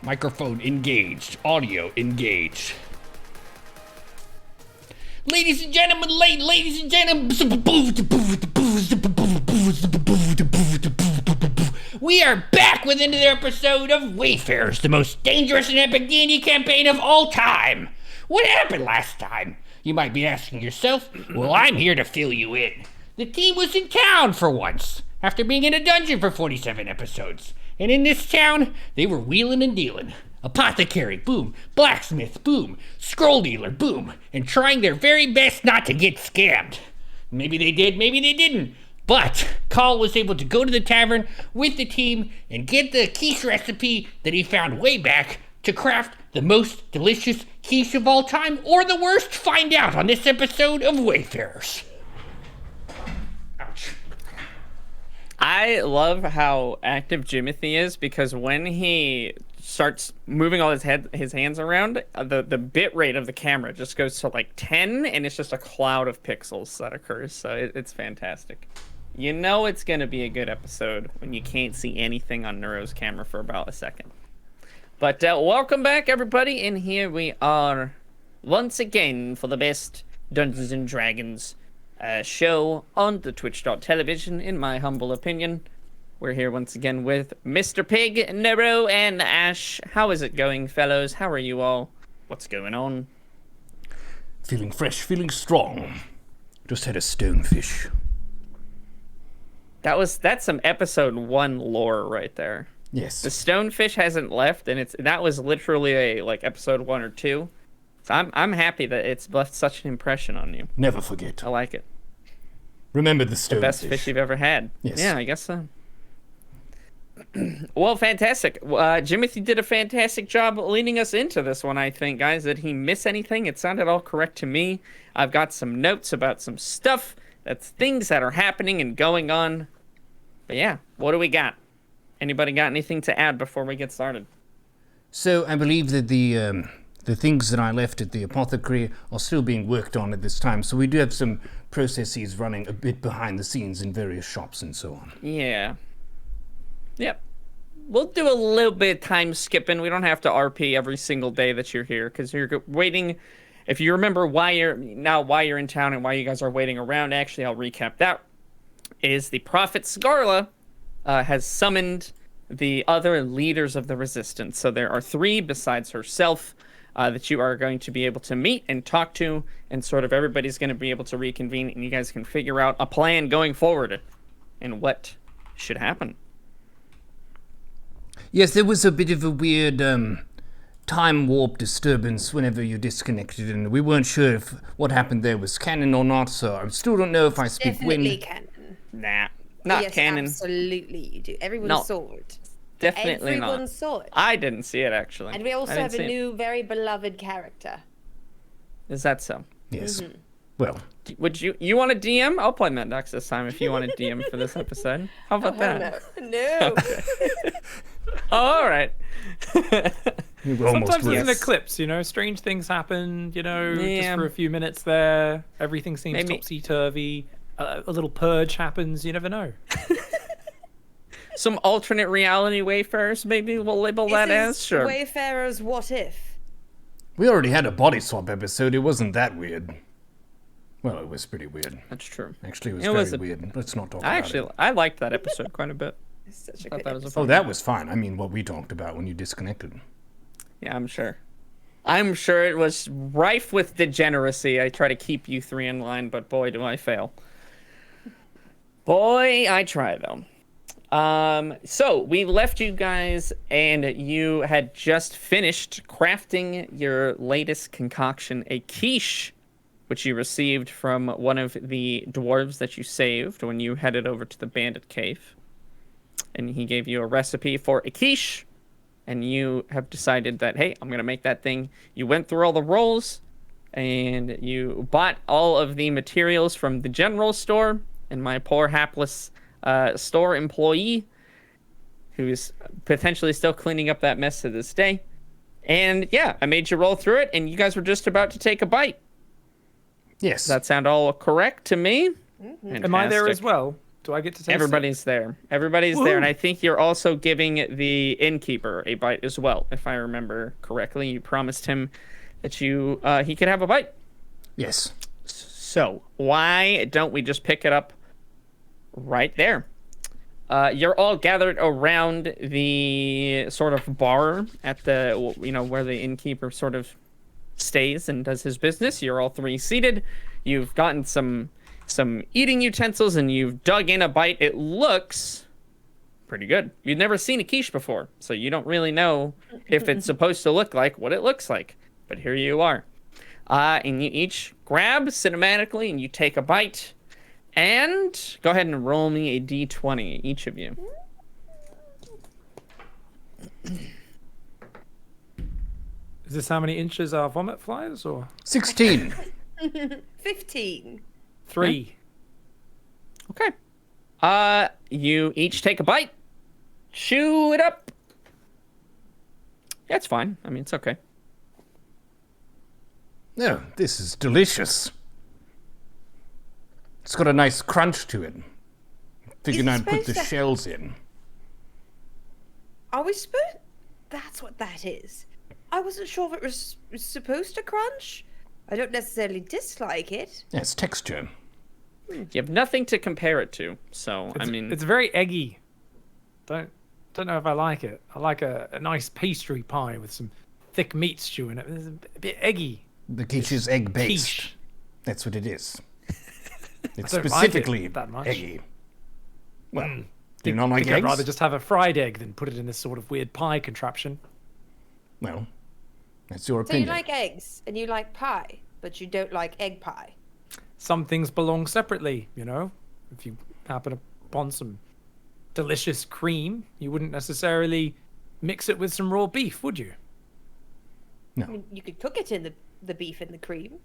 Microphone engaged. Audio engaged. Ladies and gentlemen, ladies and gentlemen, we are back with another episode of Wayfarers, the most dangerous and epic D&D campaign of all time. What happened last time? You might be asking yourself. Well, I'm here to fill you in. The team was in town for once, after being in a dungeon for 47 episodes. And in this town, they were wheeling and dealing. Apothecary, boom. Blacksmith, boom. Scroll dealer, boom. And trying their very best not to get scammed. Maybe they did, maybe they didn't. But Carl was able to go to the tavern with the team and get the quiche recipe that he found way back to craft the most delicious quiche of all time, or the worst. Find out on this episode of Wayfarers. Ouch. I love how active Jimothy is, because when he starts moving all his hands around, the bit rate of the camera just goes to like 10, and it's just a cloud of pixels that occurs. So it's fantastic. You know it's going to be a good episode when you can't see anything on Neuro's camera for about a second. But welcome back, everybody, and here we are once again for the best Dungeons & Dragons show on the Twitch.tv, in my humble opinion. We're here once again with Mr. Pig, Neuro, and Ash. How is it going, fellows? How are you all? What's going on? Feeling fresh, feeling strong. Just had a stonefish. That's some episode 1 lore right there. Yes. The stonefish hasn't left, and that was literally a episode 1 or 2. So I'm happy that it's left such an impression on you. Never forget. I like it. Remember the stonefish. The best fish you've ever had. Yes. Yeah, I guess so. Well, fantastic. Jimothy did a fantastic job leading us into this one, I think, guys. Did he miss anything? It sounded all correct to me. I've got some notes about some stuff. That's things that are happening and going on. But yeah, what do we got? Anybody got anything to add before we get started? So I believe that the things that I left at the apothecary are still being worked on at this time. So we do have some processes running a bit behind the scenes in various shops and so on. Yeah. Yep. We'll do a little bit of time skipping. We don't have to RP every single day that you're here, because you're waiting. If you remember why you're in town and why you guys are waiting around, actually, I'll recap that. Is the Prophet Scarla has summoned the other leaders of the resistance. So there are 3 besides herself that you are going to be able to meet and talk to, and sort of everybody's going to be able to reconvene, and you guys can figure out a plan going forward and what should happen. Yes, there was a bit of a weird time warp disturbance whenever you disconnected, and we weren't sure if what happened there was canon or not, so I still don't know if I speak Definitely wind. canon. Nah, not yes, canon. Absolutely you do. Everyone No, saw it. Definitely Everyone not. saw it. I didn't see it, actually. And we also have a new, very beloved character. Is that so? Yes. Mm-hmm. Well. Would you want a DM? I'll play Mendox this time if you want a DM for this episode. How about that? No. Okay. All right. Sometimes there's an eclipse, strange things happen, just for a few minutes there. Everything seems topsy-turvy. A little purge happens, you never know. Some alternate reality Wayfarers, maybe we'll label that as? Sure. Wayfarers What If? We already had a body swap episode. It wasn't that weird. Well, it was pretty weird. That's true. Actually, it was very weird. Let's not talk about it. I liked that episode quite a bit. It's such a good episode. Oh, that was fine. I mean, what we talked about when you disconnected. Yeah, I'm sure. I'm sure it was rife with degeneracy. I try to keep you 3 in line, but boy, do I fail. Boy, I try, though. So we left you guys, and you had just finished crafting your latest concoction, a quiche, which you received from one of the dwarves that you saved when you headed over to the bandit cave. And he gave you a recipe for a quiche, and you have decided that, hey, I'm going to make that thing. You went through all the rolls, and you bought all of the materials from the general store, and my poor hapless store employee, who is potentially still cleaning up that mess to this day. And yeah, I made you roll through it, and you guys were just about to take a bite. Yes. Does that sound all correct to me? Mm-hmm. Am I there as well? Do I get to taste Everybody's there. Everybody's there, and I think you're also giving the innkeeper a bite as well, if I remember correctly. You promised him that he could have a bite. Yes. So why don't we just pick it up right there? You're all gathered around the sort of bar at the, where the innkeeper sort of stays and does his business. You're all three seated. You've gotten some eating utensils and you've dug in a bite. It looks pretty good. You've never seen a quiche before, so you don't really know if it's supposed to look like what it looks like. But here you are. And you each grab cinematically and you take a bite. And go ahead and roll me a d20, each of you. Is this how many inches our vomit flies, or 16. 15. 3? Okay. You each take a bite. Chew it up. Yeah, it's fine. I mean, it's okay. Oh, this is delicious. It's got a nice crunch to it. Figured I'd put the shells in. Are we supposed... That's what that is. I wasn't sure if it was supposed to crunch. I don't necessarily dislike it. Yeah, it's texture. You have nothing to compare it to, so, It's very eggy. Don't know if I like it. I like a nice pastry pie with some thick meat stew in it. It's a bit eggy. The quiche is egg-based. Quiche. That's what it is. It's don't like specifically it that much. eggy. Well, do you not like I'd eggs? rather just have a fried egg than put it in this sort of weird pie contraption. Well, that's your So you opinion. like eggs and you like pie, but you don't like egg pie. Some things belong separately, If you happen upon some delicious cream, you wouldn't necessarily mix it with some raw beef, would you? No. I mean, you could cook it in the beef in the cream.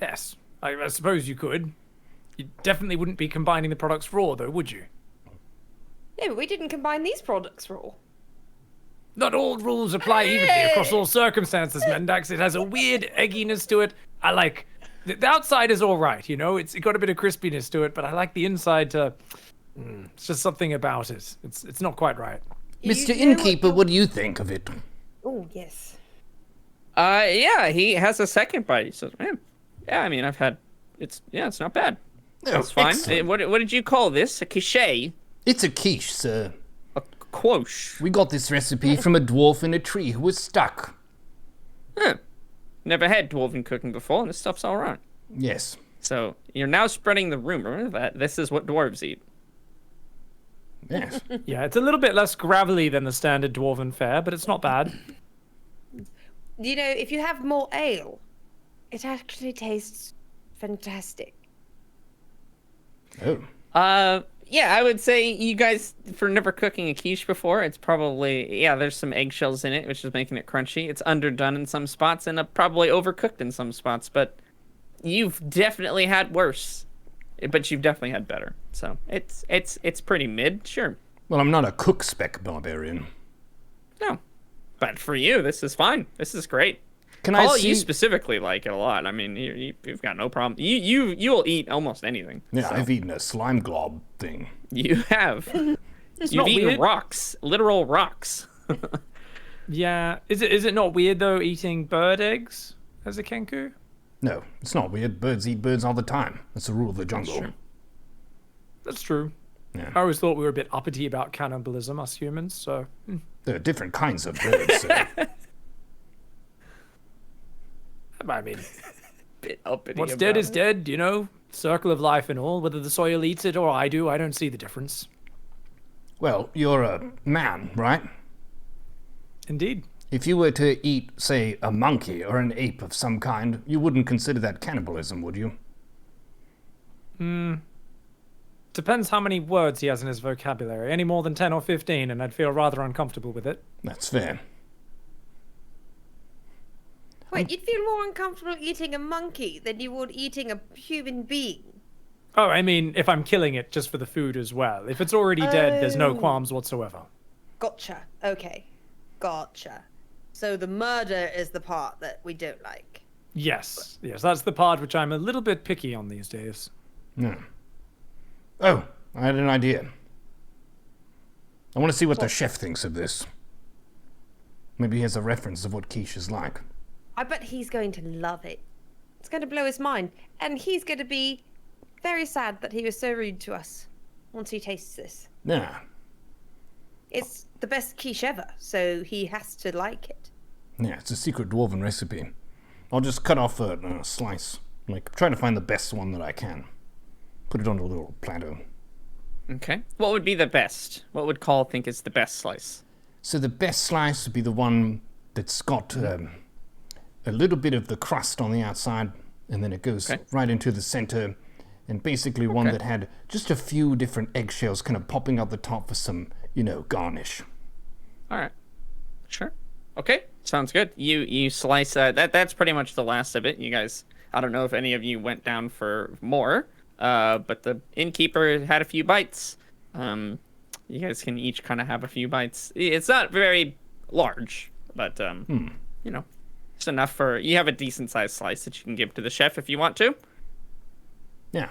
Yes, I suppose you could. You definitely wouldn't be combining the products raw, though, would you? Yeah, but we didn't combine these products raw. Not all rules apply evenly across all circumstances, Mendax. It has a weird egginess to it. I like... The outside is all right, It's got a bit of crispiness to it, but I like the inside to... it's just something about it. It's not quite right. Mr. Innkeeper, what do you think of it? Oh, yes. Yeah, he has a second bite. He says, yeah, I mean, it's not bad. Oh, It's fine. excellent. What did you call this? A quiche? It's a quiche, sir. A quoche? We got this recipe from a dwarf in a tree who was stuck. Huh. Never had dwarven cooking before, and this stuff's all right. Yes. So you're now spreading the rumor that this is what dwarves eat. Yes. Yeah, it's a little bit less gravelly than the standard dwarven fare, but it's not bad. If you have more ale, it actually tastes fantastic. Oh. Yeah, I would say you guys, for never cooking a quiche before, it's probably, there's some eggshells in it, which is making it crunchy. It's underdone in some spots and probably overcooked in some spots, but you've definitely had worse. But you've definitely had better. So it's pretty mid, sure. Well, I'm not a cook spec barbarian. No. But for you, this is fine. This is great. You specifically like it a lot. I mean, you've got no problem. You'll eat almost anything. Yeah, so. I've eaten a slime glob thing. You have. You've eaten weird. rocks, literal rocks. Yeah, is it not weird though eating bird eggs as a kenku? No, it's not weird. Birds eat birds all the time. That's the rule of the jungle. That's true. Yeah. I always thought we were a bit uppity about cannibalism, us humans, so... There are different kinds of birds, so. I mean, Bit uppity what's about dead is it. dead, Circle of life and all. Whether the soil eats it or I do, I don't see the difference. Well, you're a man, right? Indeed. If you were to eat, say, a monkey or an ape of some kind, you wouldn't consider that cannibalism, would you? Depends how many words he has in his vocabulary. Any more than 10 or 15, and I'd feel rather uncomfortable with it. That's fair. Wait, you'd feel more uncomfortable eating a monkey than you would eating a human being. Oh, I mean, if I'm killing it just for the food as well. If it's already dead, there's no qualms whatsoever. Gotcha. Okay. Gotcha. So the murder is the part that we don't like. Yes, that's the part which I'm a little bit picky on these days. Yeah. Oh, I had an idea. I want to see what the chef thinks of this. Maybe he has a reference of what quiche is like. I bet he's going to love it. It's going to blow his mind. And he's going to be very sad that he was so rude to us once he tastes this. Yeah. It's the best quiche ever, so he has to like it. Yeah, it's a secret dwarven recipe. I'll just cut off a slice. Like, try to find the best one that I can. Put it on a little platter. Okay. What would be the best? What would Call think is the best slice? So the best slice would be the one that's got a little bit of the crust on the outside, and then it goes right into the center, and basically one that had just a few different eggshells kind of popping up the top for some, garnish. All right. Sure. Okay. Sounds good. You slice that's pretty much the last of it. You guys, I don't know if any of you went down for more, but the innkeeper had a few bites. You guys can each kind of have a few bites. It's not very large, but it's enough for you have a decent sized slice that you can give to the chef if you want to. Yeah.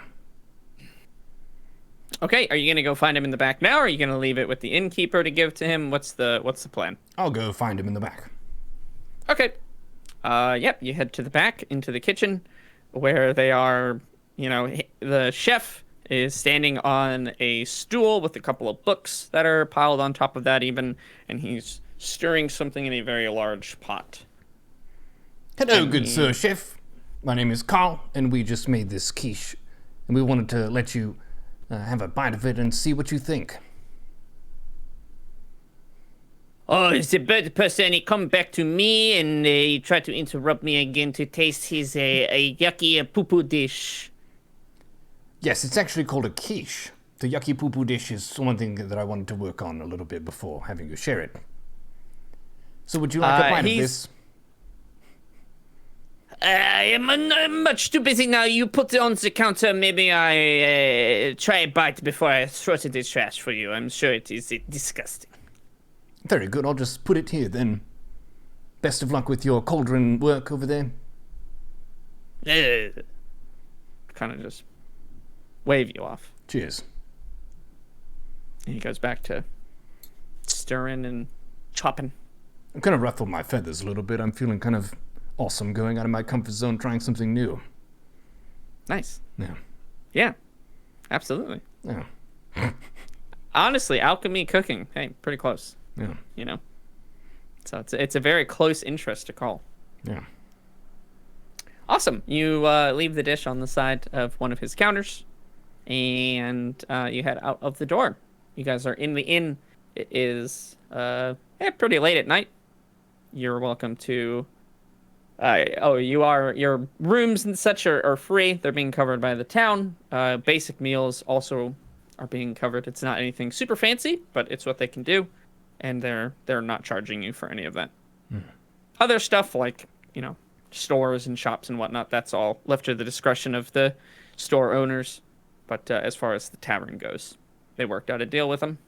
Okay, are you gonna go find him in the back now, or are you gonna leave it with the innkeeper to give to him? What's the plan? I'll go find him in the back. Okay. Yep, you head to the back into the kitchen where they are, the chef is standing on a stool with a couple of books that are piled on top of that even, and he's stirring something in a very large pot. Hello, good sir chef. My name is Carl, and we just made this quiche, and we wanted to let you have a bite of it and see what you think. Oh, the bird person, he come back to me and he tried to interrupt me again to taste his a yucky poo-poo dish. Yes, it's actually called a quiche. The yucky poo-poo dish is one thing that I wanted to work on a little bit before having you share it. So would you like a bite of this? I'm much too busy now. You put it on the counter. Maybe I try a bite before I throw it in the trash for you. I'm sure it is disgusting. Very good, I'll just put it here then. Best of luck with your cauldron work over there. Kind of just wave you off. Cheers. And he goes back to stirring and chopping. I'm kind of ruffled my feathers a little bit. I'm feeling kind of awesome going out of my comfort zone, trying something new. Nice. Yeah. Yeah, absolutely. Yeah. Honestly, alchemy, cooking, hey, pretty close. Yeah. So it's a very close interest to Call. Yeah. Awesome. You leave the dish on the side of one of his counters, and you head out of the door. You guys are in the inn. It is pretty late at night. You're welcome to. Your rooms and such are free. They're being covered by the town. Basic meals also are being covered. It's not anything super fancy, but it's what they can do, and they're not charging you for any of that. Other stuff like stores and shops and whatnot, that's all left to the discretion of the store owners. But as far as the tavern goes, they worked out a deal with them.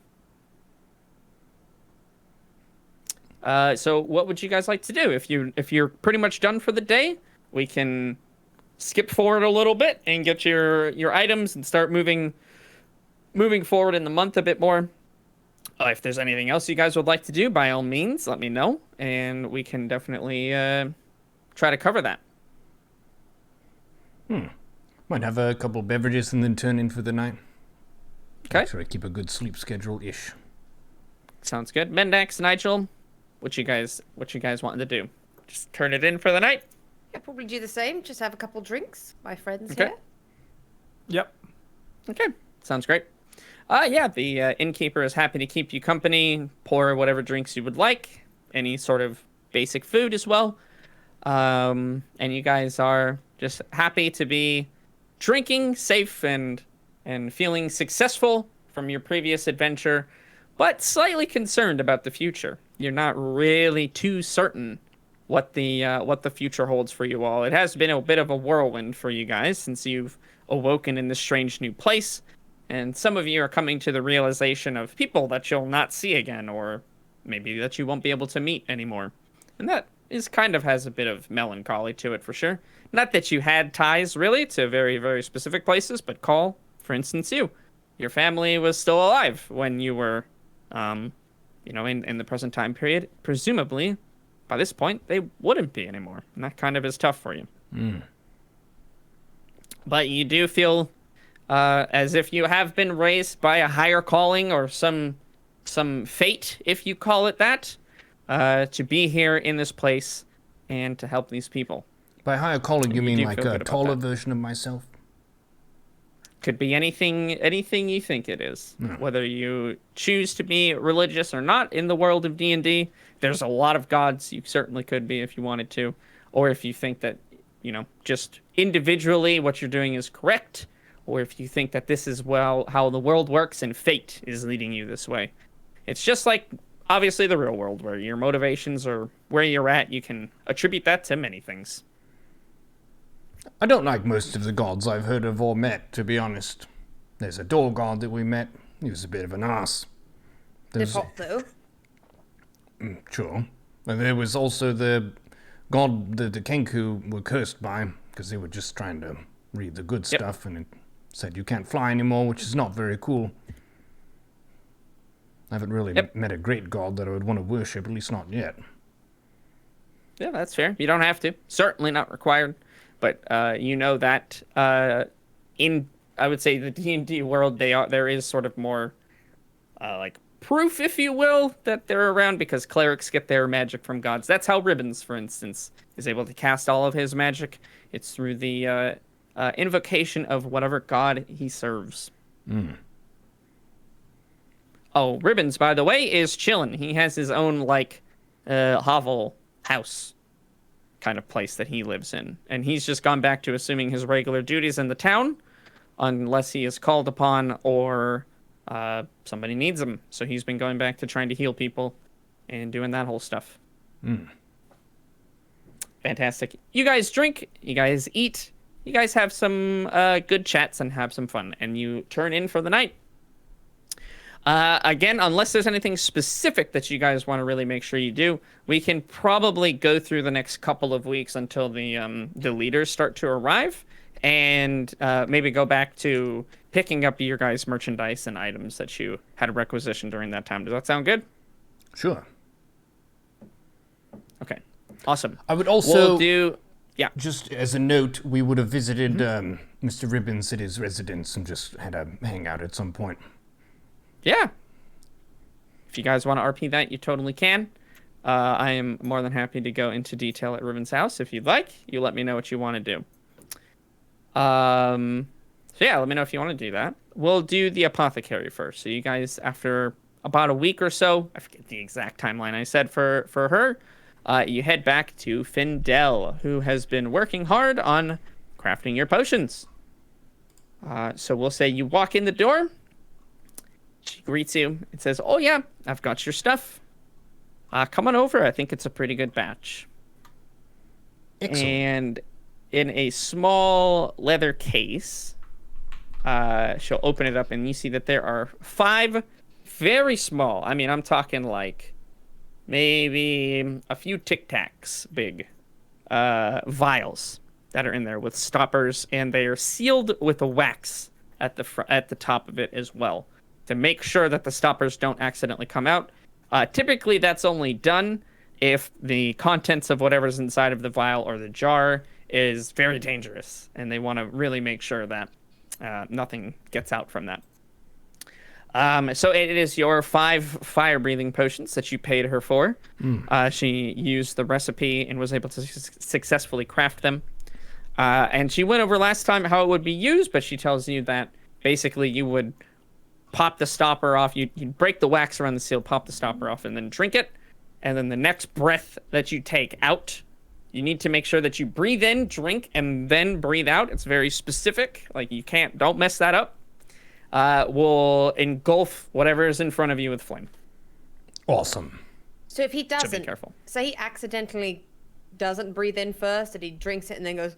So what would you guys like to do? If you're pretty much done for the day, we can skip forward a little bit and get your items and start moving forward in the month a bit more. If there's anything else you guys would like to do, by all means, let me know, and we can definitely try to cover that. Might have a couple of beverages and then turn in for the night. Okay. Make sure I keep a good sleep schedule-ish. Sounds good. Mendax, Nigel, what you guys wanting to do? Just turn it in for the night? Yeah, probably do the same. Just have a couple drinks. My friends Okay. here. Yep. Okay, sounds great. The innkeeper is happy to keep you company, pour whatever drinks you would like, any sort of basic food as well. And you guys are just happy to be drinking safe and feeling successful from your previous adventure, but slightly concerned about the future. You're not really too certain what the future holds for you all. It has been a bit of a whirlwind for you guys since you've awoken in this strange new place. And some of you are coming to the realization of people that you'll not see again, or maybe that you won't be able to meet anymore. And that has a bit of melancholy to it for sure. Not that you had ties really to very, very specific places, but Call, for instance, you. your family was still alive when you were, in the present time period. Presumably, by this point, they wouldn't be anymore. And that kind of is tough for you. But you do feel as if you have been raised by a higher calling or some fate, if you call it that, to be here in this place and to help these people. By higher calling, you mean do like feel a good about taller that. version of myself? Could be anything you think it is. Whether you choose to be religious or not in the world of D&D, there's a lot of gods you certainly could be if you wanted to. Or if you think that, just individually what you're doing is correct. Or if you think that this is, how the world works and fate is leading you this way. It's just like, obviously, the real world where your motivations or where you're at, you can attribute that to many things. I don't like most of the gods I've heard of or met, to be honest. There's a door god that we met. He was a bit of an ass. They're hot, though. Sure. And there was also the god the Kenku were cursed by, because they were just trying to read the good stuff, and it said you can't fly anymore, which is not very cool. I haven't really met a great god that I would want to worship, at least not yet. Yeah, that's fair. You don't have to. Certainly not required. But that in, I would say, the D&D world, there is sort of more like proof, if you will, that they're around, because clerics get their magic from gods. That's how Ribbons, for instance, is able to cast all of his magic. It's through the invocation of whatever god he serves. Oh, Ribbons, by the way, is chillin'. He has his own, hovel house kind of place that he lives in. And he's just gone back to assuming his regular duties in the town, unless he is called upon or somebody needs him. So he's been going back to trying to heal people and doing that whole stuff. Fantastic. You guys drink, you guys eat, you guys have some good chats and have some fun, and you turn in for the night. Again, unless there's anything specific that you guys want to really make sure you do, we can probably go through the next couple of weeks until the leaders start to arrive, and maybe go back to picking up your guys' merchandise and items that you had requisitioned during that time. Does that sound good? Sure. Okay. Awesome. I would also Yeah. just as a note, we would have visited Mr. Ribbons at his residence and just had a hangout at some point. Yeah. If you guys want to RP that, you totally can. I am more than happy to go into detail at Ribbon's house if you'd like. You let me know what you want to do. So yeah, let me know if you want to do that. We'll do the apothecary first. So you guys, after about a week or so, I forget the exact timeline I said for her, you head back to Findel, who has been working hard on crafting your potions. So we'll say you walk in the door. She greets you and says, "Oh yeah, I've got your stuff. Come on over. I think it's a pretty good batch." Excellent. And in a small leather case, she'll open it up, and you see that there are 5 very small, I mean, I'm talking like maybe a few Tic Tacs big vials that are in there with stoppers, and they are sealed with a wax at the top of it as well, to make sure that the stoppers don't accidentally come out. Typically, that's only done if the contents of whatever's inside of the vial or the jar is very dangerous, and they want to really make sure that nothing gets out from that. So it is your 5 fire-breathing potions that you paid her for. She used the recipe and was able to successfully craft them. And she went over last time how it would be used, but she tells you that basically you would pop the stopper off. You'd break the wax around the seal, pop the stopper off, and then drink it. And then the next breath that you take out, you need to make sure that you breathe in, drink, and then breathe out. It's very specific. Like, don't mess that up. Will engulf whatever is in front of you with flame. Awesome. So if he So doesn't, be careful. say he accidentally doesn't breathe in first, and he drinks it and then goes,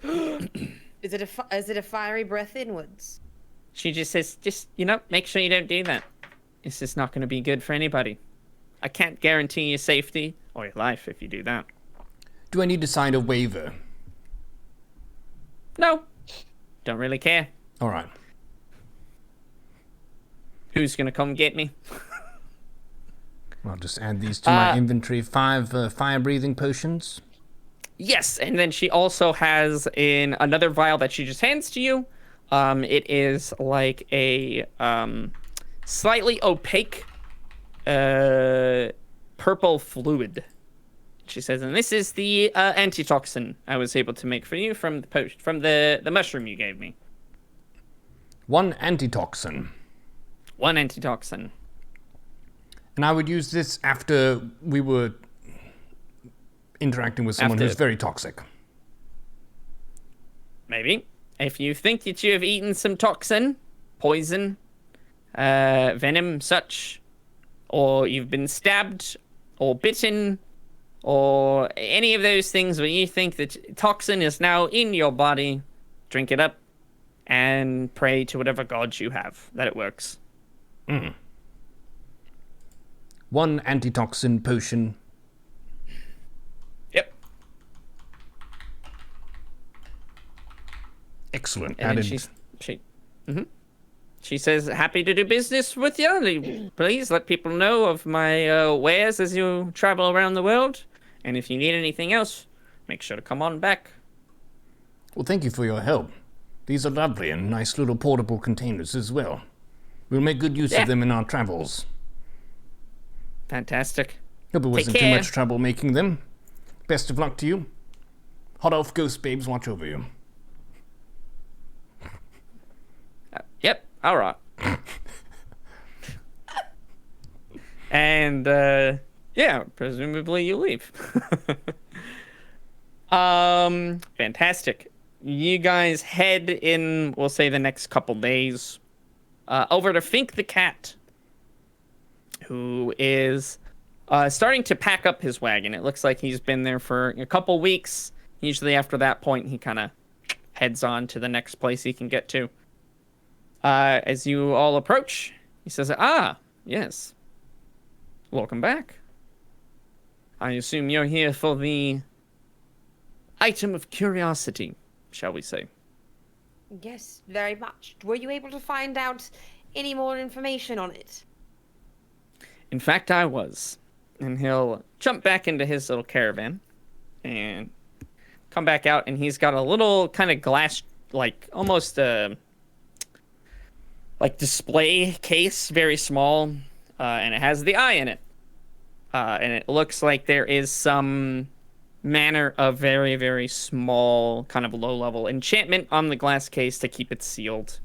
is it a fiery breath inwards? She just says, make sure you don't do that. It's just not going to be good for anybody. I can't guarantee your safety or your life if you do that. Do I need to sign a waiver? No. Don't really care. All right. Who's gonna come get me? I'll just add these to my inventory. 5 fire-breathing potions. Yes, and then she also has in another vial that she just hands to you. It is like a slightly opaque purple fluid. She says, and this is the antitoxin I was able to make for you from the mushroom you gave me. 1 antitoxin. 1 antitoxin. And I would use this after we were interacting with someone who's very toxic. Maybe. If you think that you have eaten some toxin, poison, venom, such, or you've been stabbed or bitten, or any of those things where you think that toxin is now in your body, drink it up and pray to whatever gods you have that it works. 1 antitoxin potion. Yep. Excellent. And then she says, happy to do business with you. Please let people know of my wares as you travel around the world. And if you need anything else, make sure to come on back. Well, thank you for your help. These are lovely and nice little portable containers as well. We'll make good use of them in our travels. Fantastic. Hope it wasn't too much trouble making them. Best of luck to you. Hot elf ghost babes watch over you. Yep. All right. And yeah, presumably you leave. Fantastic. You guys head in, we'll say, the next couple days, over to Fink the cat, who is starting to pack up his wagon. It looks like he's been there for a couple weeks. Usually after that point, he kind of heads on to the next place he can get to. As you all approach, he says, yes. Welcome back. I assume you're here for the item of curiosity, shall we say? Yes, very much. Were you able to find out any more information on it? In fact, I was. And he'll jump back into his little caravan and come back out, and he's got a little kind of glass, like almost like display case, very small, and it has the eye in it. And it looks like there is some manner of very, very small, kind of low-level enchantment on the glass case to keep it sealed,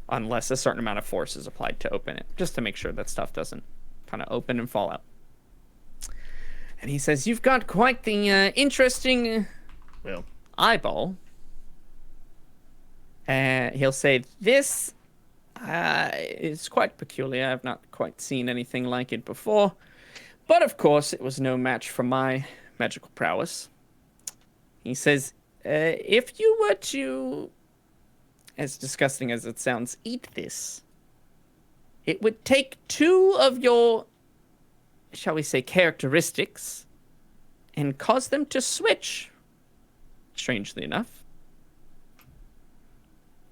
unless a certain amount of force is applied to open it, just to make sure that stuff doesn't kind of open and fall out. And he says, you've got quite the interesting, eyeball. He'll say, this is quite peculiar. I've not quite seen anything like it before. But of course, it was no match for my magical prowess. He says, if you were to, as disgusting as it sounds, eat this, it would take 2 of your, shall we say, characteristics and cause them to switch, strangely enough.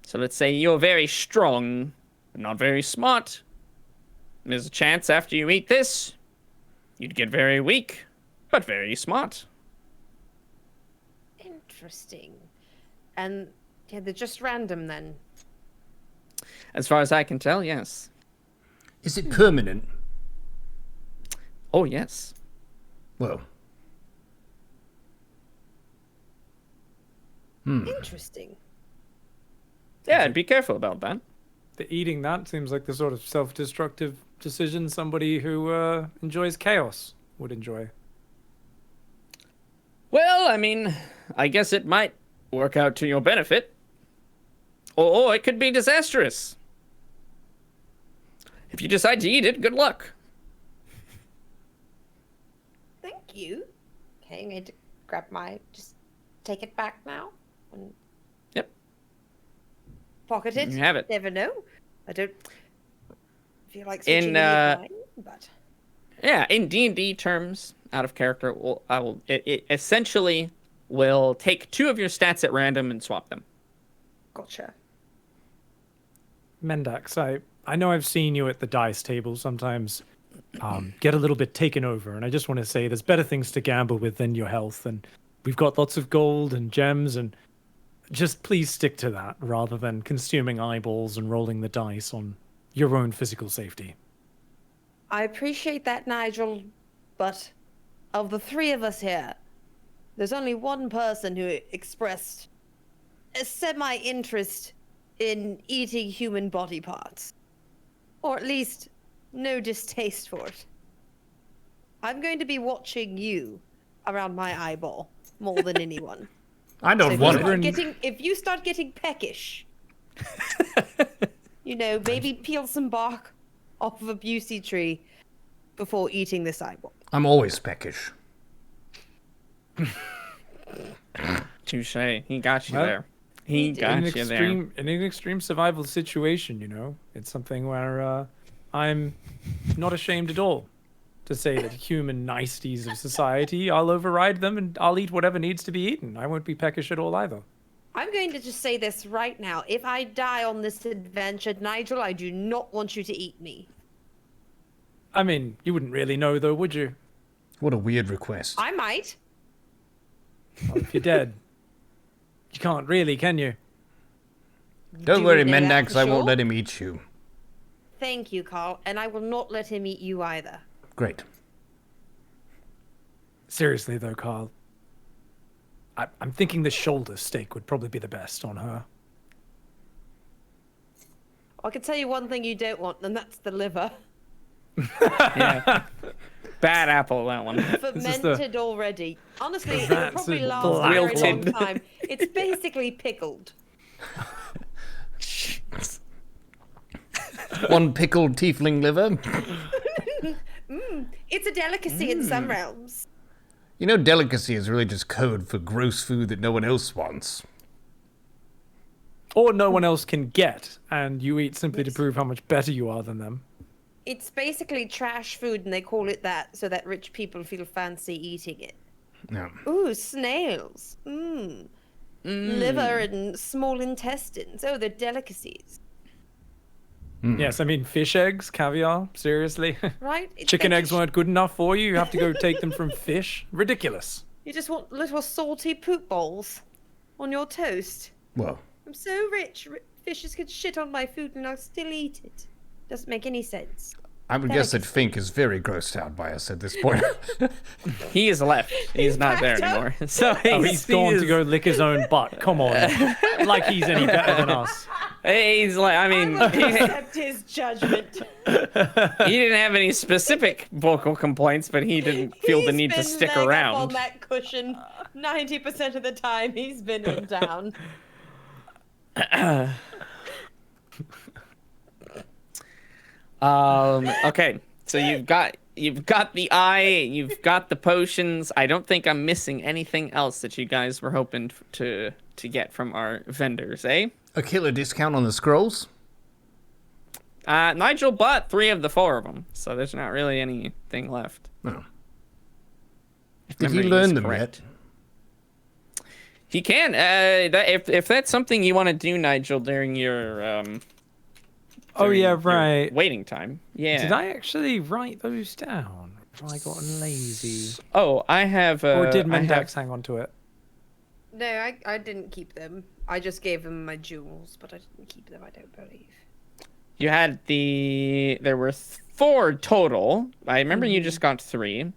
So let's say you're very strong, but not very smart. There's a chance after you eat this, you'd get very weak, but very smart. Interesting. And yeah, they're just random then. As far as I can tell, yes. Is it permanent? Oh, yes. Well. Interesting. Yeah, be careful about that. The eating that seems like the sort of self-destructive decision somebody who enjoys chaos would enjoy. Well, I mean, I guess it might work out to your benefit. Or it could be disastrous. If you decide to eat it, good luck. Thank you. Okay, I'm going to grab just take it back now. And Yep. pocket it. You have it. Never know. I don't feel like switching In, any of mine, but Yeah, in D&D terms, out of character, it essentially will take 2 of your stats at random and swap them. gotcha. Mendax, I know I've seen you at the dice table sometimes get a little bit taken over, and I just want to say there's better things to gamble with than your health, and we've got lots of gold and gems, and just please stick to that rather than consuming eyeballs and rolling the dice on your own physical safety. I appreciate that, Nigel, but of the three of us here, there's only one person who expressed a semi-interest in eating human body parts. Or at least, no distaste for it. I'm going to be watching you around my eyeball more than anyone. I don't So want if you start getting peckish, maybe peel some bark off of a busey tree before eating this eyeball. I'm always peckish. Touche. He got you Well, there. He got you there. In an extreme survival situation, it's something where I'm not ashamed at all to say that human niceties of society, I'll override them and I'll eat whatever needs to be eaten. I won't be peckish at all either. I'm going to just say this right now. If I die on this adventure, Nigel, I do not want you to eat me. I mean, you wouldn't really know though, would you? What a weird request. I might. Well, if you're dead, you can't really, can you? Don't Do worry, we know that Mendax, for I won't sure? let him eat you. Thank you, Carl, and I will not let him eat you either. Great. Seriously though, Carl, I'm thinking the shoulder steak would probably be the best on her. I can tell you one thing you don't want, and that's the liver. Yeah. Bad apple, that one. Fermented already. Honestly, it will That's probably a last a very long wilted. time. It's basically pickled. One pickled tiefling liver. It's a delicacy in some realms. You know, delicacy is really just code for gross food that no one else wants. Or no one else can get, and you eat simply to prove how much better you are than them. It's basically trash food, and they call it that so that rich people feel fancy eating it. Yeah. Ooh, snails. Liver and small intestines. Oh, they're delicacies. Yes, I mean, fish eggs, caviar, seriously? Right? Chicken eggs weren't good enough for you? You have to go take them from fish? Ridiculous. You just want little salty poop balls on your toast. Well, I'm so rich. Fishes could shit on my food and I'll still eat it. Doesn't make any sense. I would guess that Fink is very grossed out by us at this point. He is left. He's not there packed up. anymore. So He's gone to go lick his own butt. Come on. Like he's any better than us. He's like, I mean, I will accept his judgment. he didn't have any specific vocal complaints, but he didn't feel the He's need to been stick laying up around. on that cushion 90% of the time. He's been in down. Okay, so you've got the eye, you've got the potions. I don't think I'm missing anything else that you guys were hoping to get from our vendors, eh? A killer discount on the scrolls? Nigel bought 3 of the 4 of them, so there's not really anything left. No. If Did he memory learn is them correct. yet? He can. If that's something you want to do, Nigel, during your Oh, during yeah, your right. waiting time. Yeah. Did I actually write those down? Have I gotten lazy? Oh, I have. Or did I have- Mendax hang on to it? No, I didn't keep them. I just gave them my jewels, but I didn't keep them, I don't believe. You had there were 4 total. I remember you just got 3.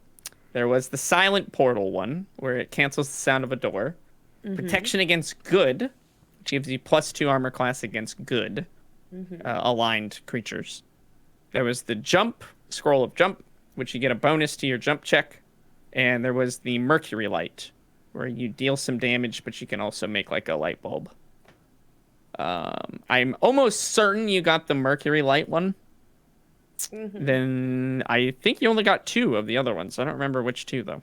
There was the silent portal one, where it cancels the sound of a door. Protection against good, which gives you +2 armor class against good aligned creatures. There was the jump, scroll of jump, which you get a bonus to your jump check. And there was the mercury light, where you deal some damage, but you can also make like a light bulb. I'm almost certain you got the mercury light one. Then I think you only got 2 of the other ones. I don't remember which 2 though.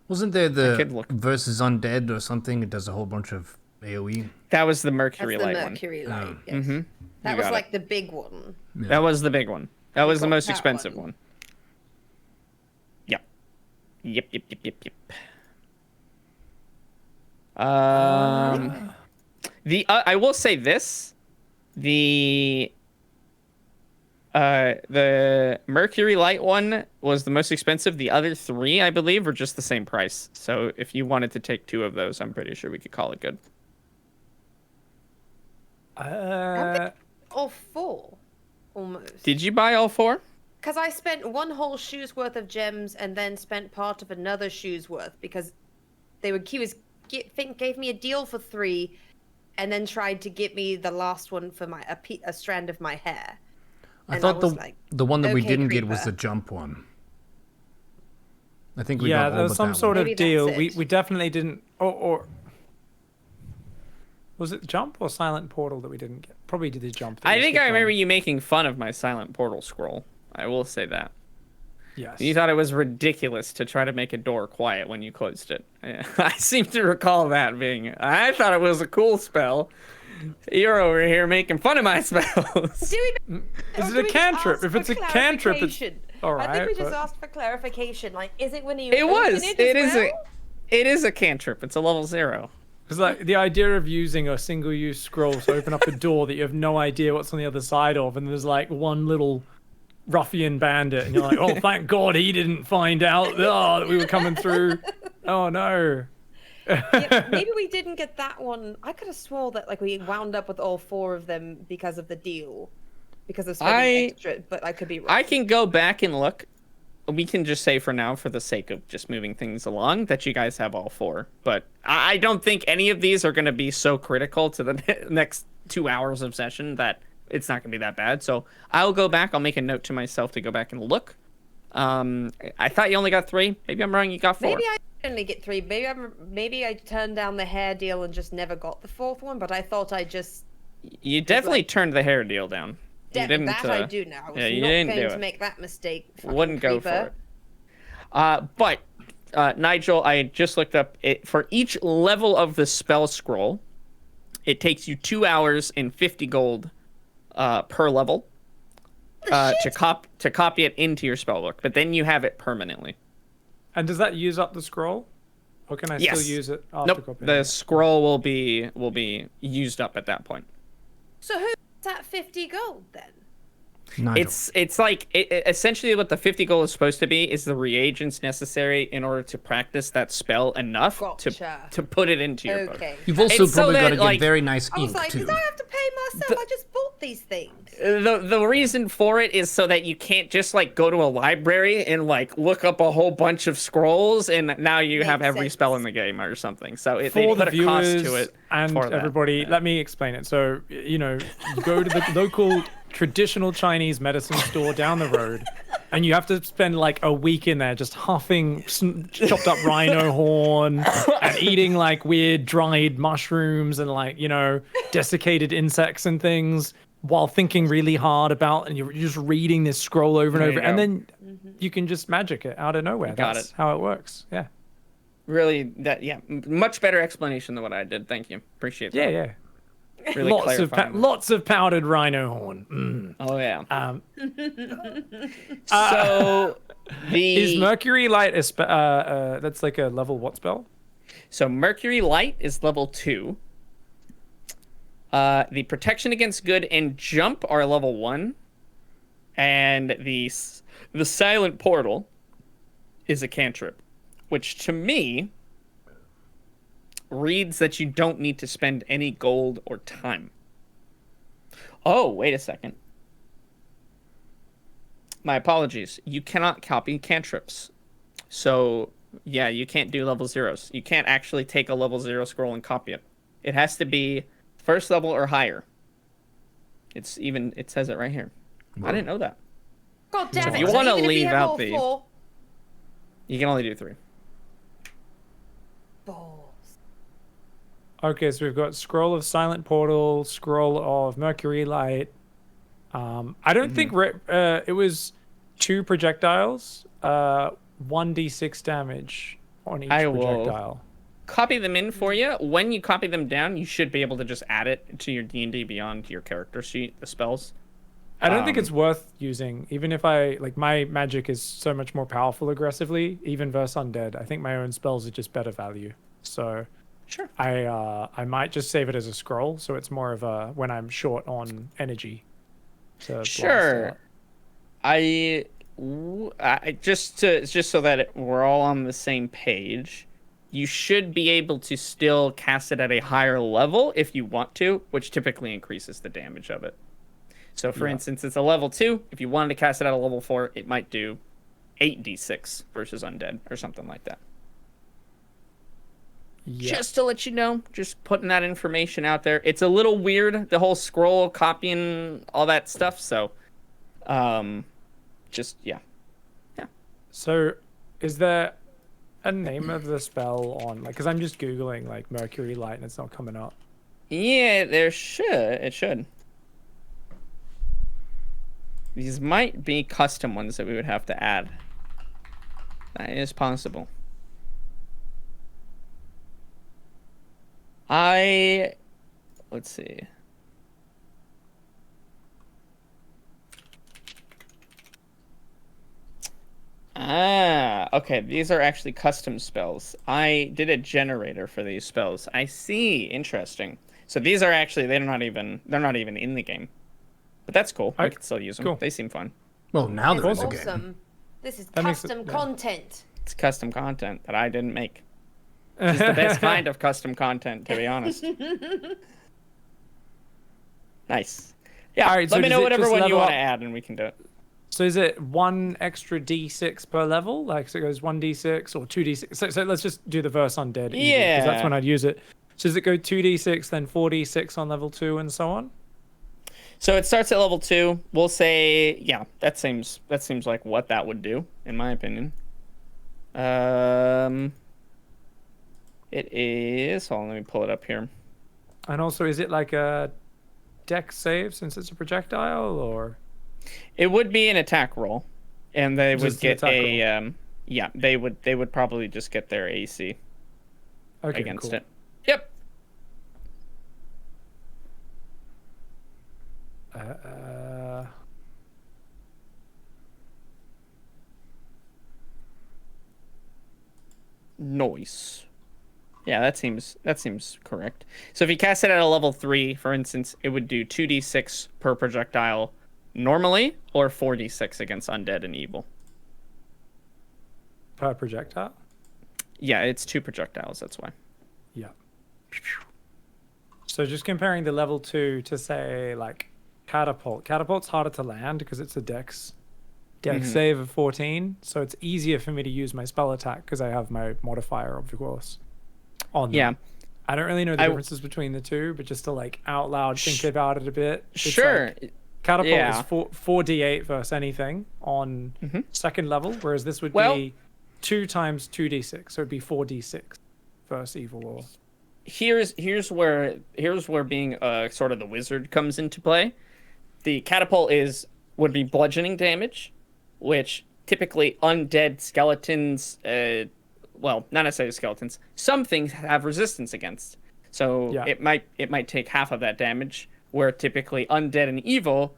Wasn't there could the look. versus undead or something? It does a whole bunch of AoE. That was the That's mercury the light mercury light. one. Yes. Mm-hmm. That You was got like the big one. That was the big one. That was the got most that expensive one. one. Yep. Yep. The I will say this, the The Mercury Light one was the most expensive. The other three, I believe, were just the same price. So if you wanted to take 2 of those, I'm pretty sure we could call it good. Or 4, almost. Did you buy all 4? Because I spent 1 whole shoe's worth of gems and then spent part of another shoe's worth because gave me a deal for 3, and then tried to get me the last one for a strand of my hair. I And thought was like, the one that we "Okay, didn't get was creeper." the jump one. I think we Yeah, got there all was but some that sort one. Maybe of deal. that's We it. we definitely didn't. Or was it jump or silent portal that we didn't get? Probably did the jump. that I we think I skipped remember on. you making fun of my silent portal scroll. I will say that. Yes. You thought it was ridiculous to try to make a door quiet when you closed it. I seem to recall that being. I thought it was a cool spell. You're over here making fun of my spells. Do we, Is or it do a we just cantrip? ask If for it's a cantrip, it's clarification? all I think we right, just but- asked for clarification. Like, is it when you It open was. it It as is well? it is a cantrip. It's a level 0. Because like the idea of using a single-use scroll to open up a door that you have no idea what's on the other side of, and there's like one little ruffian bandit, and you're like, oh, thank God he didn't find out that we were coming through. Oh no. Yeah, maybe we didn't get that one. I could have swore that like we wound up with all 4 of them because of the deal, because of spending extra. But I could be wrong. I can go back and look. We can just say for now, for the sake of just moving things along, that you guys have all 4. But I don't think any of these are going to be so critical to the next 2 hours of session that it's not going to be that bad. So I'll go back. I'll make a note to myself to go back and look. I thought you only got 3. Maybe I'm wrong. You got 4. Maybe I only get 3. Maybe I turned down the hair deal and just never got the 4th one. But I thought I just You definitely turned the hair deal down. You didn't, that I do now. I was yeah, you not didn't going do to it. make that mistake. fucking Wouldn't go creeper. for it. But Nigel, I just looked up it for each level of the spell scroll. It takes you 2 hours and 50 gold per level to copy it into your spellbook. But then you have it permanently. And does that use up the scroll, or can I Yes. still use it after Nope. copying The it? scroll will be used up at that point. So who's that 50 gold then? Nigel. It's like essentially what the 50 gold is supposed to be is the reagents necessary in order to practice that spell enough Gotcha. to put it into your book. Okay. You've also It's so probably got that, to get like- very nice I was ink like, too. did I have to pay myself? I just bought these things. The reason for it is so that you can't just like go to a library and like look up a whole bunch of scrolls and now you have Makes every sense. spell in the game or something. So they For the put a cost viewers to it and for that. everybody, let me explain it. So, you know, you go to the local traditional Chinese medicine store down the road, and you have to spend like a week in there just huffing chopped up rhino horn and eating like weird dried mushrooms and like, you know, desiccated insects and things while thinking really hard about, and you're just reading this scroll over and There over, you and go. then you can just magic it out of nowhere. got That's it. how it works. Yeah. Really, much better explanation than what I did. Thank you. Appreciate Yeah, that. yeah. Really clarifying that. Lots of powdered rhino horn. Mm. Oh yeah. Uh, So Is Mercury Light a that's like a level what spell? So Mercury Light is level 2. The Protection Against Good and Jump are level 1. And the Silent Portal is a cantrip, which to me reads that you don't need to spend any gold or time. Oh, wait a second. My apologies. You cannot copy cantrips. So, yeah, you can't do level 0s. You can't actually take a level 0 scroll and copy it. It has to be first level or higher. It says it right here. I didn't know that. God damn if it. you so wanna even if we leave have out all the- 4 You can only do 3. balls. Okay, so we've got Scroll of Silent Portal, Scroll of Mercury Light. I don't think it was 2 projectiles, 1d6 damage on each I will- projectile. Copy them in for you. When you copy them down, you should be able to just add it to your D&D Beyond your character sheet, the spells. I don't think it's worth using, even if my magic is so much more powerful aggressively, even versus undead. I think my own spells are just better value. So Sure. I might just save it as a scroll, so it's more of a when I'm short on energy. To blast Sure. out. Just so that we're all on the same page, you should be able to still cast it at a higher level if you want to, which typically increases the damage of it. So, for instance, it's a level 2. If you wanted to cast it at a level 4, it might do 8d6 versus undead or something like that. Yeah. Just to let you know, just putting that information out there. It's a little weird, the whole scroll copying all that stuff. So, yeah. So, is there a name of the spell on, like, because I'm just Googling, like, Mercury Light and it's not coming up. Yeah, it should. These might be custom ones that we would have to add. That is possible. Let's see. Okay. These are actually custom spells. I did a generator for these spells. I see. Interesting. So these are actually they're not even in the game, but that's cool. I can still use them. Cool. They seem fun. Well, now This they're is in the game. awesome. This is That makes it- custom yeah. content. It's custom content that I didn't make. It's the best kind of custom content, to be honest. Nice. Yeah. All right, so let me does know it whatever just one you level want to up? add, and we can do it. So is it 1 extra d6 per level? Like, so it goes 1d6 or 2d6? So let's just do the verse undead. Because that's Yeah. when I'd use it. So does it go 2d6, then 4d6 on level 2 and so on? So it starts at level 2. We'll say, yeah, that seems like what that would do, in my opinion. It is. Hold on, let me pull it up here. And also, is it like a dex save since it's a projectile, or? It would be an attack roll, and they would Just an get attack a yeah. They would probably just get their AC Okay, against cool. it. Yep. Noise. Yeah, that seems correct. So if you cast it at a level 3, for instance, it would do 2d6 per projectile normally, or 4d6 against undead and evil. Per projectile? Yeah, it's 2 projectiles, that's why. Yeah. So just comparing the level 2 to, say, like, catapult. Catapult's harder to land because it's a dex save of 14. So it's easier for me to use my spell attack because I have my modifier, of course, on them. Yeah. I don't really know the differences between the two, but just to, like, out loud think about it a bit. It's Sure. like, catapult Yeah. is 4d8 versus anything on second level, whereas this would Well- be 2 times 2d6, so it'd be 4d6 versus evil or. Here's where being sort of the wizard comes into play. The catapult would be bludgeoning damage, which typically undead skeletons, well, not necessarily skeletons, some things have resistance against. So Yeah. it might take half of that damage, where typically undead and evil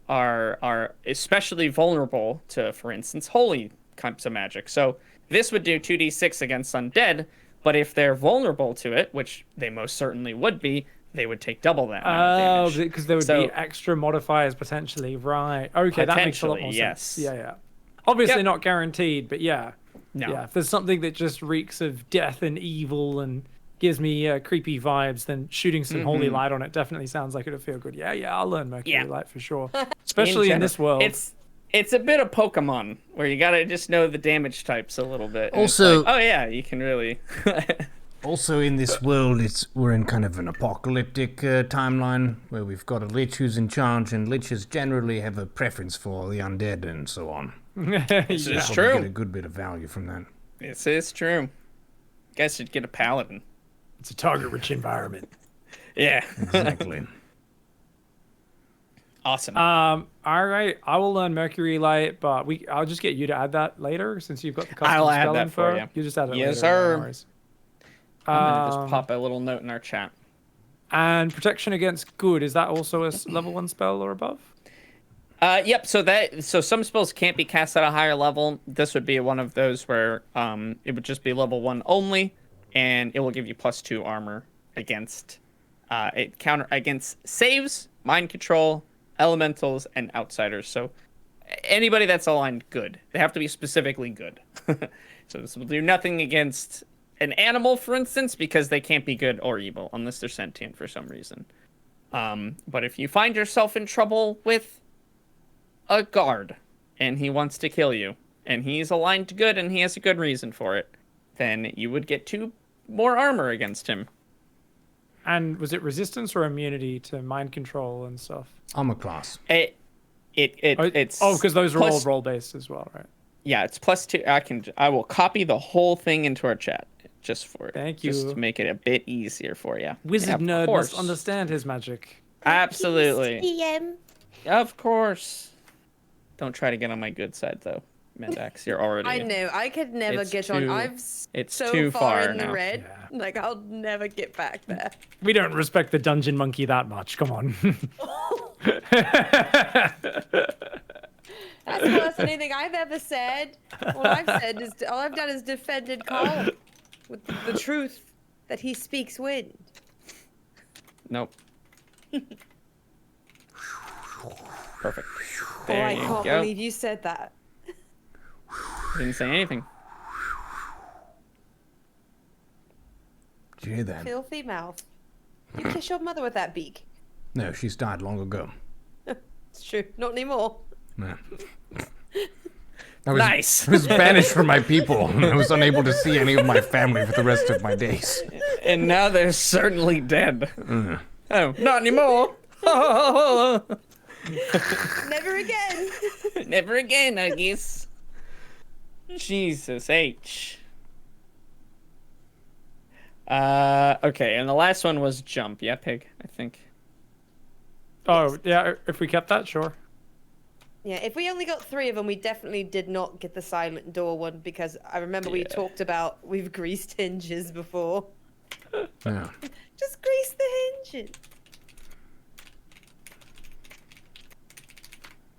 are especially vulnerable to, for instance, holy types of magic. So this would do 2d6 against undead, but if they're vulnerable to it, which they most certainly would be, they would take double that amount of Oh, damage. because there would So- be extra modifiers potentially, right? Okay, that makes a lot more Potentially, sense. yes. Yeah. Obviously Yep. not guaranteed, but yeah. No. Yeah, if there's something that just reeks of death and evil and gives me creepy vibes, then shooting some holy light on it definitely sounds like it would feel good. Yeah, I'll learn Mercury Yeah. Light for sure. Especially in general. this world. It's a bit of Pokemon where you gotta just know the damage types a little bit. and it's Also- like, oh yeah, you can really. Also, in this world, we're in kind of an apocalyptic timeline where we've got a lich who's in charge, and liches generally have a preference for the undead and so on. It's Yeah. Probably true. get a good bit of value from that. This is true. Guess you'd get a paladin. It's a target-rich environment. Yeah. Exactly. Awesome. All right, I will learn Mercury Light, but I'll just get you to add that later since you've got the custom I'll add spell that info. for you. You just add it Yes, later. no sir. worries. I'm gonna just pop a little note in our chat. And protection against good, is that also a level 1 spell or above? Yep. So some spells can't be cast at a higher level. This would be one of those where it would just be level 1 only, and it will give you +2 armor against against saves, mind control, elementals, and outsiders. So anybody that's aligned good. They have to be specifically good. So this will do nothing against an animal, for instance, because they can't be good or evil unless they're sentient for some reason. But if you find yourself in trouble with a guard and he wants to kill you and he's aligned to good and he has a good reason for it, then you would get 2 more armor against him. And was it resistance or immunity to mind control and stuff? Armor class. It's because those are all plus- role based as well, right? Yeah, it's +2. I will copy the whole thing into our chat just for it. Thank Just you. to make it a bit easier for you. Wizard Yeah, of nerd course. must understand his magic. Absolutely. TM. Of course. Don't try to get on my good side though, Mendax. You're already. I know. I could never It's get on. too- I've it's so too far far in the now. red. Yeah. Like I'll never get back there. We don't respect the dungeon monkey that much. Come on. That's worse than anything I've ever said. All I've done is defended Carl with the truth that he speaks wind. Nope. Perfect. Oh, There I you can't go. believe you said that. Didn't say anything. Did you hear that? Filthy mouth. You kiss your mother with that beak. No, she's died long ago. It's true. Not anymore. No. I was, Nice. I was banished from my people, and I was unable to see any of my family for the rest of my days. And now they're certainly dead. Mm. Oh, not anymore. Never again. Never again, I guess. Jesus H. Okay, and the last one was jump. Yeah, pig, I think. Oh, yeah, if we kept that, sure. Yeah, if we only got 3 of them, we definitely did not get the silent door one because I remember we talked about we've greased hinges before. Yeah. Just grease the hinges.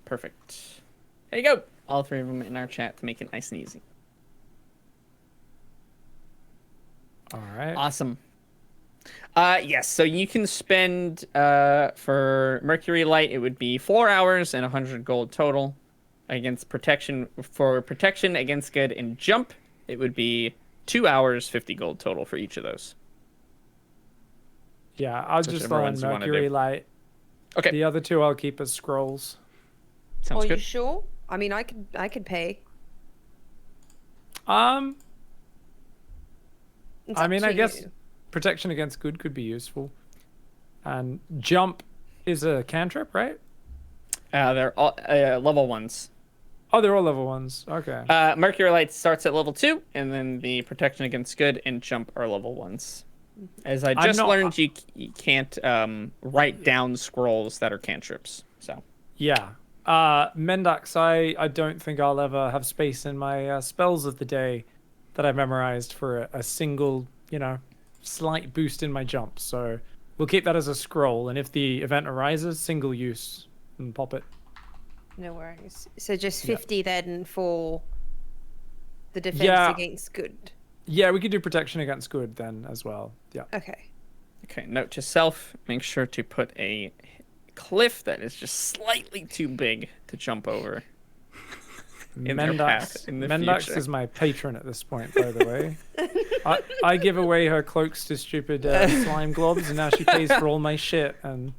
Perfect. There you go. All 3 of them in our chat to make it nice and easy. All right. Awesome. Yes, so you can spend for Mercury Light, it would be 4 hours and 100 gold total. Against protection against good and jump, it would be 2 hours, 50 gold total for each of those. Yeah, I'll just Whichever learn ones you wanna Mercury do. Light. Okay, The other 2 I'll keep as scrolls. sounds Are you good. sure? I mean, I could pay. I It's up mean, to I guess you. protection against good could be useful. And jump is a cantrip, right? They're all level 1s. Oh, they're all level 1s. Okay. Mercury Light starts at level 2, and then the protection against good and jump are level 1s. As I just learned, you can't write down scrolls that are cantrips. So Yeah. Mendax, I don't think I'll ever have space in my spells of the day that I memorized for a single, slight boost in my jump. So we'll keep that as a scroll, and if the event arises, single use and pop it. No worries. So just 50 then for the defense Yeah. against good. Yeah, we could do protection against good then as well. Yeah. Okay. okay, note to self: make sure to put a cliff that is just slightly too big to jump over. In their path in the Mendax future. is my patron at this point, by the way. I give away her cloaks to stupid slime globs, and now she pays for all my shit and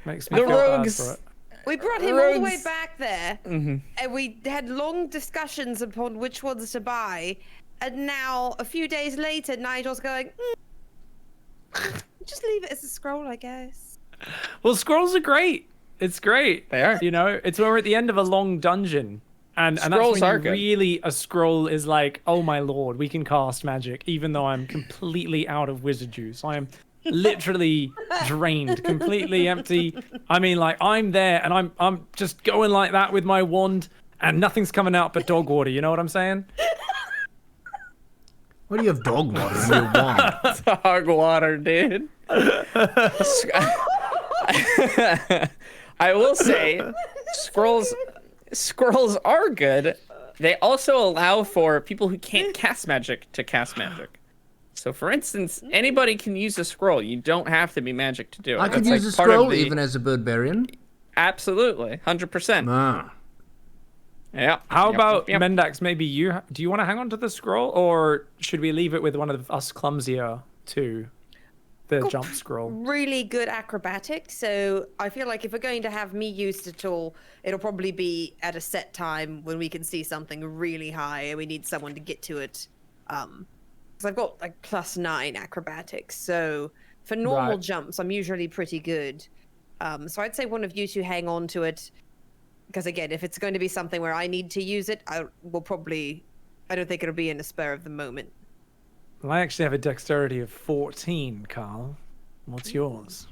makes me The feel bad rogues. for it. We brought him all the way Rogues. back there, and we had long discussions upon which ones to buy. And now, a few days later, Nigel's going, just leave it as a scroll, I guess. Well, scrolls are great. It's great. They are. It's when we're at the end of a long dungeon. And that's Scrolls when are you good. really a scroll is like, oh my lord, we can cast magic, even though I'm completely out of wizard juice. I am literally drained, completely empty. I mean, like I'm there and I'm just going like that with my wand, and nothing's coming out but dog water. You know what I'm saying? Why do you have dog water in your wand? Dog water, dude. I will say, scrolls are good. They also allow for people who can't cast magic to cast magic. So, for instance, anybody can use a scroll. You don't have to be magic to do it. I could That's, use like, a part of scroll the- even as a birdbarian. Absolutely, 100%. Ah. Yeah. How Yep, about yep. Mendax? Maybe do you want to hang on to the scroll, or should we leave it with one of us clumsier to the jump scroll? Really good acrobatics, so I feel like if we're going to have me used at all, it'll probably be at a set time when we can see something really high and we need someone to get to it. Because I've got like +9 acrobatics, so for normal Right. jumps, I'm usually pretty good. So I'd say one of you two hang on to it, because again, if it's going to be something where I need to use it, I don't think it'll be in a spur of the moment. Well, I actually have a dexterity of 14, Carl. What's yours?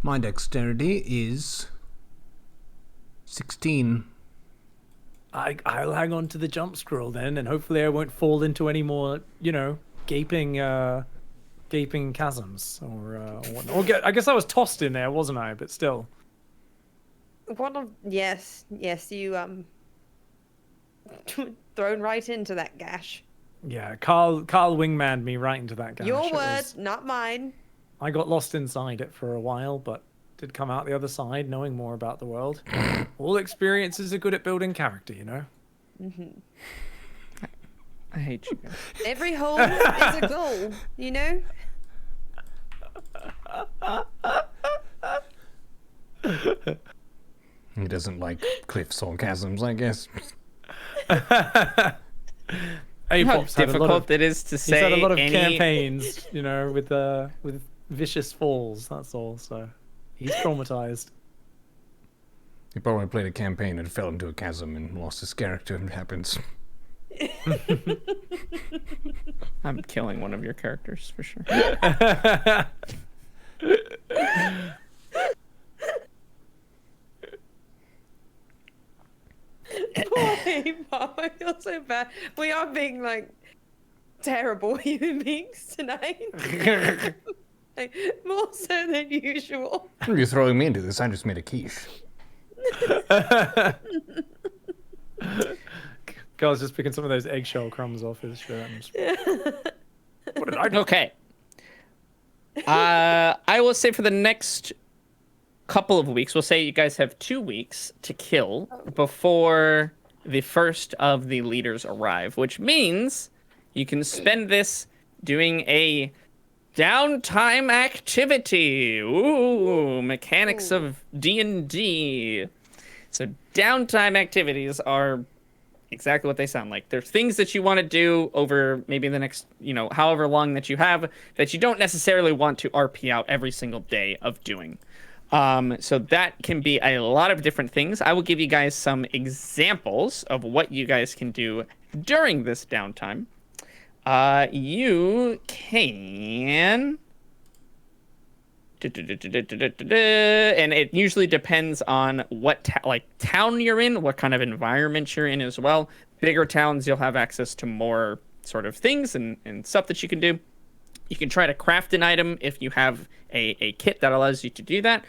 My dexterity is 16. I'll hang on to the jump scroll then, and hopefully I won't fall into any more, gaping chasms or whatnot. I guess I was tossed in there, wasn't I? But still. Yes, you thrown right into that gash. Yeah, Carl wingmaned me right into that gash. Your It word, was- not mine. I got lost inside it for a while, but did come out the other side knowing more about the world. All experiences are good at building character, you know? I hate you guys. Every hole is a goal, you know? He doesn't like cliffs or chasms, I guess. How Apop's had a lot difficult of, it is to he's say had a lot of any... campaigns, with vicious falls, that's all, so he's traumatized. He probably played a campaign and fell into a chasm and lost his character, and it happens. I'm killing one of your characters for sure. Poor Mom, I feel so bad. We are being like terrible human beings tonight. Like, more so than usual. You're throwing me into this. I just made a quiche. Carl's just picking some of those eggshell crumbs off his shirt. What did I do? Okay. I will say for the next couple of weeks, we'll say you guys have 2 weeks to kill before the first of the leaders arrive, which means you can spend this doing a downtime activity. Ooh, mechanics of D&D. So downtime activities are exactly what they sound like. They're things that you want to do over maybe the next, however long that you have, that you don't necessarily want to RP out every single day of doing. So that can be a lot of different things. I will give you guys some examples of what you guys can do during this downtime. You can... And it usually depends on what town you're in, what kind of environment you're in as well. Bigger towns, you'll have access to more sort of things and stuff that you can do. You can try to craft an item if you have a kit that allows you to do that.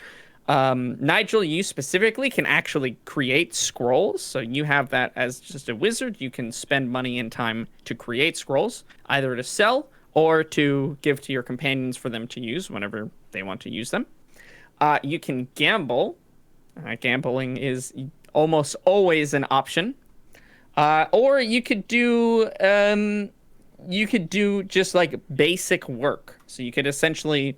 Nigel, you specifically can actually create scrolls. So you have that as just a wizard. You can spend money and time to create scrolls, either to sell or to give to your companions for them to use whenever they want to use them. You can gamble. Gambling is almost always an option. Or you could do just like basic work. So you could essentially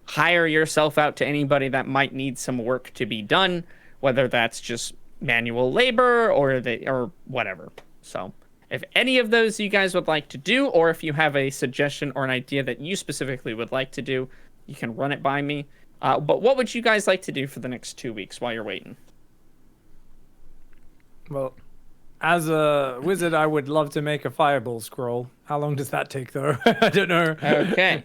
hire yourself out to anybody that might need some work to be done, whether that's just manual labor or whatever. So if any of those you guys would like to do, or if you have a suggestion or an idea that you specifically would like to do, you can run it by me. But what would you guys like to do for the next 2 weeks while you're waiting? Well, as a wizard, I would love to make a fireball scroll. How long does that take, though? I don't know. Okay.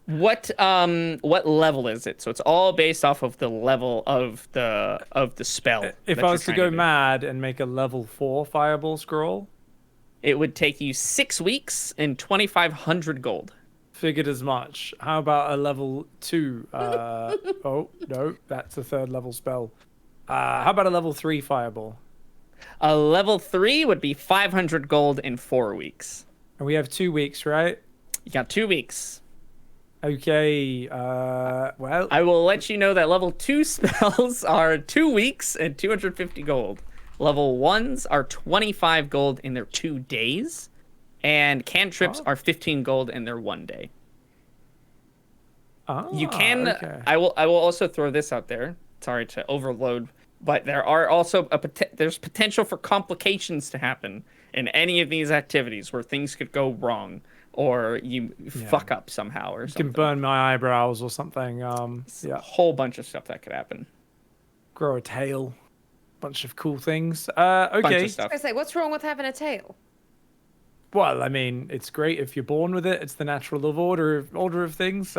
What level is it? So it's all based off of the level of the spell. If I was to go mad and make a level 4 fireball scroll, it would take you 6 weeks and 2,500 gold. figured as much. How about a level 2? Oh, no, that's a 3rd level spell. How about a level 3 fireball? A level 3 would be 500 gold in 4 weeks. And we have 2 weeks, right? You got 2 weeks. Okay, well... I will let you know that level 2 spells are 2 weeks and 250 gold. Level 1s are 25 gold in their 2 days, and cantrips are 15 gold in their 1 day. You can. Okay. I will also throw this out there. Sorry to overload, but there are also there's potential for complications to happen in any of these activities where things could go wrong or you fuck up somehow or You something. can burn my eyebrows or something. A Yeah. whole bunch of stuff that could happen. Grow a tail. Bunch of cool things. Bunch Okay. of stuff. I say, what's wrong with having a tail? Well, I mean, it's great if you're born with it. It's the natural order of things.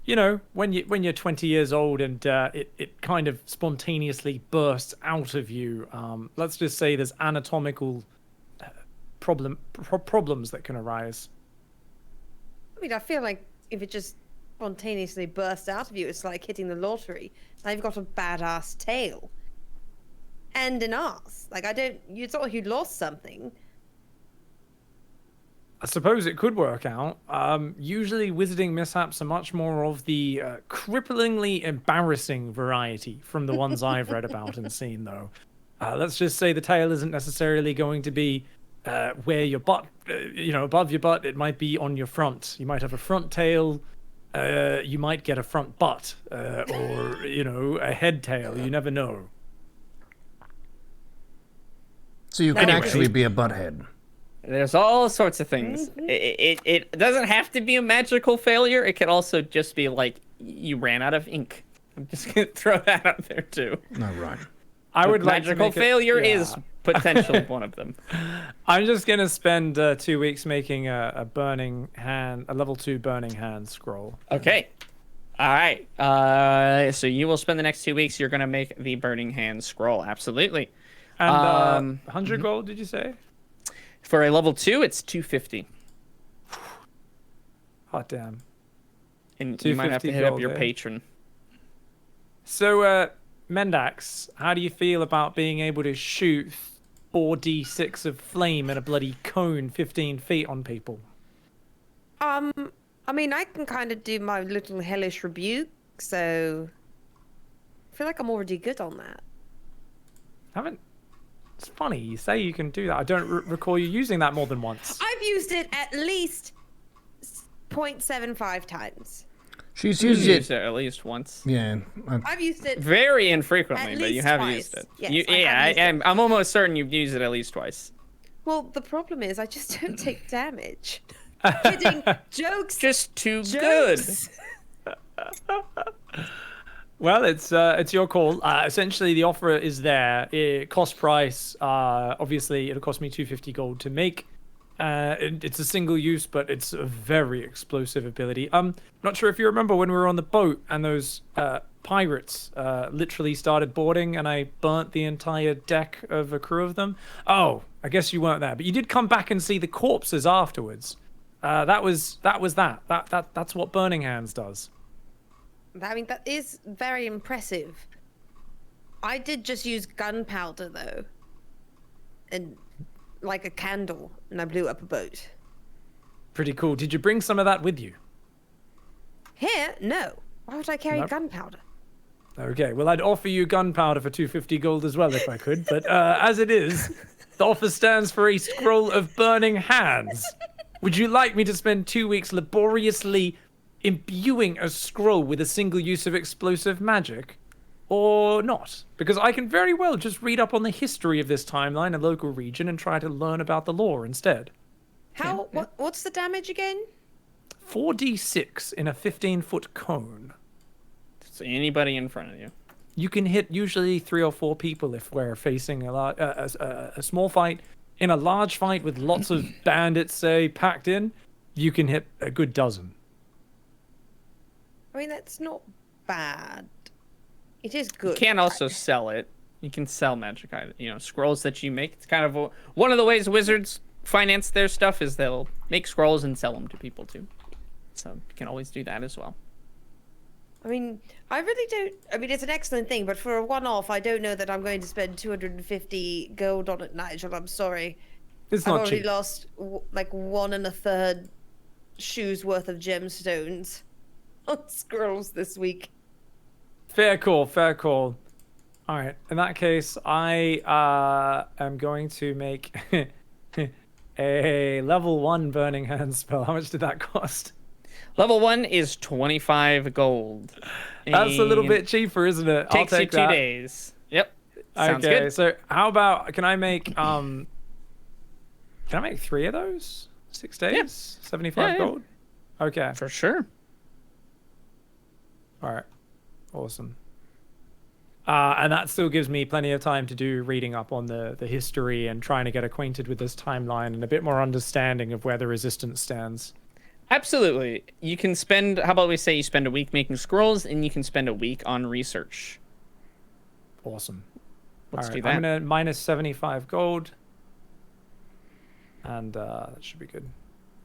You know, when you're 20 years old and it kind of spontaneously bursts out of you. Let's just say there's anatomical problems that can arise. I mean, I feel like if it just spontaneously bursts out of you, it's like hitting the lottery. Now you've got a badass tail. And an ass. Like, you thought you lost something. I suppose it could work out. Usually, wizarding mishaps are much more of the cripplingly embarrassing variety from the ones I've read about and seen, though. Let's just say the tail isn't necessarily going to be where your butt, above your butt. It might be on your front. You might have a front tail. You might get a front butt, or a head tail. You never know. So you can Anyway. actually be a butthead. There's all sorts of things. It doesn't have to be a magical failure. It could also just be like you ran out of ink. I'm just gonna throw that out there too. No, right. I would like to Magical make failure yeah. is potentially one of them. I'm just gonna spend 2 weeks making a level 2 burning hand scroll. Okay. All right. So you will spend the next 2 weeks. You're gonna make the burning hand scroll. Absolutely. And 100 gold, did you say? For a level 2, it's 250. Hot damn. And you might have to 250 hit up gold, your eh? patron. So, Mendax, how do you feel about being able to shoot 4d6 of flame in a bloody cone 15 feet on people? I mean, I can kind of do my little hellish rebuke, so I feel like I'm already good on that. It's funny, you say you can do that. I don't recall you using that more than once. I've used it at least 0.75 times. She's You used used it. it at least once. Yeah. I've used it. Very infrequently, At but you least have twice. used it. Yes, I have I used it. am. I'm almost certain you've used it at least twice. Well, the problem is I just don't take damage. Kidding. Jokes. Just too Jokes. Well, it's your call. Essentially, the offer is there. Cost price. Obviously, it'll cost me 250 gold to make. It's a single use, but it's a very explosive ability. Not sure if you remember when we were on the boat and those pirates literally started boarding, and I burnt the entire deck of a crew of them. Oh, I guess you weren't there, but you did come back and see the corpses afterwards. That's what Burning Hands does. I mean, that is very impressive. I did just use gunpowder, though. And like a candle, and I blew up a boat. Pretty cool. Did you bring some of that with you? Here? No. Why would I carry Nope. gunpowder? Okay, well, I'd offer you gunpowder for 250 gold as well if I could, but as it is, the offer stands for a scroll of burning hands. Would you like me to spend 2 weeks laboriously imbuing a scroll with a single use of explosive magic? Or not? Because I can very well just read up on the history of this timeline and local region and try to learn about the lore instead. What's the damage again? 4d6 in a 15-foot cone. So anybody in front of you. You can hit usually 3 or 4 people if we're facing a small fight. In a large fight with lots of bandits, say, packed in, you can hit a good dozen. I mean, that's not bad. It is good. You can also sell it. You can sell magic items, scrolls that you make. It's kind of one of the ways wizards finance their stuff is they'll make scrolls and sell them to people too. So you can always do that as well. I mean, I really don't. I mean, it's an excellent thing, but for a one-off, I don't know that I'm going to spend 250 gold on it, Nigel. I'm sorry. It's I've not already cheap. lost like 1 1/3 shoes worth of gemstones on scrolls this week. Fair call, fair call. All right. In that case, I am going to make a level 1 burning hand spell. How much did that cost? Level 1 is 25 gold. That's a little And bit cheaper, isn't it? Takes I'll you take 2 that. days. Yep. Sounds Okay, good. so how about can I make 3 of those? 6 days? 75 Yeah. gold? Okay. For sure. All right. Awesome. And that still gives me plenty of time to do reading up on the history and trying to get acquainted with this timeline and a bit more understanding of where the resistance stands. Absolutely. You can spend, how about we say you spend a week making scrolls and you can spend a week on research. Awesome. Let's All do right, that. I'm going to minus 75 gold. And that should be good.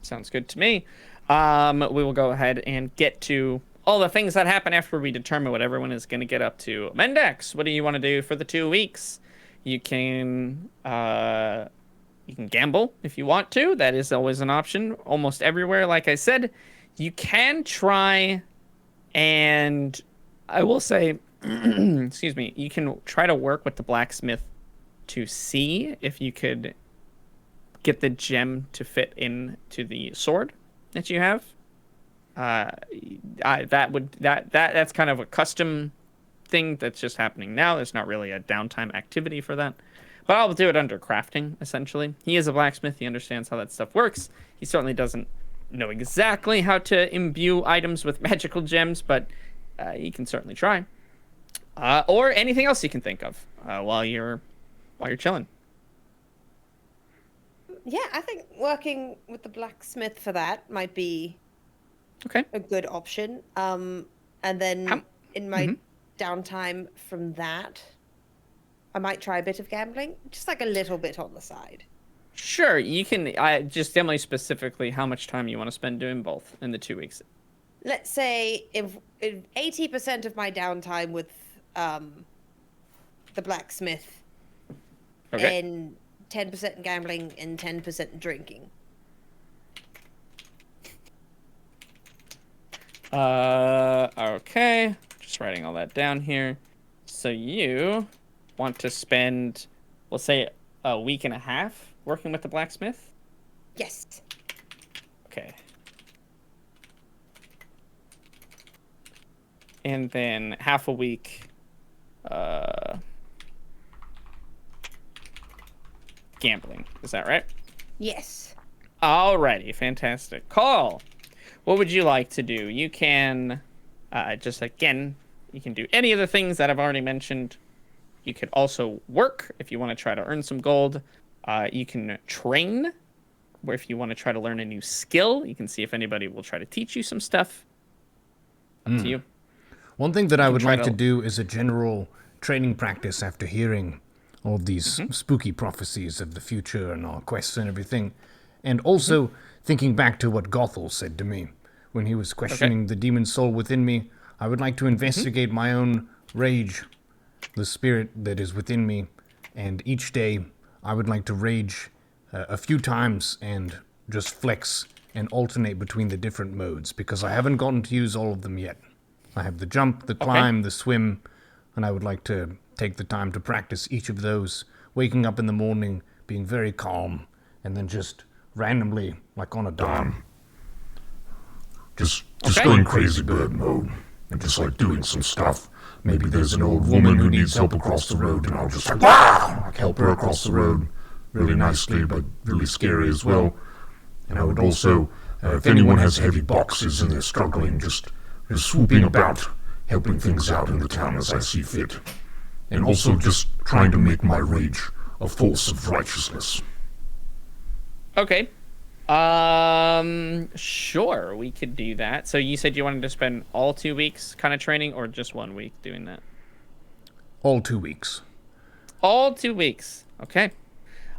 Sounds good to me. We will go ahead and get to all the things that happen after we determine what everyone is going to get up to. Mendex, what do you want to do for the 2 weeks? You can gamble if you want to. That is always an option almost everywhere. Like I said, you can try, and I will say, excuse me, you can try to work with the blacksmith to see if you could get the gem to fit into the sword that you have. That's kind of a custom thing that's just happening now. There's not really a downtime activity for that. But I'll do it under crafting, essentially. He is a blacksmith. He understands how that stuff works. He certainly doesn't know exactly how to imbue items with magical gems, but he can certainly try. Or anything else you can think of while you're chilling. Yeah, I think working with the blacksmith for that might be Okay. a good option. And then in my downtime from that, I might try a bit of gambling, just like a little bit on the side. Sure, you can. Just tell me specifically how much time you want to spend doing both in the 2 weeks. Let's say if 80% of my downtime with the blacksmith, Okay. and 10% in gambling and 10% in drinking. Okay. Just writing all that down here. So you want to spend, we'll say, a week and a half working with the blacksmith? Yes. Okay. And then half a week, gambling. Is that right? Yes. Alrighty, fantastic. Call. What would you like to do? You can, you can do any of the things that I've already mentioned. You could also work if you want to try to earn some gold. You can train, where if you want to try to learn a new skill, you can see if anybody will try to teach you some stuff. Up to you. One thing that I would try like to to- do is a general training practice after hearing all of these spooky prophecies of the future and our quests and everything. And also thinking back to what Gothel said to me when he was questioning the demon soul within me. I would like to investigate my own rage, the spirit that is within me. And each day I would like to rage a few times and just flex and alternate between the different modes because I haven't gotten to use all of them yet. I have the jump, the climb, the swim, and I would like to take the time to practice each of those, waking up in the morning, being very calm, and then just randomly, like on a dime, Just going crazy bird mode and just like doing some stuff. Maybe there's an old woman who needs help across the road and I'll just like help her across the road really nicely but really scary as well. And I would also, if anyone has heavy boxes and they're struggling, just swooping about, helping things out in the town as I see fit. And also just trying to make my rage a force of righteousness. Okay. Sure, we could do that. So you said you wanted to spend all 2 weeks kind of training or just 1 week doing that? all 2 weeks. All 2 weeks. Okay.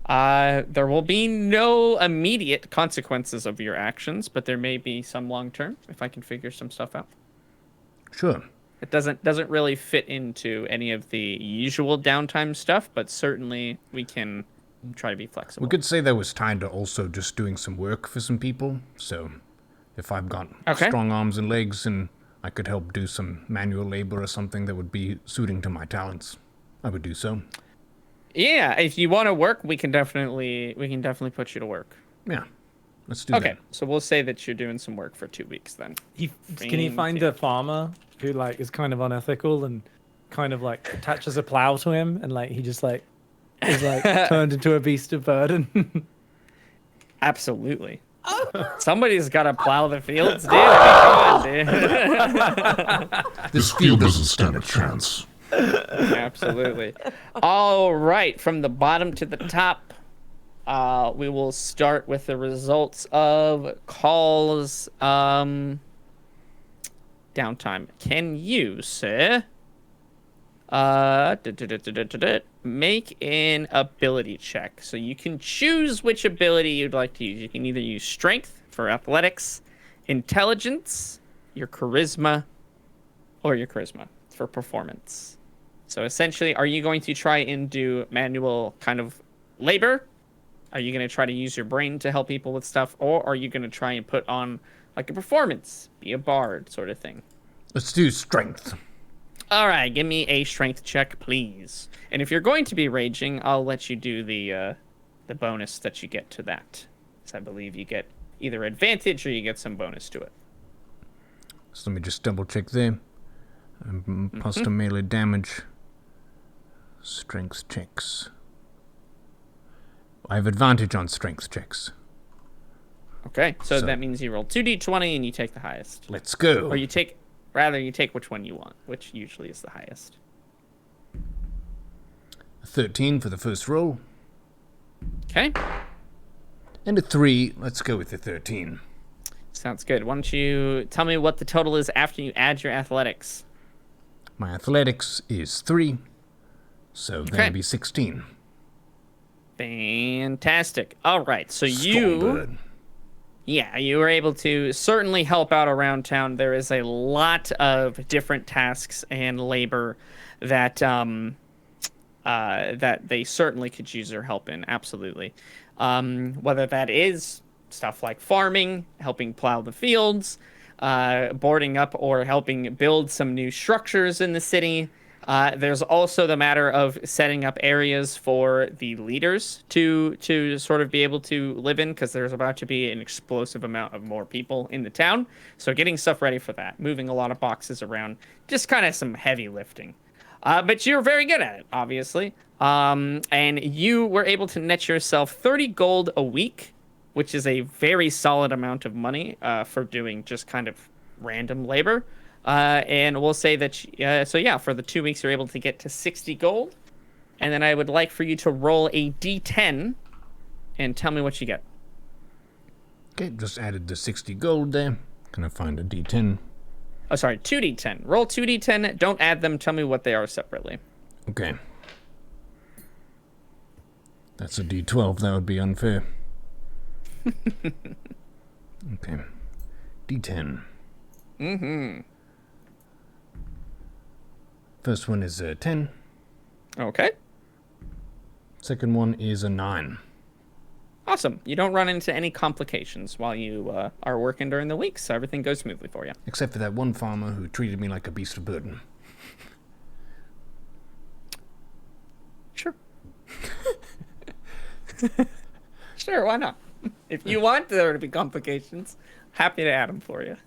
There will be no immediate consequences of your actions, but there may be some long term if I can figure some stuff out. Sure. It doesn't really fit into any of the usual downtime stuff, but certainly we can try to be flexible. We could say that was tied to also just doing some work for some people. So if I've got Okay. strong arms and legs and I could help do some manual labor or something that would be suiting to my talents. I would do so. Yeah, if you want to work, we can definitely put you to work. Yeah, let's do Okay, that. so we'll say that you're doing some work for 2 weeks then. Can he find a farmer who like is kind of unethical and kind of like attaches a plow to him and like he just like is like turned into a beast of burden? Absolutely. Somebody's got to plow the fields, dude. I mean, come on, dude. This field doesn't stand a chance. Absolutely. All right, from the bottom to the top, we will start with the results of Call's downtime. Can you, sir, make an ability check? So you can choose which ability you'd like to use. You can either use strength for athletics, intelligence, your charisma, or your charisma for performance. So essentially, are you going to try and do manual kind of labor? Are you going to try to use your brain to help people with stuff? Or are you going to try and put on like a performance, be a bard sort of thing? Let's do strength. All right, give me a strength check, please. And if you're going to be raging, I'll let you do the bonus that you get to that. So I believe you get either advantage or you get some bonus to it. So let me just double check there. Plus the melee damage. Strength checks. I have advantage on strength checks. Okay, so that means you roll 2d20 and you take the highest. Let's go. Or you take which one you want, which usually is the highest. 13 for the first roll. Okay, And a 3. Let's go with the 13. sounds good. Why don't you tell me what the total is after you add your athletics? My athletics is 3. So that'll be 16. Fantastic. All right, so Stormbird. you were able to certainly help out around town. There is a lot of different tasks and labor that that they certainly could use your help in. Absolutely. Whether that is stuff like farming, helping plow the fields, boarding up, or helping build some new structures in the city. There's also the matter of setting up areas for the leaders to sort of be able to live in, because there's about to be an explosive amount of more people in the town. So getting stuff ready for that, moving a lot of boxes around, just kind of some heavy lifting. But you're very good at it, obviously. And you were able to net yourself 30 gold a week, which is a very solid amount of money for doing just kind of random labor. And we'll say that, for the 2 weeks, you're able to get to 60 gold. And then I would like for you to roll a d10 and tell me what you get. Okay, just added the 60 gold there. Can I find a d10? Oh, sorry, 2d10. Roll 2d10. Don't add them. Tell me what they are separately. Okay. That's a d12. That would be unfair. Okay. d10. Mm-hmm. First one is a 10. Okay. Second one is a 9. Awesome. You don't run into any complications while you are working during the week, so everything goes smoothly for you. Except for that one farmer who treated me like a beast of burden. Sure. Sure, why not? If you want there to be complications, happy to add them for you.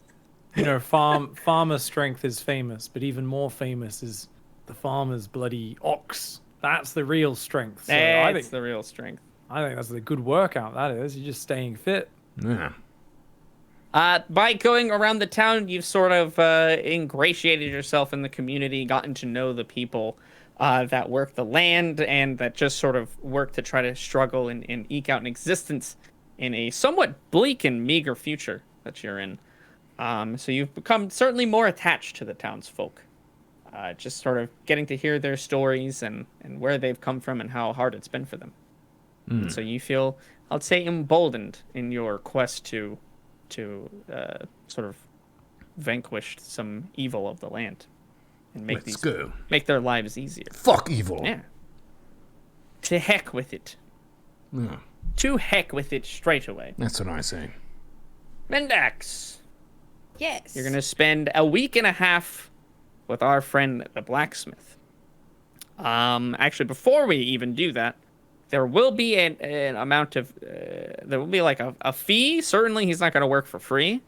You know, farmer strength is famous, but even more famous is the farmer's bloody ox. That's the real strength. So That's the real strength. I think that's a good workout, that is. You're just staying fit. Yeah. By going around the town, you've sort of ingratiated yourself in the community, gotten to know the people that work the land and that just sort of work to try to struggle and eke out an existence in a somewhat bleak and meager future that you're in. So you've become certainly more attached to the townsfolk. Just sort of getting to hear their stories and where they've come from and how hard it's been for them. And so you feel, I'd say, emboldened in your quest to sort of vanquish some evil of the land and make their lives easier. Fuck evil. Yeah. To heck with it. Yeah. To heck with it straight away. That's what I say. Mendax, Yes. you're going to spend a week and a half with our friend the blacksmith. Actually, before we even do that, there will be an amount of there will be like a fee. Certainly, he's not going to work for free,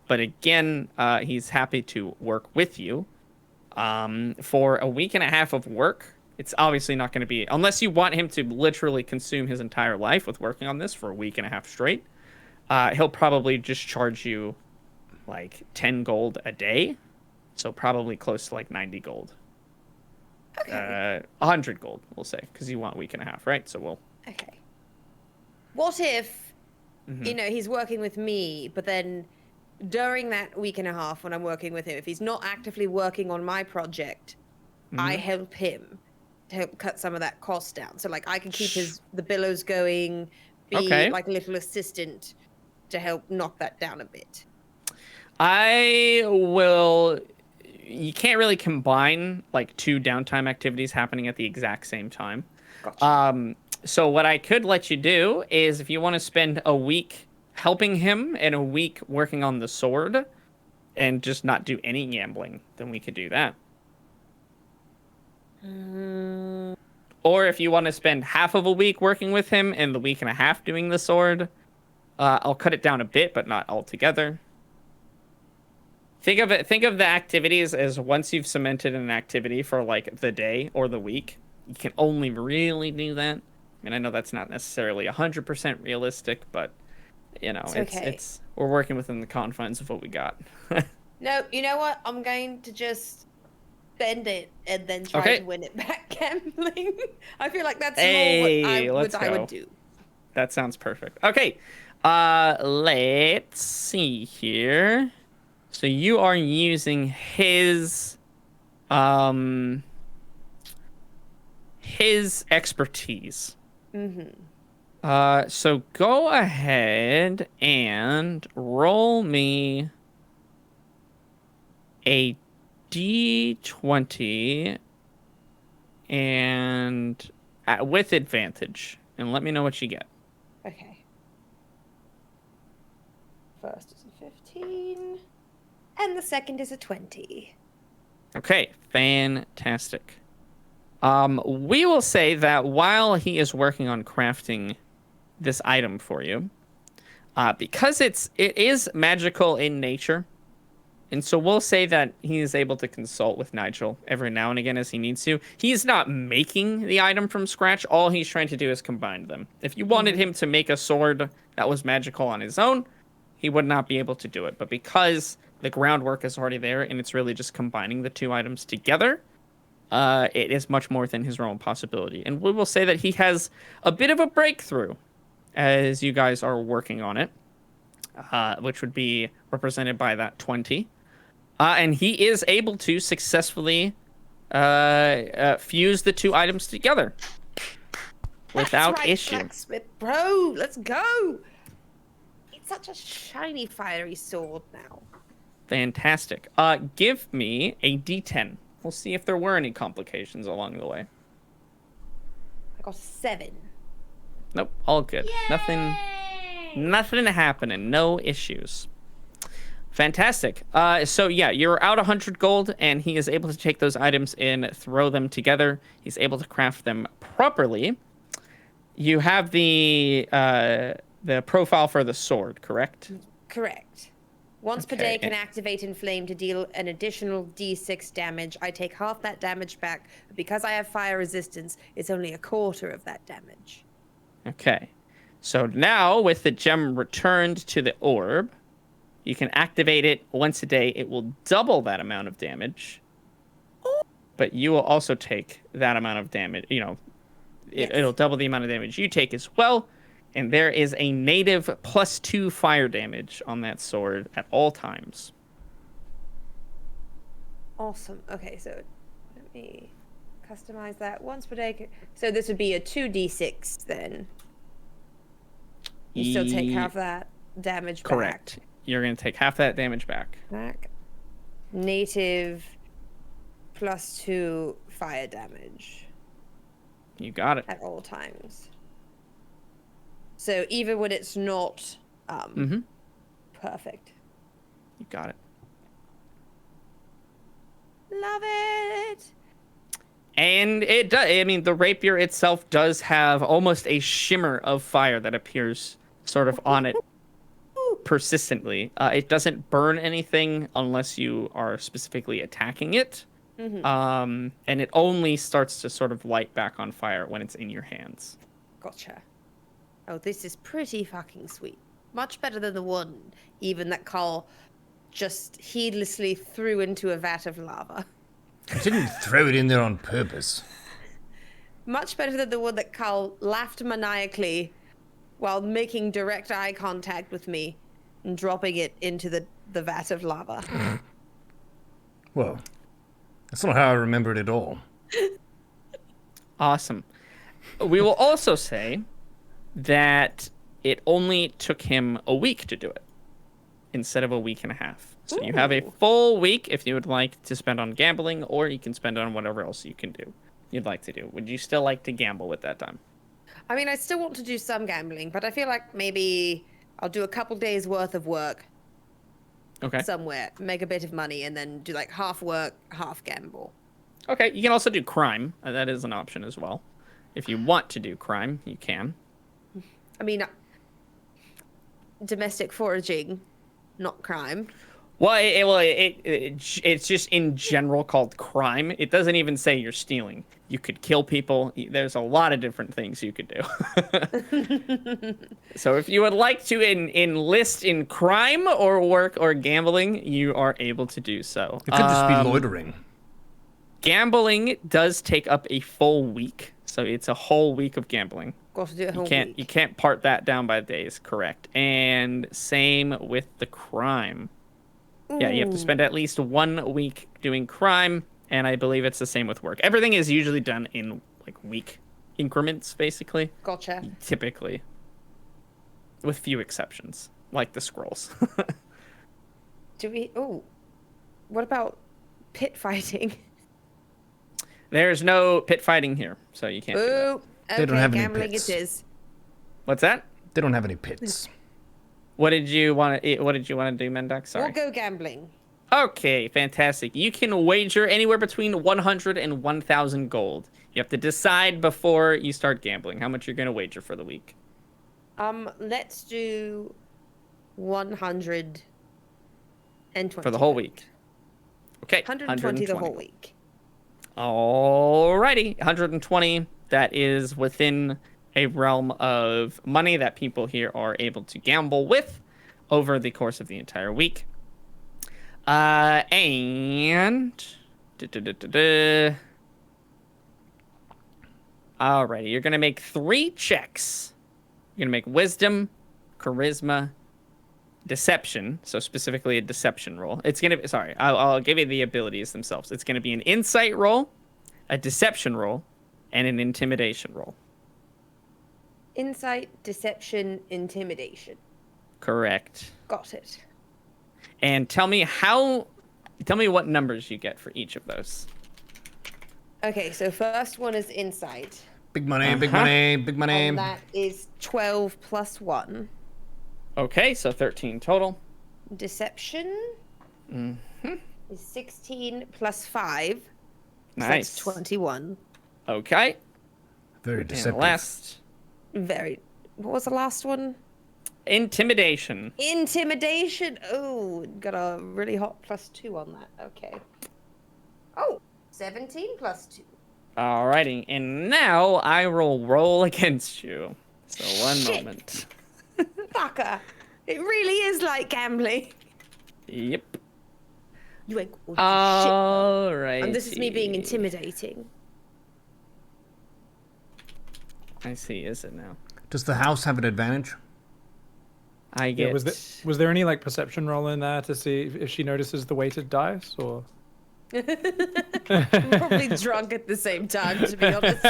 but again, he's happy to work with you for a week and a half of work. It's obviously not going to be, unless you want him to literally consume his entire life with working on this for a week and a half straight. He'll probably just charge you like 10 gold a day, so probably close to like 90 gold. Okay. 100 gold, we'll say, because you want a week and a half, right? So we'll. Okay. What if, he's working with me, but then during that week and a half when I'm working with him, if he's not actively working on my project, I help him to help cut some of that cost down. So like I can keep the billows going, be like a little assistant to help knock that down a bit. I will. You can't really combine like 2 downtime activities happening at the exact same time. Gotcha. So what I could let you do is, if you want to spend a week helping him and a week working on the sword, and just not do any gambling, then we could do that. Or if you want to spend half of a week working with him and the week and a half doing the sword, I'll cut it down a bit, but not altogether. Think of the activities as, once you've cemented an activity for like the day or the week, you can only really do that. I mean, I know that's not necessarily 100% realistic, but it's we're working within the confines of what we got. No, you know what? I'm going to just spend it and then try to win it back gambling. I feel like that's more what I would do. That sounds perfect. Okay, let's see here. So you are using his expertise. So go ahead and roll me a d20 and with advantage, and let me know what you get. Okay. First is a 15. And the second is a 20. Okay, fantastic. We will say that while he is working on crafting this item for you, because it is magical in nature, and so we'll say that he is able to consult with Nigel every now and again as he needs to. He's not making the item from scratch. All he's trying to do is combine them. If you wanted him to make a sword that was magical on his own, he would not be able to do it. But because the groundwork is already there, and it's really just combining the 2 items together, it is much more than his realm possibility. And we will say that he has a bit of a breakthrough as you guys are working on it, which would be represented by that 20. And he is able to successfully fuse the 2 items together without issue. Blacksmith, bro, let's go. It's such a shiny, fiery sword now. Fantastic. Give me a d10. We'll see if there were any complications along the way. I got 7. Nope, all good. Yay! Nothing happening. No issues. Fantastic. So yeah, you're out 100 gold, and he is able to take those items and throw them together. He's able to craft them properly. You have the profile for the sword, correct? Correct. Once per day can activate Inflame to deal an additional d6 damage. I take half that damage back. But because I have fire resistance, it's only a quarter of that damage. Okay. So now, with the gem returned to the orb, you can activate it once a day. It will double that amount of damage. But you will also take that amount of damage. It'll double the amount of damage you take as well. And there is a native +2 fire damage on that sword at all times. Awesome. Okay, so let me customize that once per day. So this would be a 2d6 then. You still take half that damage back. Correct. You're going to take half that damage back. Native +2 fire damage. You got it. At all times. So even when it's not perfect. You got it. Love it. And it does. I mean, the rapier itself does have almost a shimmer of fire that appears sort of on it persistently. It doesn't burn anything unless you are specifically attacking it. And it only starts to sort of light back on fire when it's in your hands. Gotcha. Oh, this is pretty fucking sweet. Much better than the one, even that Carl just heedlessly threw into a vat of lava. I didn't throw it in there on purpose. Much better than the one that Carl laughed maniacally while making direct eye contact with me and dropping it into the vat of lava. Well, that's not how I remember it at all. Awesome. We will also say that it only took him a week to do it instead of a week and a half. So you have a full week if you would like to spend on gambling, or you can spend it on whatever else you'd like to do. Would you still like to gamble at that time? I mean, I still want to do some gambling, but I feel like maybe I'll do a couple days worth of work Okay. somewhere, make a bit of money, and then do like half work, half gamble. Okay, you can also do crime. That is an option as well. If you want to do crime, you can. I mean, domestic foraging, not crime. Well, it's just in general called crime. It doesn't even say you're stealing. You could kill people. There's a lot of different things you could do. So if you would like to enlist in crime or work or gambling, you are able to do so. It could just be loitering. Gambling does take up a full week. So it's a whole week of gambling. Got to do a whole You week. can't part that down by days, correct. And same with the crime. Yeah, you have to spend at least 1 week doing crime, and I believe it's the same with work. Everything is usually done in like week increments, basically. Gotcha. Typically, with few exceptions, like the scrolls. Do we? Oh, what about pit fighting? There's no pit fighting here, so you can't do that. Oh, okay, They don't have any gambling pits. it is. What's that? They don't have any pits. What did you want to do, Mendak? Sorry. We'll go gambling. Okay, fantastic. You can wager anywhere between 100 and 1,000 gold. You have to decide before you start gambling how much you're going to wager for the week. Let's do 120. For the whole week. Okay, 120 the whole week. Alrighty, 120. That is within a realm of money that people here are able to gamble with over the course of the entire week. And alrighty, you're gonna make 3 checks. You're gonna make wisdom, charisma, deception. So specifically a deception roll. It's gonna be, sorry, I'll give you the abilities themselves. It's gonna be an insight roll, a deception roll, and an intimidation roll. Insight, deception, intimidation. Correct. Got it. And tell me what numbers you get for each of those. Okay, so first one is insight. Big money, big money, big money. And that is 12 plus 1. Okay, so 13 total. Deception is 16 plus 5. So Nice. that's 21. Okay. Very And deceptive. last, Very. What was the last one? intimidation. Intimidation. Oh, got a really hot plus 2 on that. Okay. Oh, 17 plus 2. Alrighty, and now I will roll against you. So one Shit. moment. Fucker. It really is like gambling. Yep. You ain't called shit. Alright. And this is me being intimidating. I see, is it now? Does the house have an advantage? I get. Yeah, was there any like perception roll in there to see if she notices the weighted dice or? I'm probably drunk at the same time, to be honest.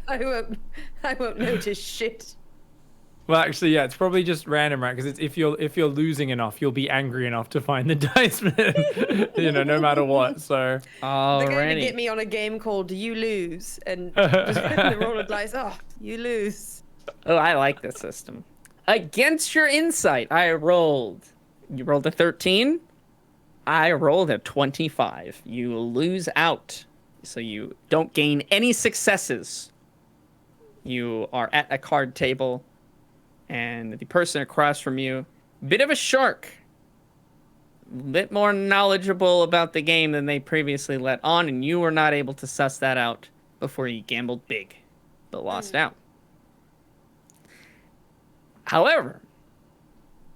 I won't notice shit. Well, actually, yeah, it's probably just random, right? Because if you're losing enough, you'll be angry enough to find the dice, no matter what. So. They're going to get Alrighty. me on a game called You Lose, and the roll of dice. Oh, you lose. Oh, I like this system. Against your insight, you rolled a 13. I rolled a 25. You lose out So you don't gain any successes. You are at a card table, and the person across from you, bit of a shark, a bit more knowledgeable about the game than they previously let on, and you were not able to suss that out before you gambled big, but lost out. However,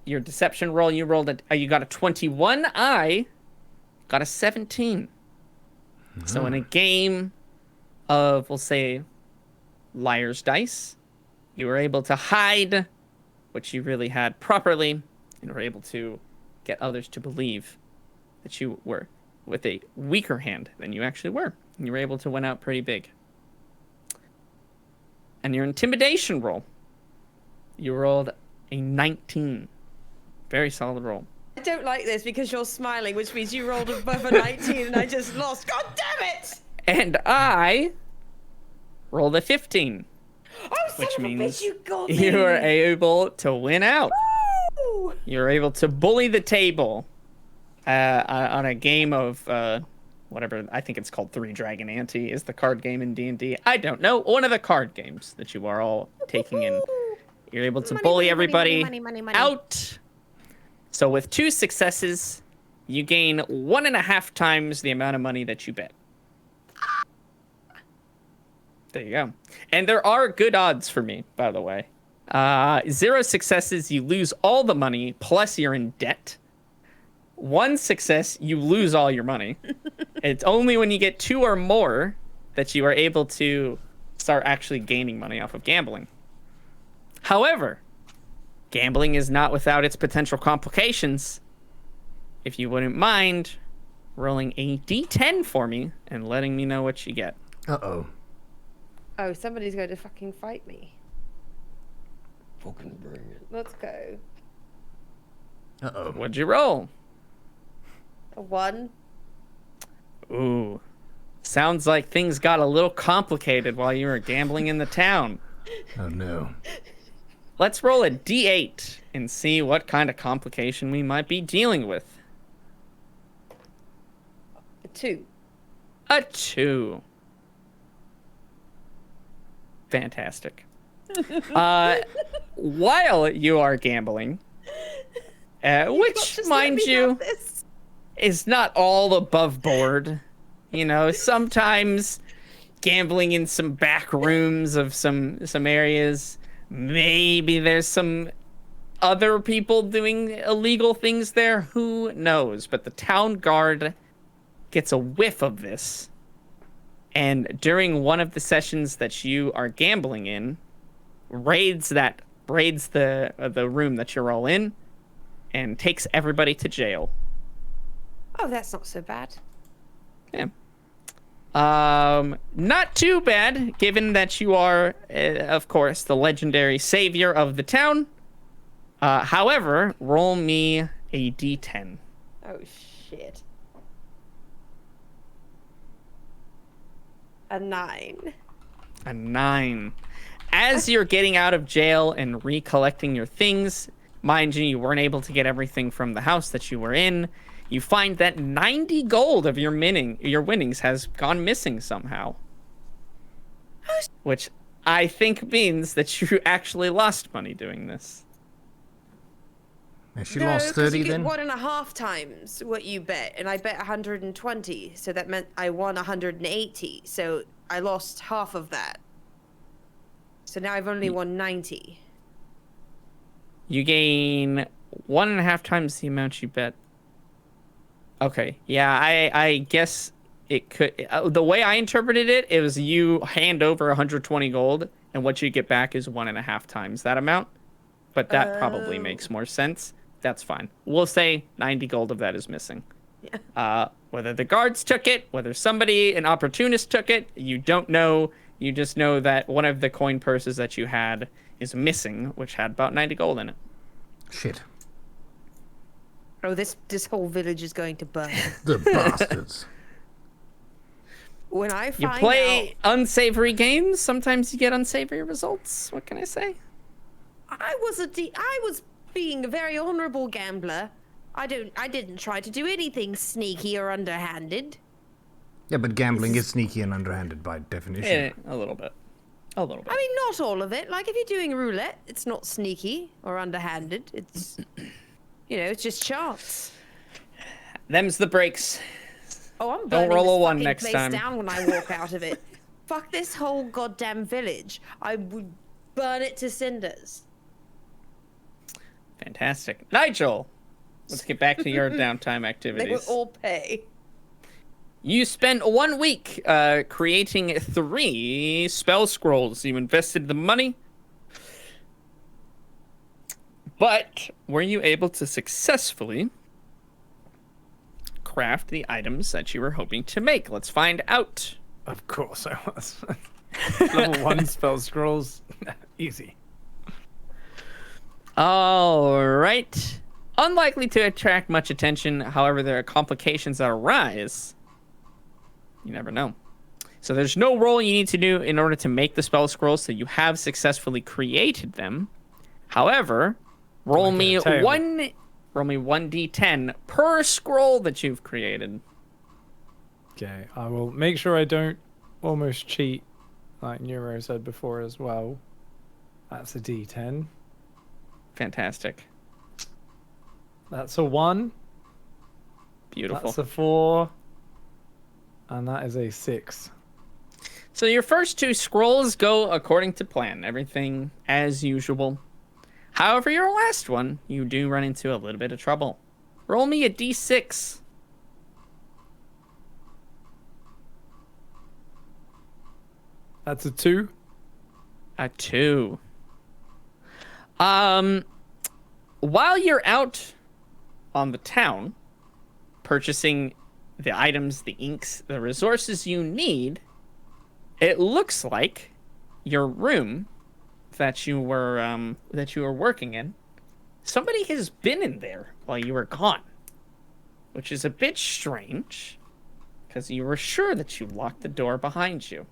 your deception roll, you got a 21. I got a 17. So in a game of, we'll say, liar's dice, you were able to hide what you really had properly, and were able to get others to believe that you were with a weaker hand than you actually were. And you were able to win out pretty big. And your intimidation roll, you rolled a 19. Very solid roll. I don't like this because you're smiling, which means you rolled above a 19 and I just lost. God damn it! And I rolled a 15. Oh, Which son of a means bitch, you got me! you were able to win out. Woo! You're able to bully the table on a game of whatever. I think it's called Three Dragon Ante is the card game in D&D. I don't know. One of the card games that you are all taking in. You're able to bully everybody out. So with 2 successes, you gain 1.5 times the amount of money that you bet. There you go. And there are good odds for me, by the way. 0 successes, you lose all the money, plus you're in debt. 1 success, you lose all your money. It's only when you get 2 or more that you are able to start actually gaining money off of gambling. However, gambling is not without its potential complications. If you wouldn't mind rolling a d10 for me and letting me know what you get. Uh-oh. Oh, somebody's going to fucking fight me. Fucking bring it. Let's go. Uh-oh. What'd you roll? A 1. Ooh. Sounds like things got a little complicated while you were gambling in the town. Oh, no. Let's roll a d8 and see what kind of complication we might be dealing with. A 2. A 2. Fantastic. While you are gambling, which, mind you, is not all above board. You know, sometimes gambling in some back rooms of some areas, maybe there's some other people doing illegal things there. Who knows? But the town guard gets a whiff of this. And during one of the sessions that you are gambling in, raids the room that you're all in, and takes everybody to jail. Oh, that's not so bad. Yeah. Not too bad, given that you are, of course, the legendary savior of the town. However, roll me a d10. Oh, shit. A 9. A 9. As you're getting out of jail and recollecting your things, mind you, you weren't able to get everything from the house that you were in. You find that 90 gold of your winnings has gone missing somehow. Which I think means that you actually lost money doing this. And she lost 30 you then? get 1.5 times what you bet, and I bet 120, so that meant I won 180, so I lost half of that. So now I've only won 90. You gain 1.5 times the amount you bet. Okay, yeah, I guess it could. The way I interpreted it, it was you hand over 120 gold, and what you get back is 1.5 times that amount. But that probably makes more sense. That's fine. We'll say 90 gold of that is missing. Yeah. Whether the guards took it, whether an opportunist took it, you don't know. You just know that one of the coin purses that you had is missing, which had about 90 gold in it. Shit. Oh, this whole village is going to burn. The bastards. When I You find play unsavory games, sometimes you get unsavory results. What can I say? I was being a very honorable gambler. I didn't try to do anything sneaky or underhanded. Yeah, but gambling is sneaky and underhanded by definition. A little bit. A little bit. I mean, not all of it. Like, if you're doing roulette, it's not sneaky or underhanded. It's, it's just chance. Them's the breaks. Oh, I'm Don't burning roll this a 1 fucking next place time. down when I walk out of it. Fuck this whole goddamn village. I would burn it to cinders. Fantastic. Nigel, let's get back to your downtime They activities. will all pay. You spent 1 week creating 3 spell scrolls. You invested the money. But were you able to successfully craft the items that you were hoping to make? Let's find out. Of course I was. Level 1 spell scrolls. Easy. All right. Unlikely to attract much attention. However, there are complications that arise. You never know. So there's no roll you need to do in order to make the spell scrolls, so you have successfully created them. However, roll me 1d10 per scroll that you've created. Okay, I will make sure I don't almost cheat, like Neuro said before as well. That's a D10. Fantastic. That's a 1. Beautiful. That's a 4. And that is a 6. So your first 2 scrolls go according to plan. Everything as usual. However, your last one, you do run into a little bit of trouble. Roll me a d6. That's a 2. A 2. While you're out on the town, purchasing the items, the inks, the resources you need, it looks like your room that you were working in, somebody has been in there while you were gone, which is a bit strange, because you were sure that you locked the door behind you.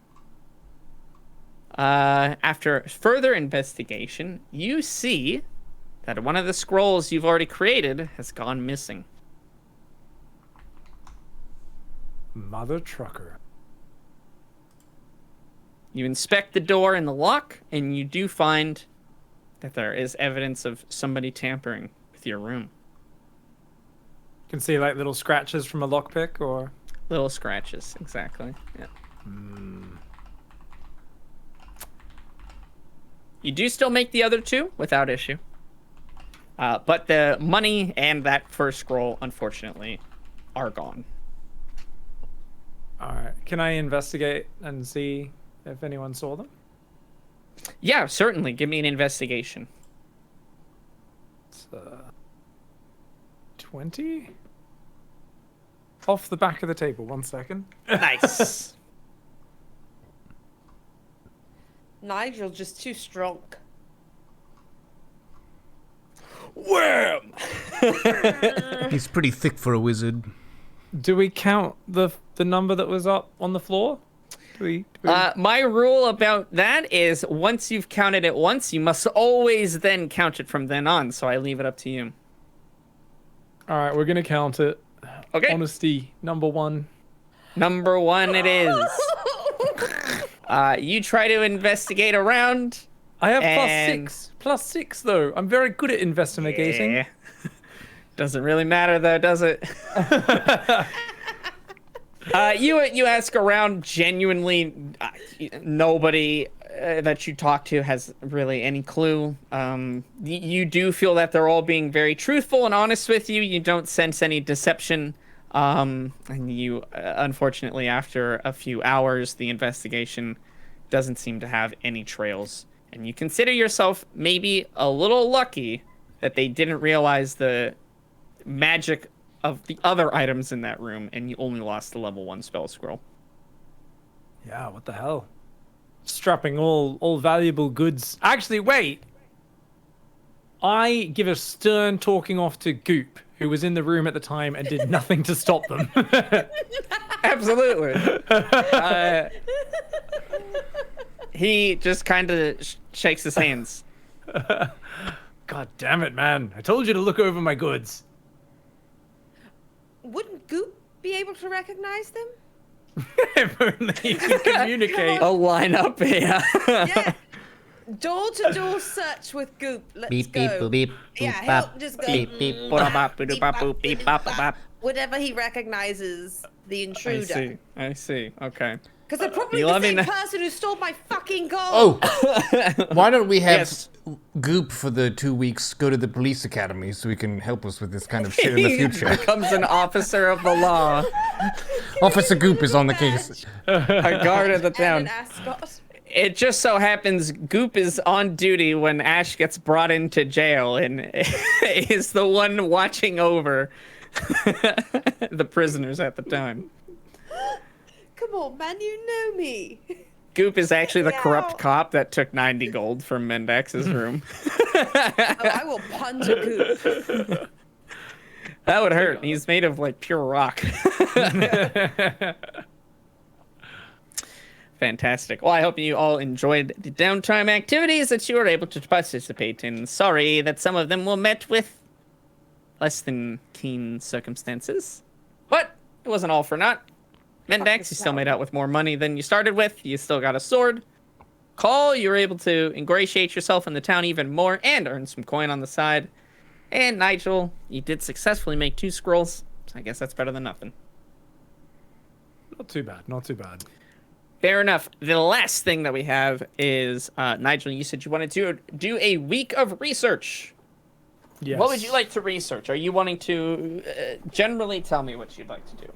After further investigation, you see that one of the scrolls you've already created has gone missing. Mother trucker. You inspect the door and the lock, and you do find that there is evidence of somebody tampering with your room. You can see like little scratches from a lockpick or... Little scratches, exactly. Yeah. You do still make the other 2 without issue. But the money and that first scroll, unfortunately, are gone. Alright, can I investigate and see if anyone saw them? Yeah, certainly. Give me an investigation. It's 20? Off the back of the table, 1 second. Nice. Nigel just too strong. Wham! He's pretty thick for a wizard. Do we count the number that was up on the floor? Do we... My rule about that is once you've counted it once, you must always then count it from then on. So I leave it up to you. Alright, we're gonna count it. Okay. Honesty, number 1. Number 1 it is. You try to investigate around. I have and... plus 6 though. I'm very good at investigating. Yeah. Doesn't really matter though, does it? You ask around. Genuinely, nobody that you talk to has really any clue. You do feel that they're all being very truthful and honest with you. You don't sense any deception. And you, unfortunately, after a few hours, the investigation doesn't seem to have any trails. And you consider yourself maybe a little lucky that they didn't realize the magic of the other items in that room, and you only lost the level 1 spell scroll. Yeah, what the hell? Strapping all valuable goods. Actually, wait. I give a stern talking off to Goop, who was in the room at the time and did nothing to stop them. Absolutely. He just kind of shakes his hands. God damn it, man. I told you to look over my goods. Wouldn't Goop be able to recognize them? If only you could communicate. A lineup, yeah. Yeah. Door-to-door search with Goop. Let's Beep, go. beep, boop, beep. Yeah, boop, he'll bop, just go. beep, beep, mm, boop, bop, boop, beep, bop, bop, boop, beep, beep, bop, bop. bop. Whatever he recognizes the I intruder. see. I see. Okay. Because they're probably You the loving same that? person who stole my fucking gold. Oh, why don't we have Yes. Goop for the 2 weeks go to the police academy so he can help us with this kind of shit in the He future? becomes an officer of the law, Officer Goop is on the case. a guard of the And town. an ascot. It just so happens Goop is on duty when Ash gets brought into jail and is the one watching over the prisoners at the time. Come on, man, you know me. Goop is actually the Yeah. corrupt cop that took 90 gold from Mendax's room. Oh, I will punch a Goop. That would hurt. He's made of like pure rock. Fantastic. Well, I hope you all enjoyed the downtime activities that you were able to participate in. Sorry that some of them were met with less than keen circumstances. But it wasn't all for naught. Mendax, you still made out with more money than you started with. You still got a sword. Call, you were able to ingratiate yourself in the town even more and earn some coin on the side. And Nigel, you did successfully make 2 scrolls. So I guess that's better than nothing. Not too bad. Not too bad. Fair enough. The last thing that we have is, Nigel, you said you wanted to do a week of research. Yes. What would you like to research? Are you wanting to generally tell me what you'd like to do?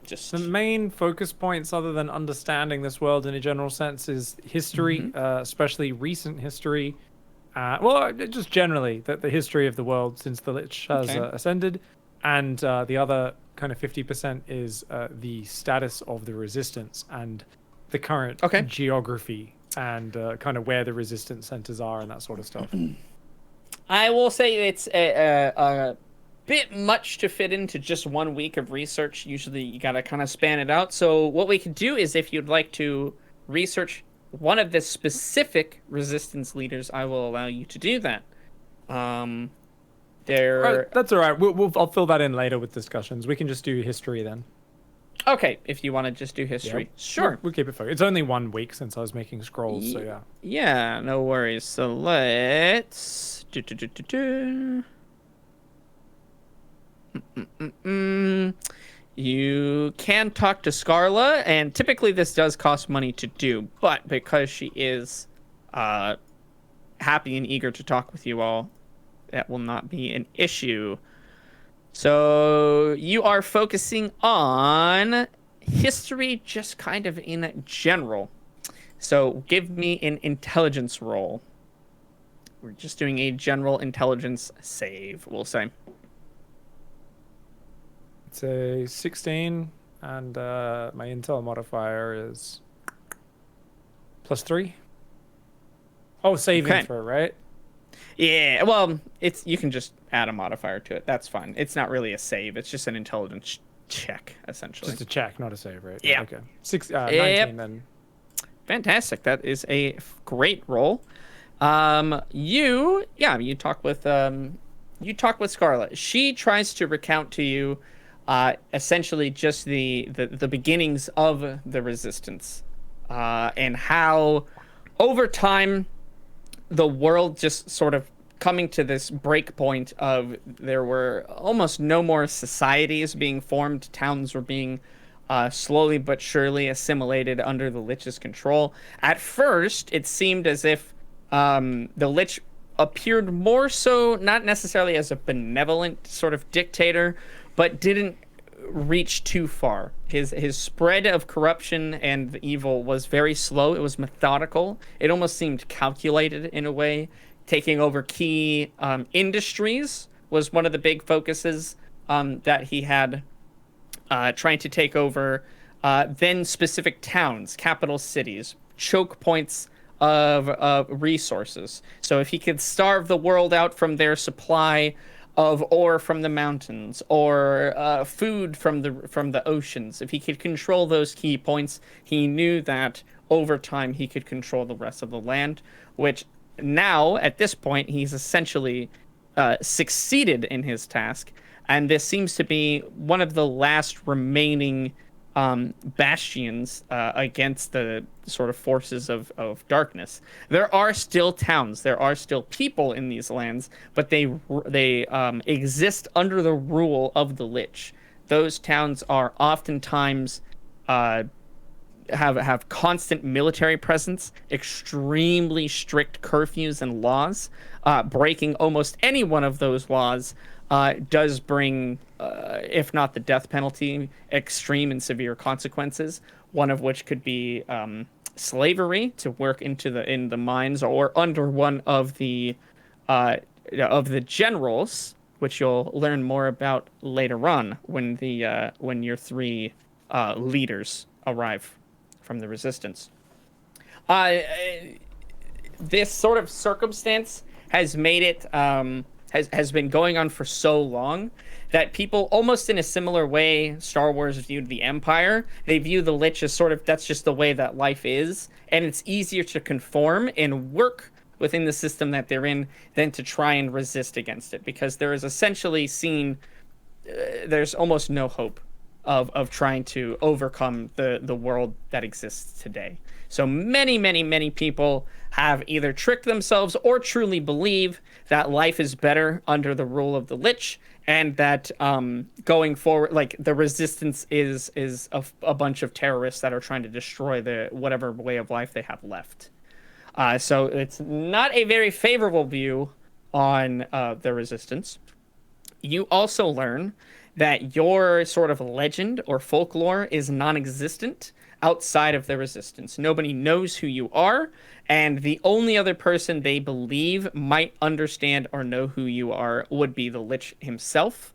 Just The main focus points, other than understanding this world in a general sense, is history, especially recent history. Well, just generally, the history of the world since the Lich has Okay. ascended. And the other kind of 50% is the status of the resistance and the current Okay. geography and kind of where the resistance centers are and that sort of stuff. I will say it's a bit much to fit into just 1 week of research. Usually you gotta kind of span it out. So what we could do is if you'd like to research one of the specific resistance leaders, I will allow you to do that. There. That's all right. I'll fill that in later with discussions. We can just do history then. Okay, if you want to just do history. Yep. Sure. We'll keep it focused. It's only 1 week since I was making scrolls, so yeah. Yeah, no worries. So let's. You can talk to Scarla, and typically this does cost money to do, but because she is happy and eager to talk with you all, that will not be an issue. So you are focusing on history just kind of in general. So give me an intelligence roll. We're just doing a general intelligence save, we'll say. It's a 16, and my intel modifier is +3. Oh, saving Okay. throw, right? Yeah, well, it's you can just add a modifier to it. That's fine. It's not really a save. It's just an intelligence check, essentially. Just a check, not a save, right? Yeah. Okay. 19 then. Fantastic. That is a great roll. You talk with Scarlett. She tries to recount to you, essentially just the beginnings of the resistance, and how over time the world just sort of coming to this break point of there were almost no more societies being formed. Towns were being slowly but surely assimilated under the Lich's control. At first, it seemed as if the Lich appeared more so not necessarily as a benevolent sort of dictator, but didn't reach too far. His spread of corruption and evil was very slow. It was methodical. It almost seemed calculated in a way. Taking over key industries was one of the big focuses that he had, trying to take over then specific towns, capital cities, choke points of resources. So if he could starve the world out from their supply of ore from the mountains or food from the oceans, if he could control those key points, he knew that over time he could control the rest of the land, which now at this point he's essentially succeeded in his task. And this seems to be one of the last remaining bastions against the sort of forces of darkness. There are still towns, there are still people in these lands, but they exist under the rule of the Lich. Those towns are oftentimes have constant military presence, extremely strict curfews and laws. Breaking almost any one of those laws does bring, if not the death penalty, extreme and severe consequences. One of which could be slavery to work in the mines or under one of the generals, which you'll learn more about later on when your three leaders arrive from the resistance. This sort of circumstance has made it has been going on for so long that people, almost in a similar way Star Wars viewed the Empire, they view the Lich as sort of, that's just the way that life is, and it's easier to conform and work within the system that they're in than to try and resist against it, because there is essentially seen there's almost no hope of trying to overcome the world that exists today. So many people have either tricked themselves or truly believe that life is better under the rule of the Lich, and that going forward, like, the resistance is a bunch of terrorists that are trying to destroy the whatever way of life they have left. So it's not a very favorable view on the resistance. You also learn that your sort of legend or folklore is non-existent outside of the resistance. Nobody knows who you are, and the only other person they believe might understand or know who you are would be the Lich himself.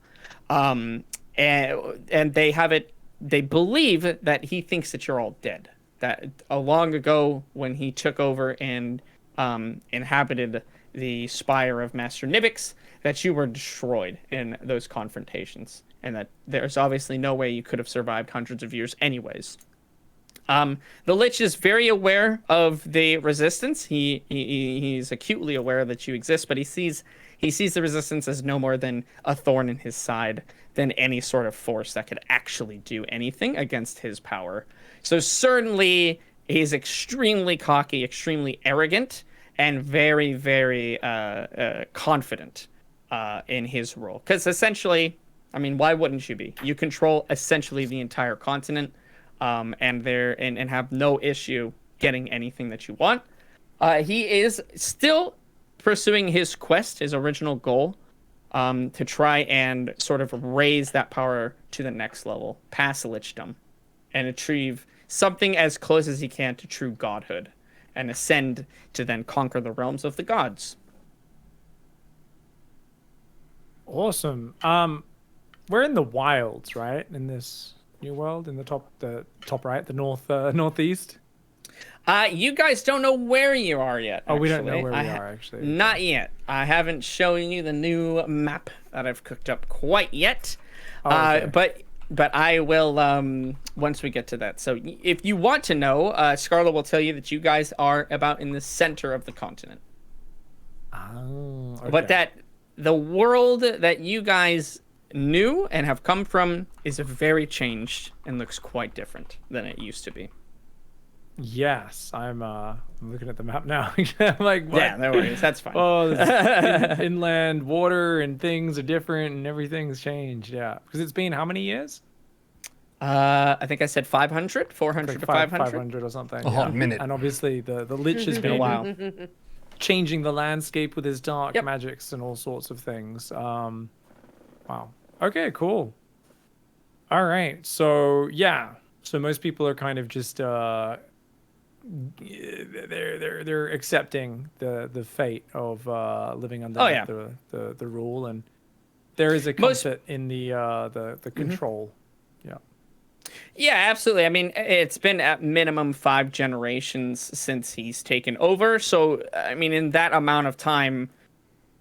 And they believe that he thinks that you're all dead. That long ago, when he took over and inhabited the spire of Master Nibix, that you were destroyed in those confrontations, and that there's obviously no way you could have survived hundreds of years anyways. The Lich is very aware of the resistance. He's acutely aware that you exist, but he sees the resistance as no more than a thorn in his side than any sort of force that could actually do anything against his power. So certainly he's extremely cocky, extremely arrogant, and very, very confident in his role. Because essentially, I mean, why wouldn't you be? You control essentially the entire continent, and have no issue getting anything that you want. He is still pursuing his quest, his original goal, to try and sort of raise that power to the next level, past Lichdom, and achieve something as close as he can to true godhood, and ascend to then conquer the realms of the gods. Awesome. We're in the wilds, right? In this new world, in the top right, the northeast. You guys don't know where you are yet. Oh, we don't know actually. where we are, actually. Not yet. I haven't shown you the new map that I've cooked up quite yet. Oh, okay. But I will once we get to that. So if you want to know, Scarlet will tell you that you guys are about in the center of the continent. Oh, okay. But that the world that you guys knew and have come from is very changed and looks quite different than it used to be. Yes, I'm looking at the map now. I'm like, what? Yeah, no worries, that's fine. Oh, inland water and things are different and everything's changed. Yeah, because it's been how many years? I think I said 400 Like to 500. 500 or something. A hot minute. And obviously the Lich has Been a been while. changing the landscape with his dark Yep. magics and all sorts of things. Wow. Okay, cool. All right. So yeah. So most people are kind of just they're accepting the fate of living under Oh, yeah. the rule, and there is a Most- comfort in the control. Yeah. Yeah, absolutely. I mean, it's been at minimum 5 generations since he's taken over. So, I mean, in that amount of time,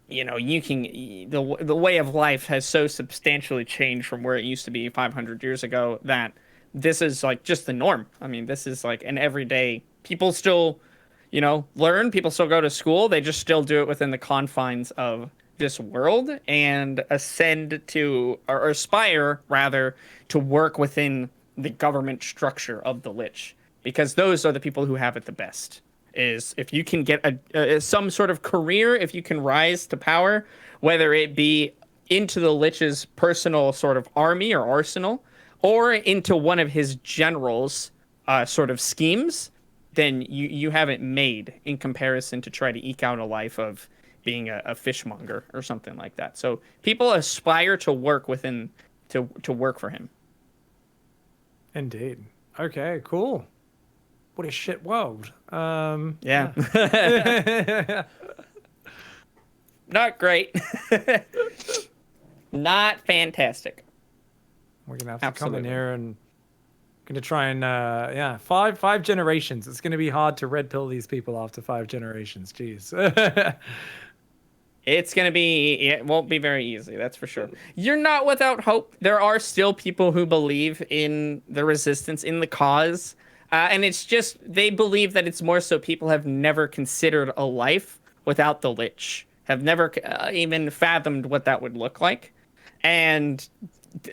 you know, the way of life has so substantially changed from where it used to be 500 years ago that this is like just the norm. I mean, this is like an everyday. People still, you know, learn. People still go to school. They just still do it within the confines of this world and ascend to, or aspire rather, to work within the government structure of the Lich, because those are the people who have it the best. Is if you can get some sort of career, if you can rise to power, whether it be into the Lich's personal sort of army or arsenal, or into one of his generals' sort of schemes, then you have it made in comparison to try to eke out a life of being a fishmonger or something like that. So people aspire to work within to work for him. Indeed. Okay, cool. What a shit world. Yeah. Not great. Not fantastic. We're gonna have to Absolutely. come in here and gonna try and five generations. It's gonna be hard to red pill these people after 5 generations. Jeez. It won't be very easy, that's for sure. You're not without hope. There are still people who believe in the resistance, in the cause. And it's just, they believe that it's more so people have never considered a life without the Lich, have never even fathomed what that would look like. And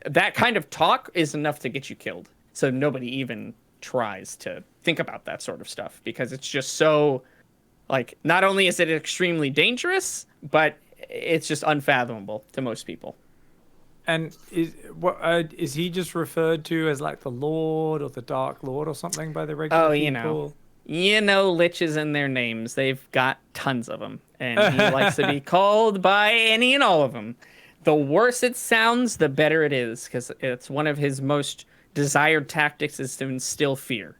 that kind of talk is enough to get you killed. So nobody even tries to think about that sort of stuff because it's just so, like, not only is it extremely dangerous, but it's just unfathomable to most people. And is he just referred to as like the Lord or the Dark Lord or something by the regular people? You know liches and their names. They've got tons of them, and he likes to be called by any and all of them. The worse it sounds, the better it is, because it's one of his most desired tactics is to instill fear.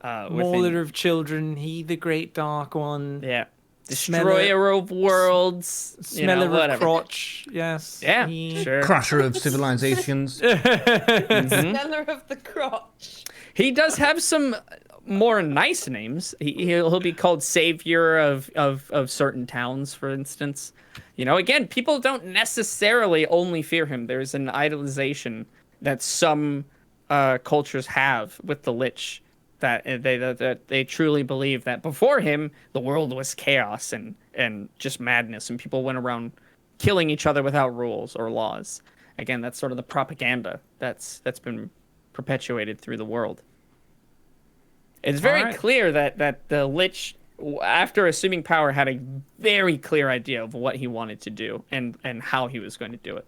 Mauler of children, he the great dark one. Yeah. Destroyer of worlds. Smeller of crotch, yes. Yeah, sure. Crusher of civilizations. Smeller of the crotch. He does have some more nice names. He'll be called Savior of certain towns, for instance. You know, again, people don't necessarily only fear him. There's an idolization that some cultures have with the Lich. That they truly believe that before him, the world was chaos and just madness, and people went around killing each other without rules or laws. Again, that's sort of the propaganda that's been perpetuated through the world. It's very clear that the Lich, after assuming power, had a very clear idea of what he wanted to do and how he was going to do it.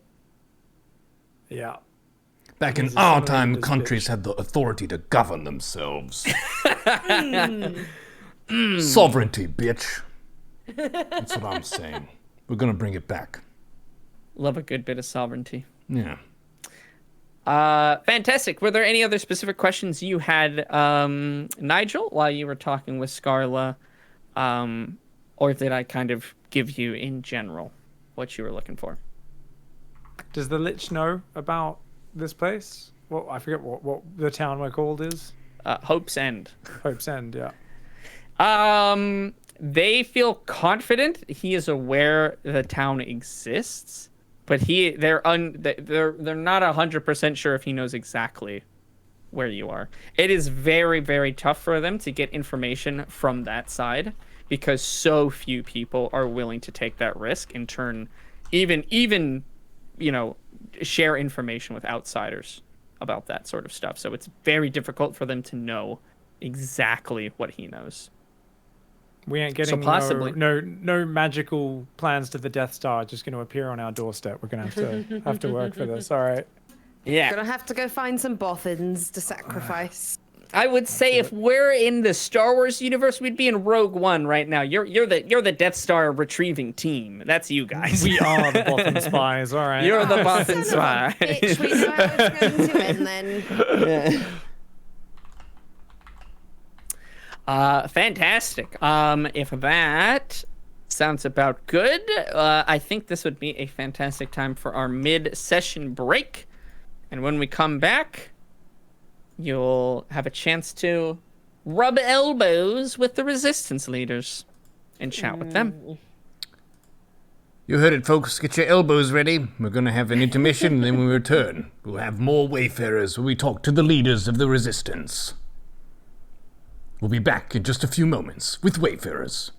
Yeah. Back in our time, countries had the authority to govern themselves. Sovereignty, bitch. That's what I'm saying. We're gonna bring it back. Love a good bit of sovereignty. Yeah. Fantastic. Were there any other specific questions you had, Nigel, while you were talking with Scarla? Or did I kind of give you in general what you were looking for? Does the Lich know about this place? Well, I forget what the town we're called is. Hope's End. Hope's End, yeah. They feel confident he is aware the town exists, but they're not 100% sure if he knows exactly where you are. It is very, very tough for them to get information from that side because so few people are willing to take that risk and turn even share information with outsiders about that sort of stuff. So it's very difficult for them to know exactly what he knows. We ain't getting no magical plans to the Death Star just going to appear on our doorstep. We're going to have to work for this. All right. Yeah. Gonna have to go find some boffins to sacrifice. I would say if we're in the Star Wars universe, we'd be in Rogue One right now. You're the Death Star retrieving team. That's you guys. We are the Boffin spies. All right. You're the Boffin spies. Bitch, we knew I was going to end then. Fantastic. If that sounds about good, I think this would be a fantastic time for our mid-session break. And when we come back, you'll have a chance to rub elbows with the resistance leaders and chat with them. You heard it, folks. Get your elbows ready. We're gonna have an intermission, and then when we return, we'll have more Wayfarers where we talk to the leaders of the resistance. We'll be back in just a few moments with Wayfarers.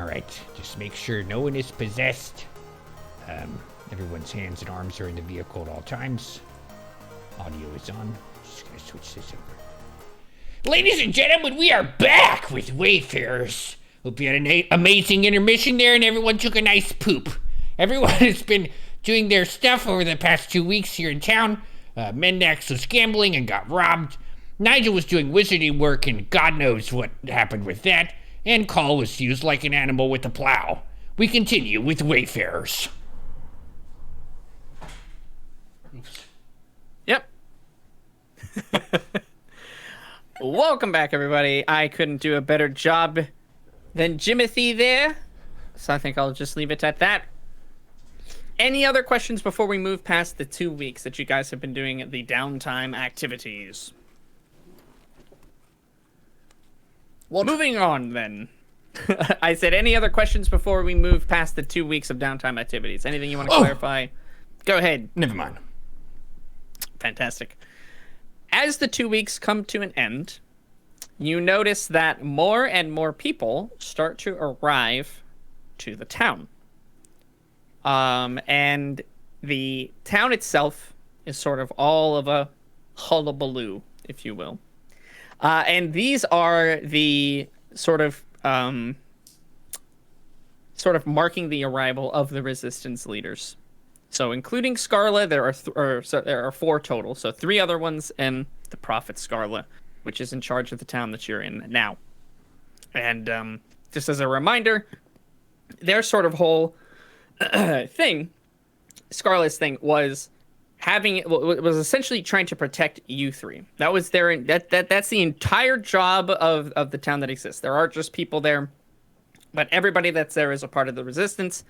All right, just make sure no one is possessed. Everyone's hands and arms are in the vehicle at all times. Audio is on. Just gonna switch this over. Ladies and gentlemen, we are back with Wayfarers. Hope you had an amazing intermission there and everyone took a nice poop. Everyone has been doing their stuff over the past 2 weeks here in town. Mendax was gambling and got robbed. Nigel was doing wizarding work and God knows what happened with that. And Call was used like an animal with a plow. We continue with Wayfarers. Yep. Welcome back, everybody. I couldn't do a better job than Jimothy there, so I think I'll just leave it at that. Any other questions before we move past the 2 weeks that you guys have been doing the downtime activities? Well, moving on then. I said any other questions before we move past the 2 weeks of downtime activities? Anything you want to clarify? Go ahead. Never mind. Fantastic. As the 2 weeks come to an end, you notice that more and more people start to arrive to the town. And the town itself is sort of all of a hullabaloo, if you will. And these are the sort of marking the arrival of the resistance leaders. So including Scarla, there are 4 total. So 3 other ones and the Prophet Scarla, which is in charge of the town that you're in now. And just as a reminder, their sort of whole thing, Scarla's thing, was essentially trying to protect you 3. That was that's the entire job of the town that exists. There are just people there, but everybody that's there is a part of the resistance,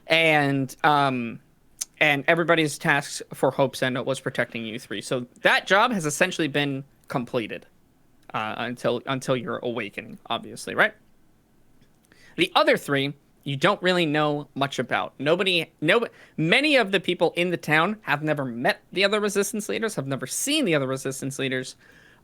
and everybody's task for Hope's End was protecting you 3. So that job has essentially been completed until your awakening, obviously, right? The other 3 you don't really know much about. Many of the people in the town have never met the other resistance leaders, have never seen the other resistance leaders,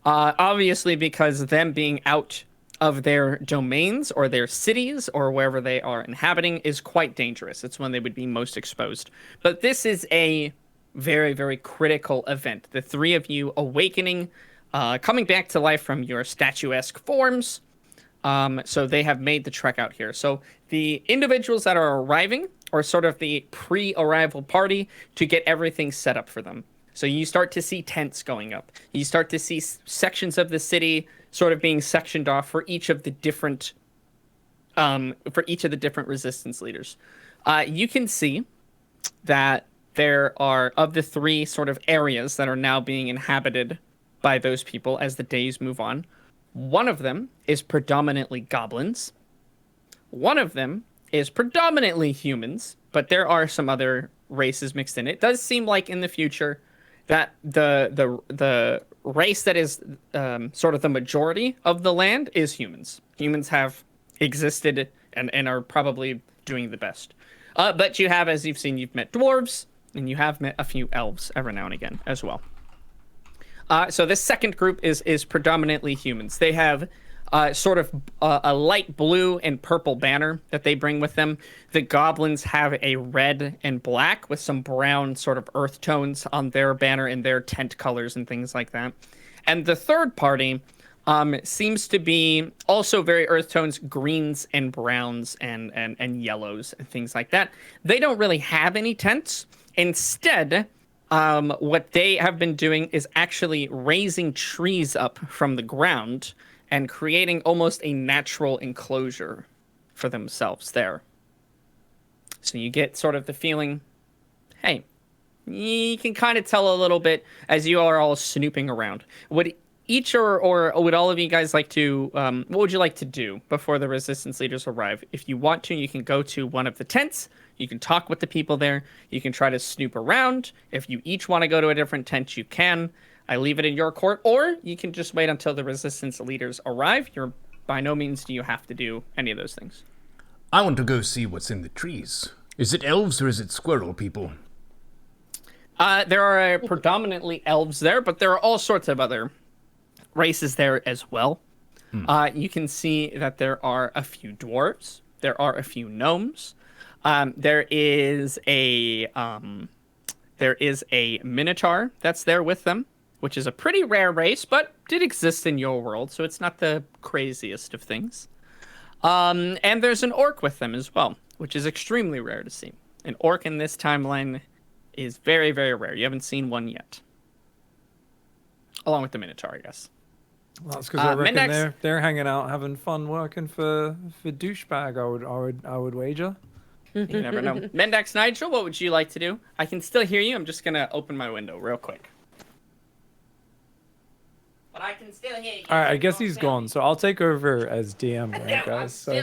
obviously because them being out of their domains or their cities or wherever they are inhabiting is quite dangerous. It's when they would be most exposed. But this is a very, very critical event. The 3 of you awakening, coming back to life from your statuesque forms. So they have made the trek out here. So the individuals that are arriving are sort of the pre-arrival party to get everything set up for them. So you start to see tents going up. You start to see sections of the city sort of being sectioned off for each of the different resistance leaders. You can see that there are, of the 3 sort of areas that are now being inhabited by those people as the days move on, one of them is predominantly goblins. One of them is predominantly humans, but there are some other races mixed in. It does seem like in the future that the race that is sort of the majority of the land is humans. Humans have existed and are probably doing the best. But you have, as you've seen, you've met dwarves, and you have met a few elves every now and again as well. So this second group is predominantly humans. They have sort of a light blue and purple banner that they bring with them. The goblins have a red and black with some brown sort of earth tones on their banner and their tent colors and things like that. And the third party seems to be also very earth tones, greens and browns and yellows and things like that. They don't really have any tents. Instead, what they have been doing is actually raising trees up from the ground and creating almost a natural enclosure for themselves there. So you get sort of the feeling, hey, you can kind of tell a little bit as you are all snooping around. Would each or would all of you guys like to, what would you like to do before the resistance leaders arrive? If you want to, you can go to one of the tents. You can talk with the people there. You can try to snoop around. If you each want to go to a different tent, you can. I leave it in your court. Or you can just wait until the resistance leaders arrive. By no means do you have to do any of those things. I want to go see what's in the trees. Is it elves or is it squirrel people? There are predominantly elves there, but there are all sorts of other races there as well. You can see that there are a few dwarves, There are a few gnomes. There is a minotaur that's there with them, which is a pretty rare race, but did exist in your world, so it's not the craziest of things. And there's an orc with them as well, which is extremely rare to see. An orc in this timeline is very, very rare. You haven't seen one yet. Along with the minotaur, I guess. Well, that's because I reckon Mendax- they're hanging out, having fun, working for douchebag. I would wager. You never know. Mendax Nigel, what would you like to do? I can still hear you. I'm just gonna open my window real quick. But I can still hear you. All right, I guess he's gone, so I'll take over as DM, right, guys. So,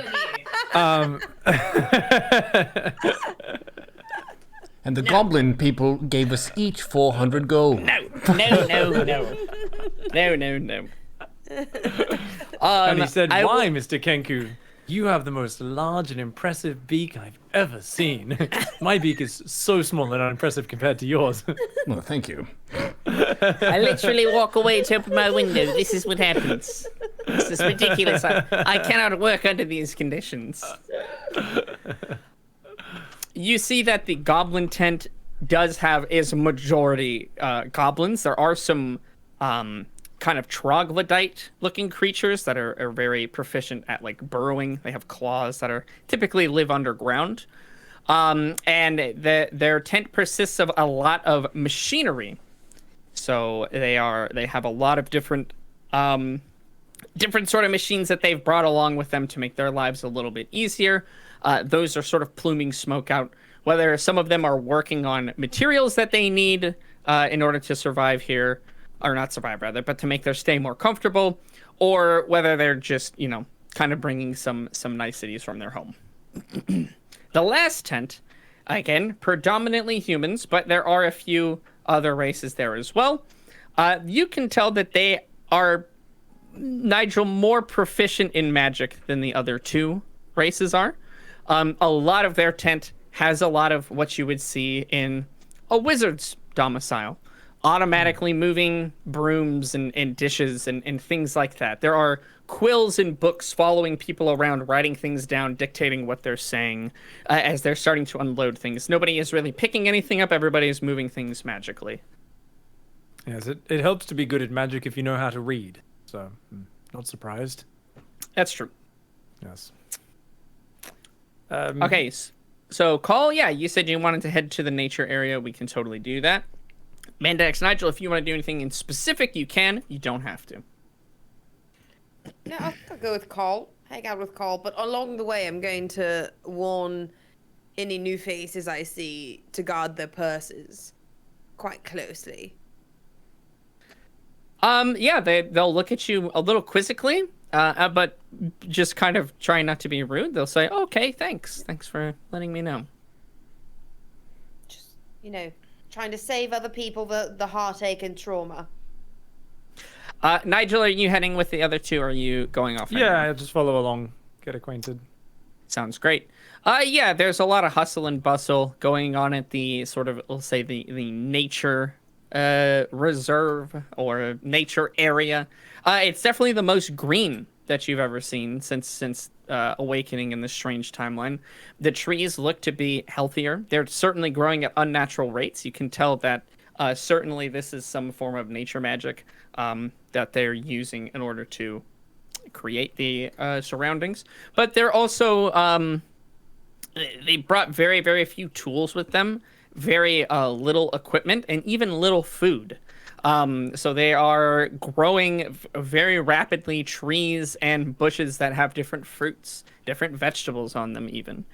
And the goblin people gave us each 400 gold. No. and he said, I "Why, will- Mr. Kenku? You have the most large and impressive beak I've ever seen. My beak is so small and unimpressive compared to yours." Well, thank you. I literally walk away to open my window. This is what happens. This is ridiculous. I cannot work under these conditions. You see that the goblin tent is majority goblins. There are some kind of troglodyte-looking creatures that are very proficient at like burrowing. They have claws that typically live underground. And their tent persists of a lot of machinery. So they have a lot of different sort of machines that they've brought along with them to make their lives a little bit easier. Those are sort of pluming smoke out. Whether some of them are working on materials that they need in order to survive here, or not survive rather, but to make their stay more comfortable, or whether they're just, kind of bringing some niceties from their home. The last tent, again, predominantly humans, but there are a few other races there as well. You can tell that they are, Nigel, more proficient in magic than the other two races are. A lot of their tent has a lot of what you would see in a wizard's domicile. Automatically moving brooms and dishes and things like that. There are quills and books following people around, writing things down, dictating what they're saying as they're starting to unload things. Nobody is really picking anything up. Everybody is moving things magically. Yes, it helps to be good at magic if you know how to read. So, not surprised. That's true. Yes. Okay, so Call, yeah, you said you wanted to head to the nature area. We can totally do that. Mandax Nigel, if you want to do anything in specific, you can. You don't have to. No, I'll go with Carl. Hang out with Carl. But along the way, I'm going to warn any new faces I see to guard their purses quite closely. Yeah, they'll look at you a little quizzically, but just kind of trying not to be rude. They'll say, "Okay, thanks for letting me know." Just, trying to save other people the heartache and trauma. Nigel, are you heading with the other two, or are you going off? Yeah, I'll just follow along, get acquainted. Sounds great. Yeah, there's a lot of hustle and bustle going on at the sort of, we'll say, the nature reserve or nature area. It's definitely the most green that you've ever seen since awakening in this strange timeline. The trees look to be healthier. They're certainly growing at unnatural rates. You can tell that certainly this is some form of nature magic that they're using in order to create the surroundings. But they're also they brought very, very few tools with them, very little equipment, and even little food. So they are growing very rapidly trees and bushes that have different fruits, different vegetables on them even.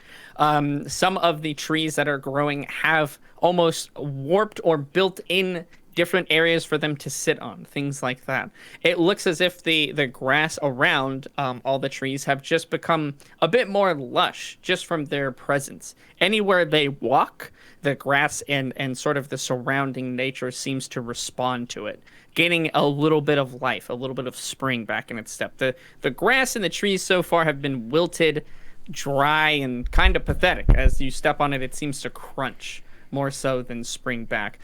Some of the trees that are growing have almost warped or built in different areas for them to sit on, things like that. It looks as if the grass around all the trees have just become a bit more lush just from their presence. Anywhere they walk, the grass and sort of the surrounding nature seems to respond to it, gaining a little bit of life, a little bit of spring back in its step. The grass and the trees so far have been wilted, dry, and kind of pathetic. As you step on it, it seems to crunch more so than spring back.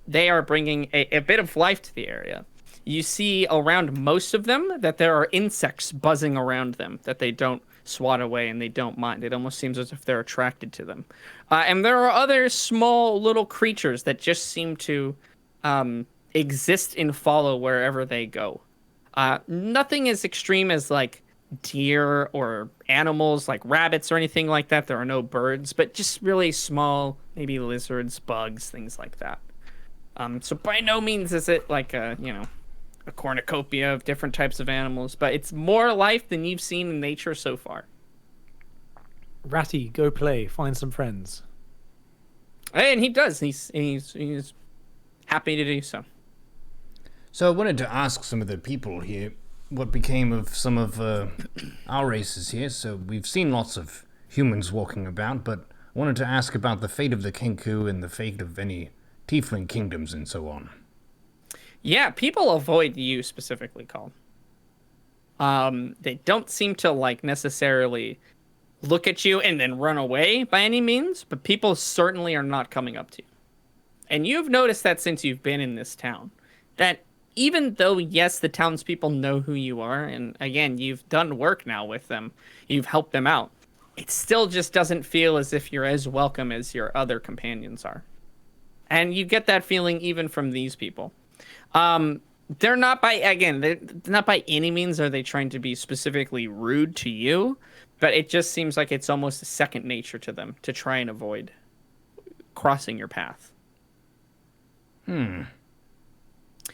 They are bringing a bit of life to the area. You see around most of them that there are insects buzzing around them that they don't swat away and they don't mind. It almost seems as if they're attracted to them. And there are other small little creatures that just seem to exist and follow wherever they go. Nothing as extreme as like deer or animals like rabbits or anything like that. There are no birds, but just really small, maybe lizards, bugs, things like that. So by no means is it like a cornucopia of different types of animals, but it's more life than you've seen in nature so far. Ratty, go play, find some friends. And he does. He's happy to do so. So I wanted to ask some of the people here what became of some of our races here. So we've seen lots of humans walking about, but I wanted to ask about the fate of the Kenku and the fate of any tiefling kingdoms and so on. Yeah, people avoid you specifically, Colin. They don't seem to like necessarily look at you and then run away by any means, but people certainly are not coming up to you. And you've noticed that since you've been in this town, that even though, yes, the townspeople know who you are, and again, you've done work now with them, you've helped them out, it still just doesn't feel as if you're as welcome as your other companions are. And you get that feeling even from these people. They're not by any means are they trying to be specifically rude to you, but it just seems like it's almost a second nature to them to try and avoid crossing your path.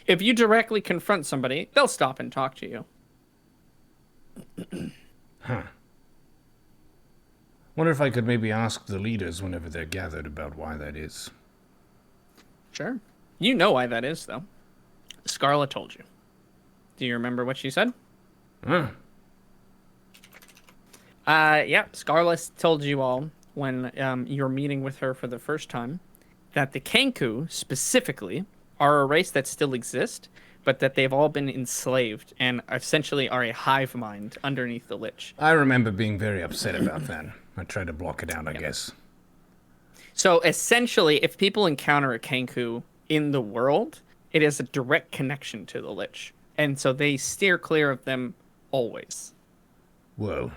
If you directly confront somebody, they'll stop and talk to you. Wonder if I could maybe ask the leaders whenever they're gathered about why that is. Sure. You know why that is, though. Scarla told you. Do you remember what she said? Huh. Yeah, Scarla told you all when you're meeting with her for the first time that the Kenku, specifically, are a race that still exists, but that they've all been enslaved and essentially are a hive mind underneath the Lich. I remember being very upset about that. I tried to block it out, I guess. So essentially, if people encounter a Kenku in the world, it is a direct connection to the Lich. And so they steer clear of them always. Whoa.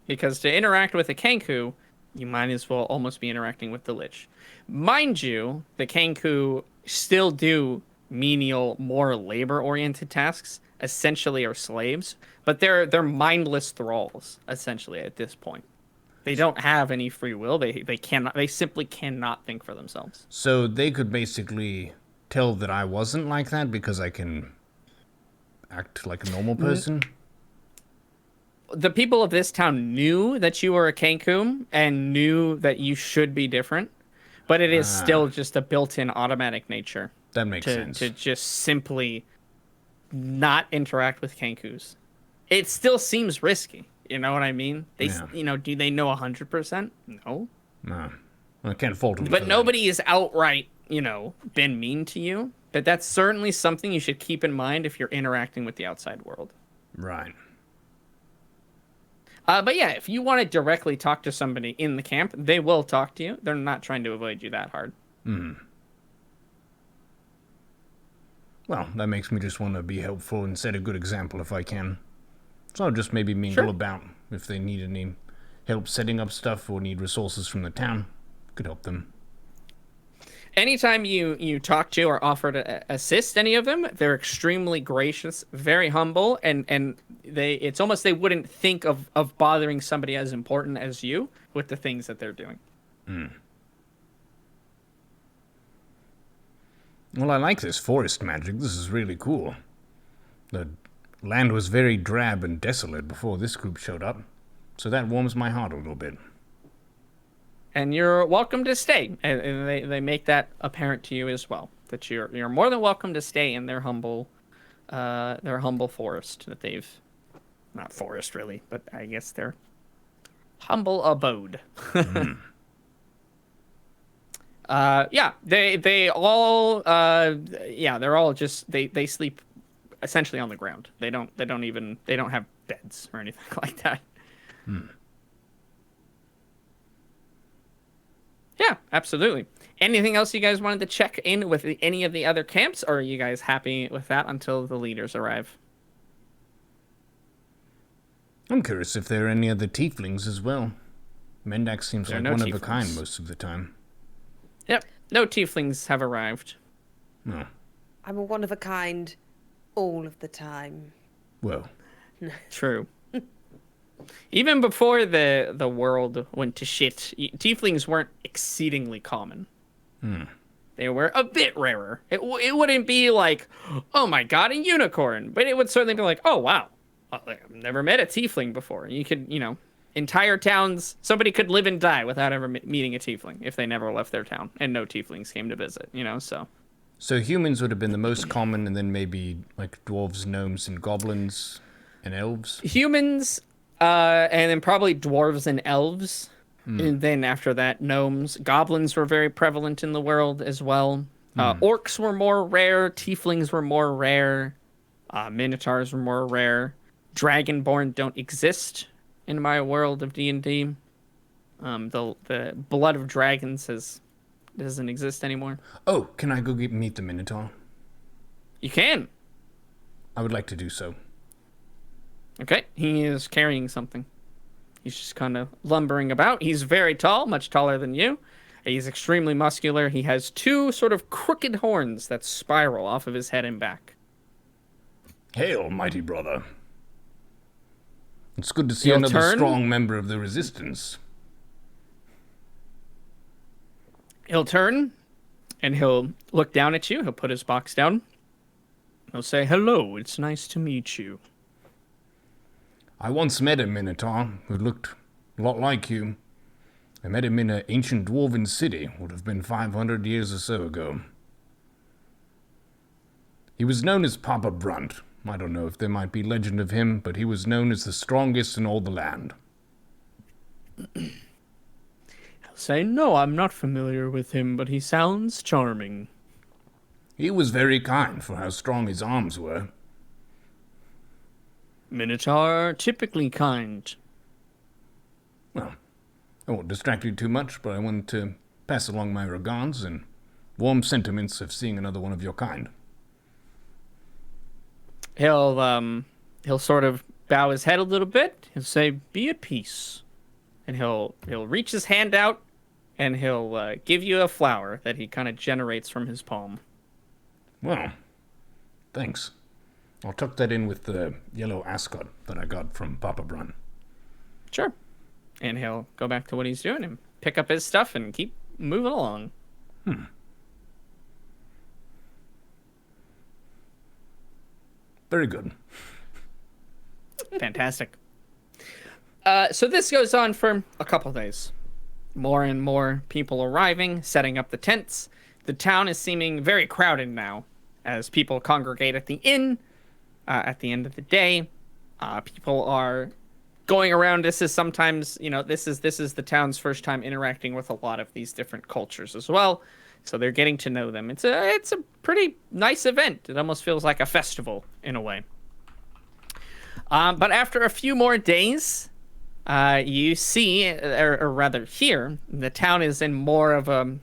Because to interact with a Kenku, you might as well almost be interacting with the Lich. Mind you, the Kenku still do menial, more labor-oriented tasks, essentially are slaves, but they're mindless thralls, essentially, at this point. They don't have any free will. They simply cannot think for themselves. So they could basically tell that I wasn't like that because I can act like a normal person? The people of this town knew that you were a Kenku and knew that you should be different, but it is still just a built-in automatic nature. That makes sense. To just simply not interact with Kenkus. It still seems risky. You know what I mean? Do they know 100%? No. No. I can't fault them. But nobody is outright, been mean to you. But that's certainly something you should keep in mind if you're interacting with the outside world. Right. But yeah, if you want to directly talk to somebody in the camp, they will talk to you. They're not trying to avoid you that hard. Well, that makes me just want to be helpful and set a good example if I can. So I'll just maybe mingle about if they need any help setting up stuff or need resources from the town. Could help them. Anytime you talk to or offer to assist any of them, they're extremely gracious, very humble, and it's almost they wouldn't think of bothering somebody as important as you with the things that they're doing. Well, I like this forest magic. This is really cool. The land was very drab and desolate before this group showed up, so that warms my heart a little bit. And you're welcome to stay, and they make that apparent to you as well. That you're more than welcome to stay in their humble forest that they've, not forest really, but I guess their humble abode. They all they're all just they sleep essentially on the ground. They don't have beds or anything like that. Yeah, absolutely. Anything else you guys wanted to check in with any of the other camps, or are you guys happy with that until the leaders arrive? I'm curious if there are any other tieflings as well. Mendak seems There are like no one of a kind tieflings. most of the time. Yep, no tieflings have arrived. No. I'm a one of a kind all of the time. Well, True. Even before the world went to shit, tieflings weren't exceedingly common. They were a bit rarer. It wouldn't be like, oh my god, a unicorn, but it would certainly be like, oh wow, I've never met a tiefling before. You could, entire towns, somebody could live and die without ever meeting a tiefling if they never left their town and no tieflings came to visit, so. so humans would have been the most common, and then maybe like dwarves, gnomes, and goblins, and elves. Humans, and then probably dwarves and elves. And then after that, gnomes. Goblins were very prevalent in the world as well. Orcs were more rare. Tieflings were more rare. Minotaurs were more rare. Dragonborn don't exist in my world of D&D. The blood of dragons doesn't exist anymore. Oh, can I go meet the Minotaur? You can. I would like to do so. Okay, he is carrying something. He's just kind of lumbering about. He's very tall, much taller than you. He's extremely muscular. He has two sort of crooked horns that spiral off of his head and back. Hail, mighty brother. It's good to see He'll another turn. strong member of the resistance. He'll turn, and he'll look down at you. He'll put his box down. He'll say, hello, it's nice to meet you. I once met a Minotaur who looked a lot like you. I met him in an ancient dwarven city, would have been 500 years or so ago. He was known as Papa Brunt. I don't know if there might be legend of him, but he was known as the strongest in all the land. He'll say, no, I'm not familiar with him, but he sounds charming. He was very kind for how strong his arms were. Minotaur, typically kind. Well, I won't distract you too much, but I wanted to pass along my regards and warm sentiments of seeing another one of your kind. He'll sort of bow his head a little bit. He'll say, be at peace. And he'll reach his hand out, and he'll give you a flower that he kind of generates from his palm. Well, thanks. I'll tuck that in with the yellow ascot that I got from Papa Brun. Sure. And he'll go back to what he's doing and pick up his stuff and keep moving along. Very good. Fantastic. So this goes on for a couple days. More and more people arriving, setting up the tents. The town is seeming very crowded now as people congregate at the inn at the end of the day. People are going around. This is sometimes, this is the town's first time interacting with a lot of these different cultures as well. So they're getting to know them. It's a pretty nice event. It almost feels like a festival in a way. But after a few more days, you see, or rather here, the town is in more of a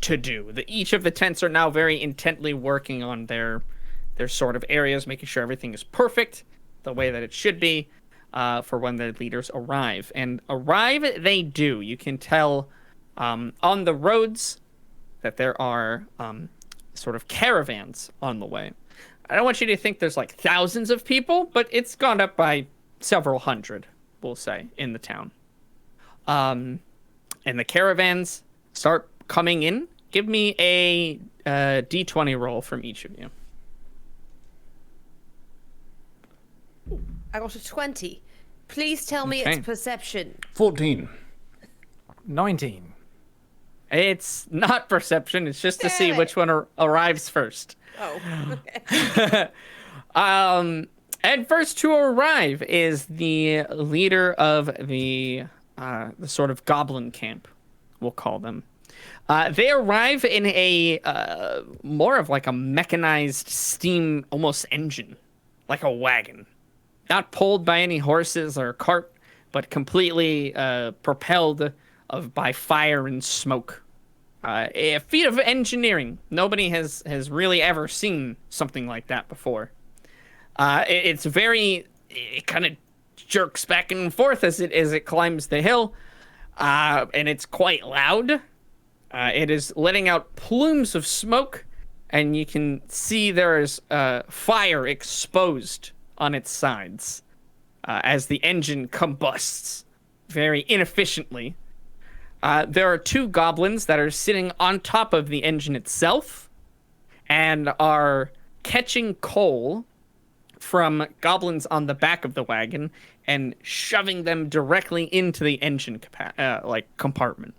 to-do. Each of the tents are now very intently working on their sort of areas, making sure everything is perfect, the way that it should be, for when the leaders arrive. And arrive they do. You can tell on the roads that there are sort of caravans on the way. I don't want you to think there's like thousands of people, but it's gone up by several hundred, we'll say, in the town. And the caravans start coming in. Give me a D20 roll from each of you. I got a 20. Please tell me Okay. it's perception. 14. 19. It's not perception. It's just to see Damn it. which one arrives first. Oh, okay. And first to arrive is the leader of the sort of goblin camp, we'll call them. They arrive in a more of like a mechanized steam almost engine, like a wagon, not pulled by any horses or cart, but completely propelled by fire and smoke. A feat of engineering. Nobody has really ever seen something like that before. It's very, it kind of jerks back and forth as it climbs the hill, and it's quite loud. It is letting out plumes of smoke, and you can see there is fire exposed on its sides as the engine combusts very inefficiently. There are 2 goblins that are sitting on top of the engine itself and are catching coal from goblins on the back of the wagon and shoving them directly into the engine compartment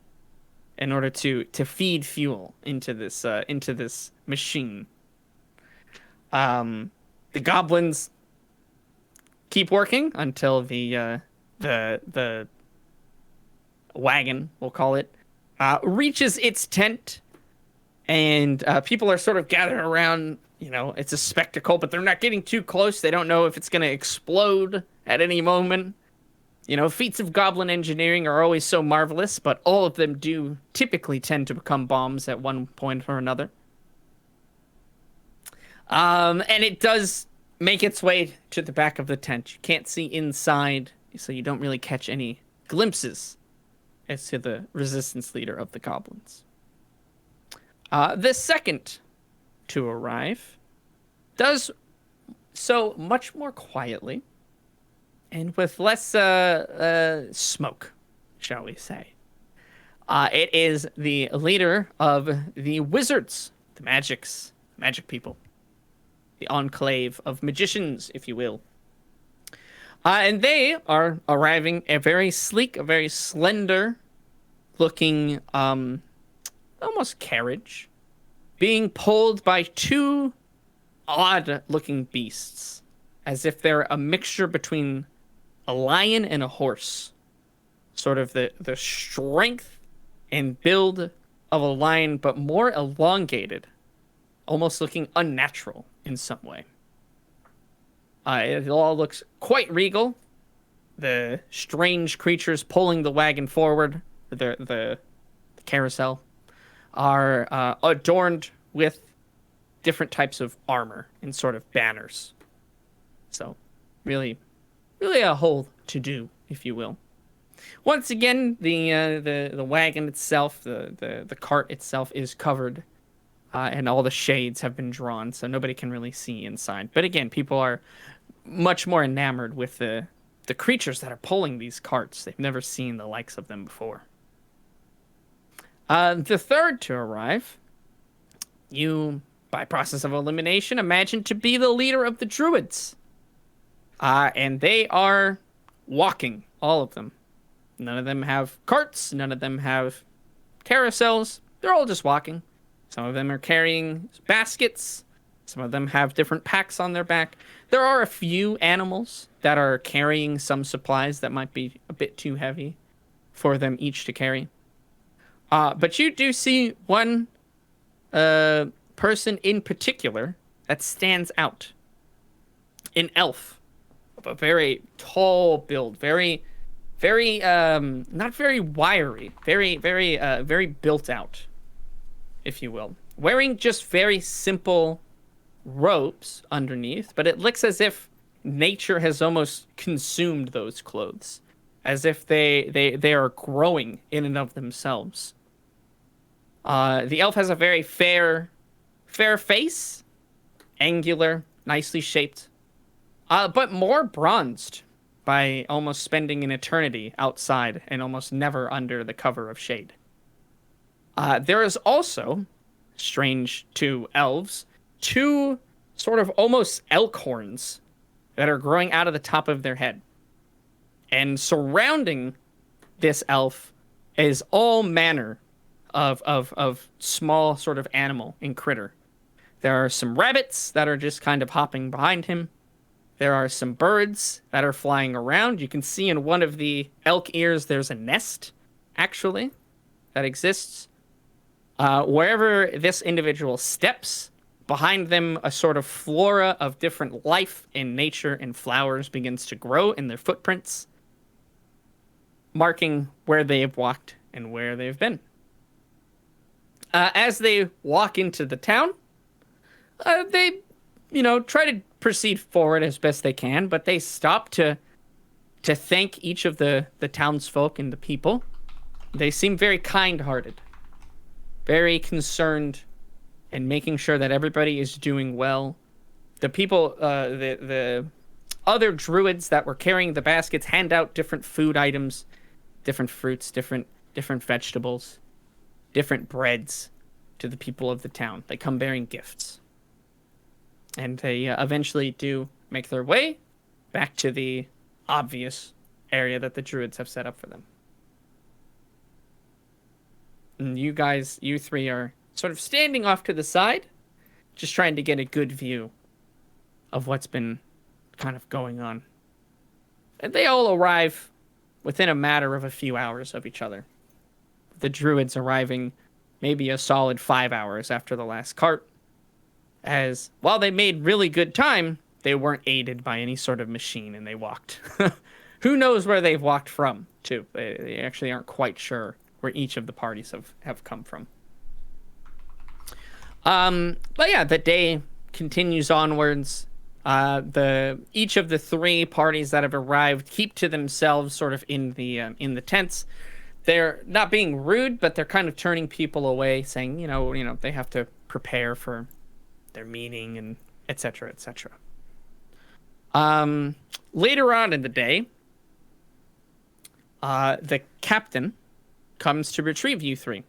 in order to feed fuel into this machine. The goblins keep working until the wagon, we'll call it, reaches its tent, and people are sort of gathered around. You know, it's a spectacle, but they're not getting too close. They don't know if it's going to explode at any moment. You know, feats of goblin engineering are always so marvelous, but all of them do typically tend to become bombs at one point or another. And it does make its way to the back of the tent. You can't see inside, so you don't really catch any glimpses as to the resistance leader of the goblins. The second to arrive does so much more quietly and with less smoke, shall we say. It is the leader of the wizards, the magic people, the enclave of magicians, if you will. And they are arriving a very sleek, a very slender looking almost carriage, being pulled by 2 odd-looking beasts, as if they're a mixture between a lion and a horse. Sort of the strength and build of a lion, but more elongated, almost looking unnatural in some way. It all looks quite regal. The strange creatures pulling the wagon forward, the carousel, are adorned with different types of armor and sort of banners. So, really a whole to-do, if you will. Once again, the wagon itself, the cart itself is covered, and all the shades have been drawn, so nobody can really see inside. But again, people are much more enamored with the creatures that are pulling these carts. They've never seen the likes of them before. The third to arrive, you, by process of elimination, imagine to be the leader of the druids. And they are walking, all of them. None of them have carts, none of them have carousels. They're all just walking. Some of them are carrying baskets. Some of them have different packs on their back. There are a few animals that are carrying some supplies that might be a bit too heavy for them each to carry. But you do see one person in particular that stands out. An elf of a very tall build, very, not very wiry, very built out, if you will. Wearing just very simple robes underneath, but it looks as if nature has almost consumed those clothes, as if they are growing in and of themselves. The elf has a very fair face, angular, nicely shaped, but more bronzed by almost spending an eternity outside and almost never under the cover of shade. There is also, strange to elves, 2 sort of almost elk horns that are growing out of the top of their head. And surrounding this elf is all manner of small sort of animal and critter. There are some rabbits that are just kind of hopping behind him. There are some birds that are flying around. You can see in one of the elk ears there's a nest, actually, that exists. Wherever this individual steps, behind them a sort of flora of different life and nature and flowers begins to grow in their footprints, marking where they have walked and where they've been. As they walk into the town, they, try to proceed forward as best they can, but they stop to thank each of the townsfolk and the people. They seem very kind-hearted, very concerned, and making sure that everybody is doing well. The people, the other druids that were carrying the baskets hand out different food items, different fruits, different vegetables, different breads to the people of the town. They come bearing gifts. And they eventually do make their way back to the obvious area that the druids have set up for them. And you three are sort of standing off to the side, just trying to get a good view of what's been kind of going on. And they all arrive within a matter of a few hours of each other. The druids arriving maybe a solid 5 hours after the last cart, as while they made really good time, they weren't aided by any sort of machine, and they walked. Who knows where they've walked from, too. They actually aren't quite sure where each of the parties have come from. But yeah, the day continues onwards. Each of the three parties that have arrived keep to themselves sort of in the tents. They're not being rude, but they're kind of turning people away, saying, they have to prepare for their meeting and et cetera, et cetera. Later on in the day, the captain comes to retrieve you three.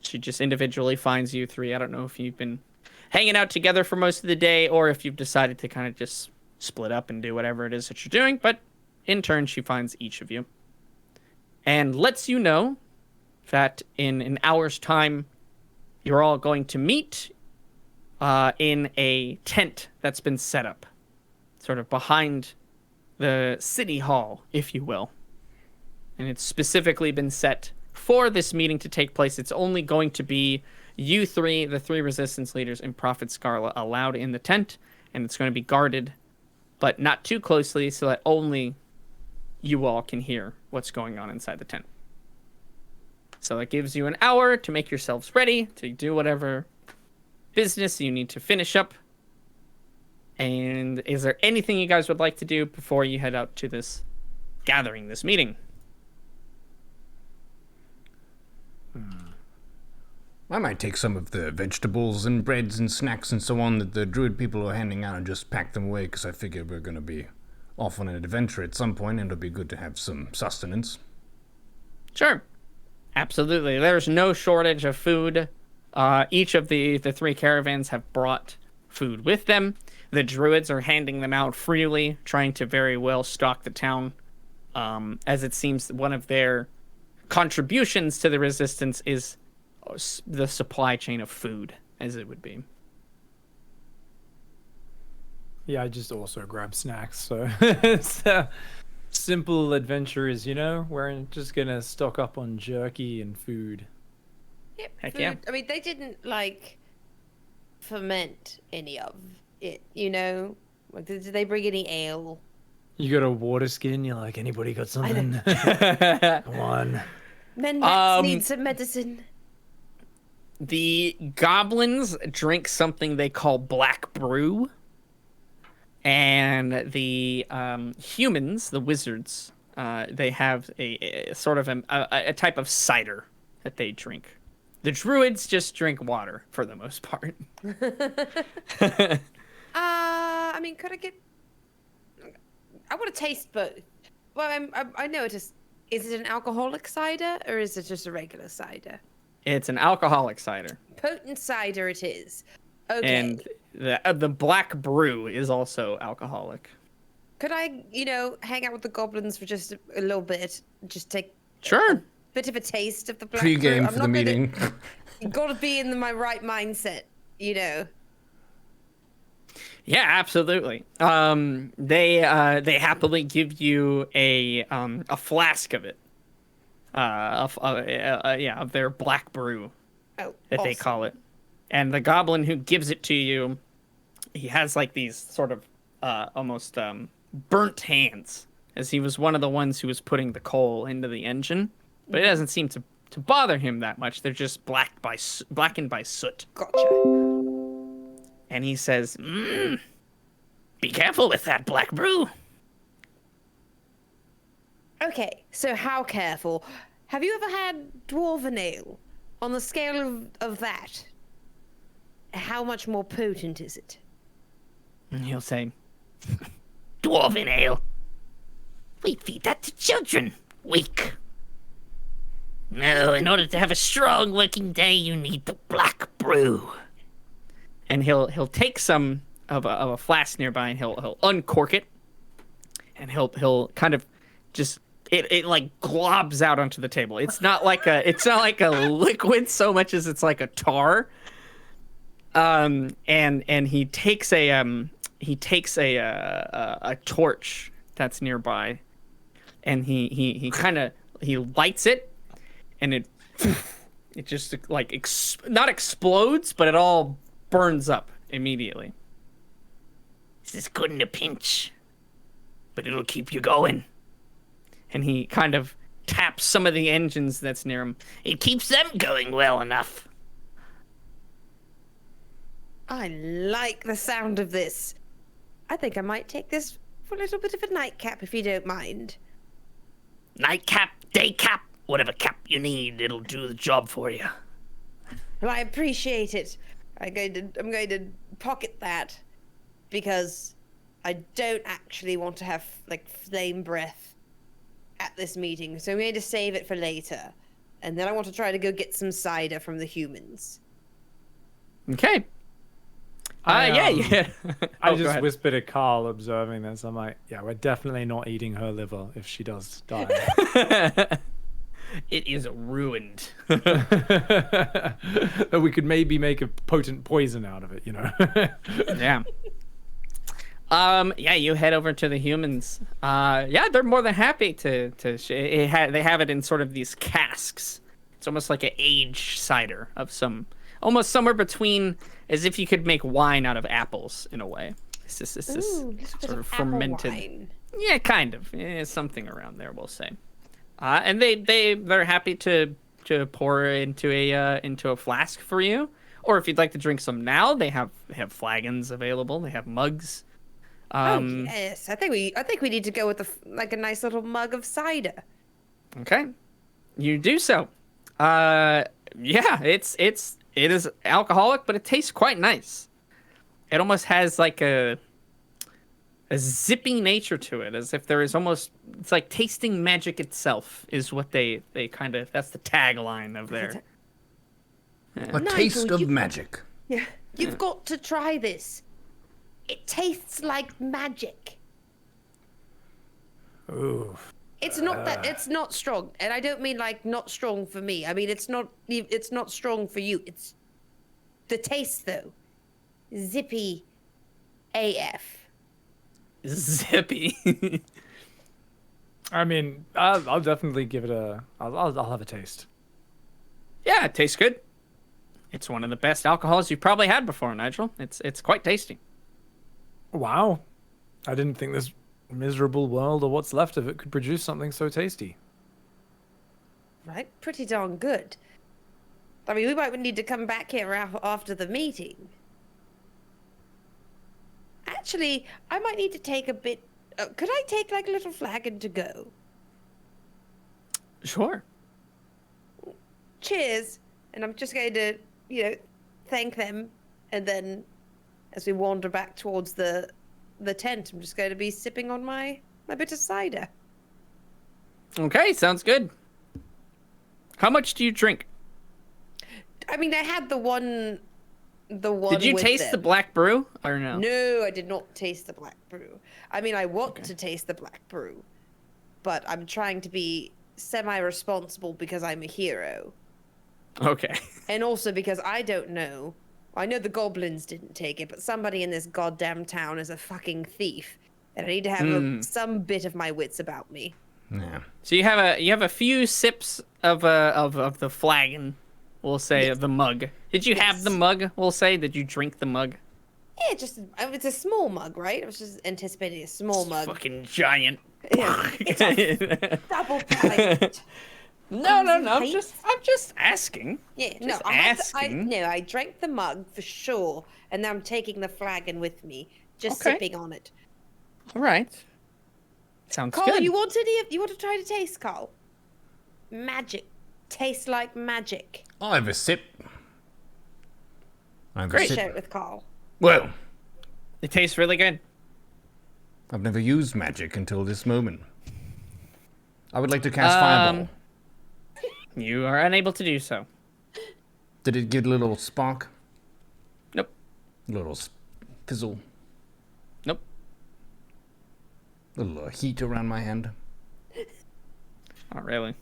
She just individually finds you three. I don't know if you've been hanging out together for most of the day or if you've decided to kind of just split up and do whatever it is that you're doing, but in turn, she finds each of you and lets you know that in an hour's time, you're all going to meet in a tent that's been set up, sort of behind the city hall, if you will. And it's specifically been set for this meeting to take place. It's only going to be you three, the three resistance leaders, and Prophet Scarlet allowed in the tent, and it's going to be guarded, but not too closely so that only you all can hear what's going on inside the tent. So that gives you an hour to make yourselves ready to do whatever business you need to finish up. And is there anything you guys would like to do before you head out to this gathering, this meeting? I might take some of the vegetables and breads and snacks and so on that the druid people are handing out and just pack them away, because I figure we're going to be off on an adventure at some point, and it'll be good to have some sustenance. Sure. Absolutely. There's no shortage of food. Each of the three caravans have brought food with them. The druids are handing them out freely, trying to very well stock the town, as it seems one of their contributions to the resistance is the supply chain of food, as it would be. Yeah, I just also grab snacks, so it's simple adventurers, We're just gonna stock up on jerky and food. Yep, Heck food. yeah. I mean, they didn't ferment any of it, Like, did they bring any ale? You got a water skin, you're like, anybody got something? Come on. Men need some medicine. The goblins drink something they call black brew. And the humans, the wizards, they have a sort of a type of cider that they drink. The druids just drink water for the most part. I mean, could I get? I want to taste both. Well, I know it is. Is it an alcoholic cider or is it just a regular cider? It's an alcoholic cider. Potent cider it is. Okay. And the black brew is also alcoholic. Could I, hang out with the goblins for just a little bit? Just take Sure. a bit of a taste of the black Pre-game brew? for the meeting. Gotta be in my right mindset, Yeah, absolutely. They happily give you a flask of it. Of their black brew Oh, that awesome. they call it. And the goblin who gives it to you, he has like these sort of almost burnt hands, as he was one of the ones who was putting the coal into the engine. But it doesn't seem to bother him that much. They're just blackened by soot. Gotcha. And he says, Be careful with that black brew. Okay, so how careful? Have you ever had dwarven ale? On the scale of that, how much more potent is it? and he'll say, Dwarven ale. We feed that to children. Weak. No, in order to have a strong working day, you need the black brew. and he'll take some of a flask nearby, and he'll uncork it, and he'll kind of just it like globs out onto the table. It's not like a liquid so much as it's like a tar. And he takes a torch that's nearby, and he lights it, and it just like not explodes, but it all burns up immediately. This is good in a pinch, but it'll keep you going. And he kind of taps some of the engines that's near him. It keeps them going well enough. I like the sound of this. I think I might take this for a little bit of a nightcap, if you don't mind. Nightcap, day cap, whatever cap you need, it'll do the job for you. Well, I appreciate it. I'm going to pocket that because I don't actually want to have like flame breath at this meeting, so I'm going to save it for later. And then I want to try to go get some cider from the humans. Okay. I Oh, go just ahead. whispered to Carl, observing this. I'm like, yeah, we're definitely not eating her liver if she does die. It is ruined. We could maybe make a potent poison out of it, you know? Yeah. Yeah, you head over to the humans. Yeah, they're more than happy to they have it in sort of these casks. It's almost like an aged cider of almost somewhere between, as if you could make wine out of apples in a way. It's this Ooh, little bit sort of apple fermented. wine. Yeah, kind of. Yeah, something around there, we'll say. And they're happy to pour into a flask for you, or if you'd like to drink some now, they have flagons available. They have mugs. Oh yes, I think we need to go with a nice little mug of cider. Okay, you do so. Yeah, it is alcoholic, but it tastes quite nice. It almost has like a zippy nature to it, as if there is it's like tasting magic itself is what they kind of, that's the tagline of their. A Nigel, taste of magic. Yeah, you've got to try this. It tastes like magic. Ooh. It's not strong, and I don't mean like not strong for me. I mean it's not strong for you. It's the taste though, zippy, AF. Zippy. I mean, I'll definitely give it I'll have a taste. Yeah, it tastes good. It's one of the best alcohols you've probably had before, Nigel. It's quite tasty. Wow. I didn't think this miserable world, or what's left of it, could produce something so tasty. Right, pretty darn good. I mean, we might need to come back here after the meeting. Actually, I might need to take a bit. Could I take like a little flagon to go? Sure. Cheers. And I'm just going to, thank them, and then as we wander back towards the tent, I'm just going to be sipping on my bit of cider. Okay, sounds good. How much do you drink? I mean, I had the one. Did you with taste them. the black brew or no? No, I did not taste the black brew. I mean, I want to taste the black brew, but I'm trying to be semi-responsible because I'm a hero. Okay. And also because I don't know. I know the goblins didn't take it, but somebody in this goddamn town is a fucking thief. And I need to have some bit of my wits about me. Yeah. So you have a few sips of the flagon, we'll say, of the mug. Did you have the mug, we'll say? Did you drink the mug? Yeah, it's a small mug, right? I was just anticipating a small mug. Fucking giant. Yeah, it's a double pint. No, no, no. Hate? I'm just asking. Yeah, no, Just I had the, asking. no, I drank the mug for sure, and now I'm taking the flagon with me, just Okay. sipping on it. All right. Sounds Carl, good. you want to try to taste, Carl? Magic. Tastes like magic. I'll have a sip. I have a Great. sip. Share it with Carl. Well, It tastes really good. I've never used magic until this moment. I would like to cast Fireball. You are unable to do so. Did it give a little spark? Nope. A little fizzle? Nope. A little heat around my hand? Not really.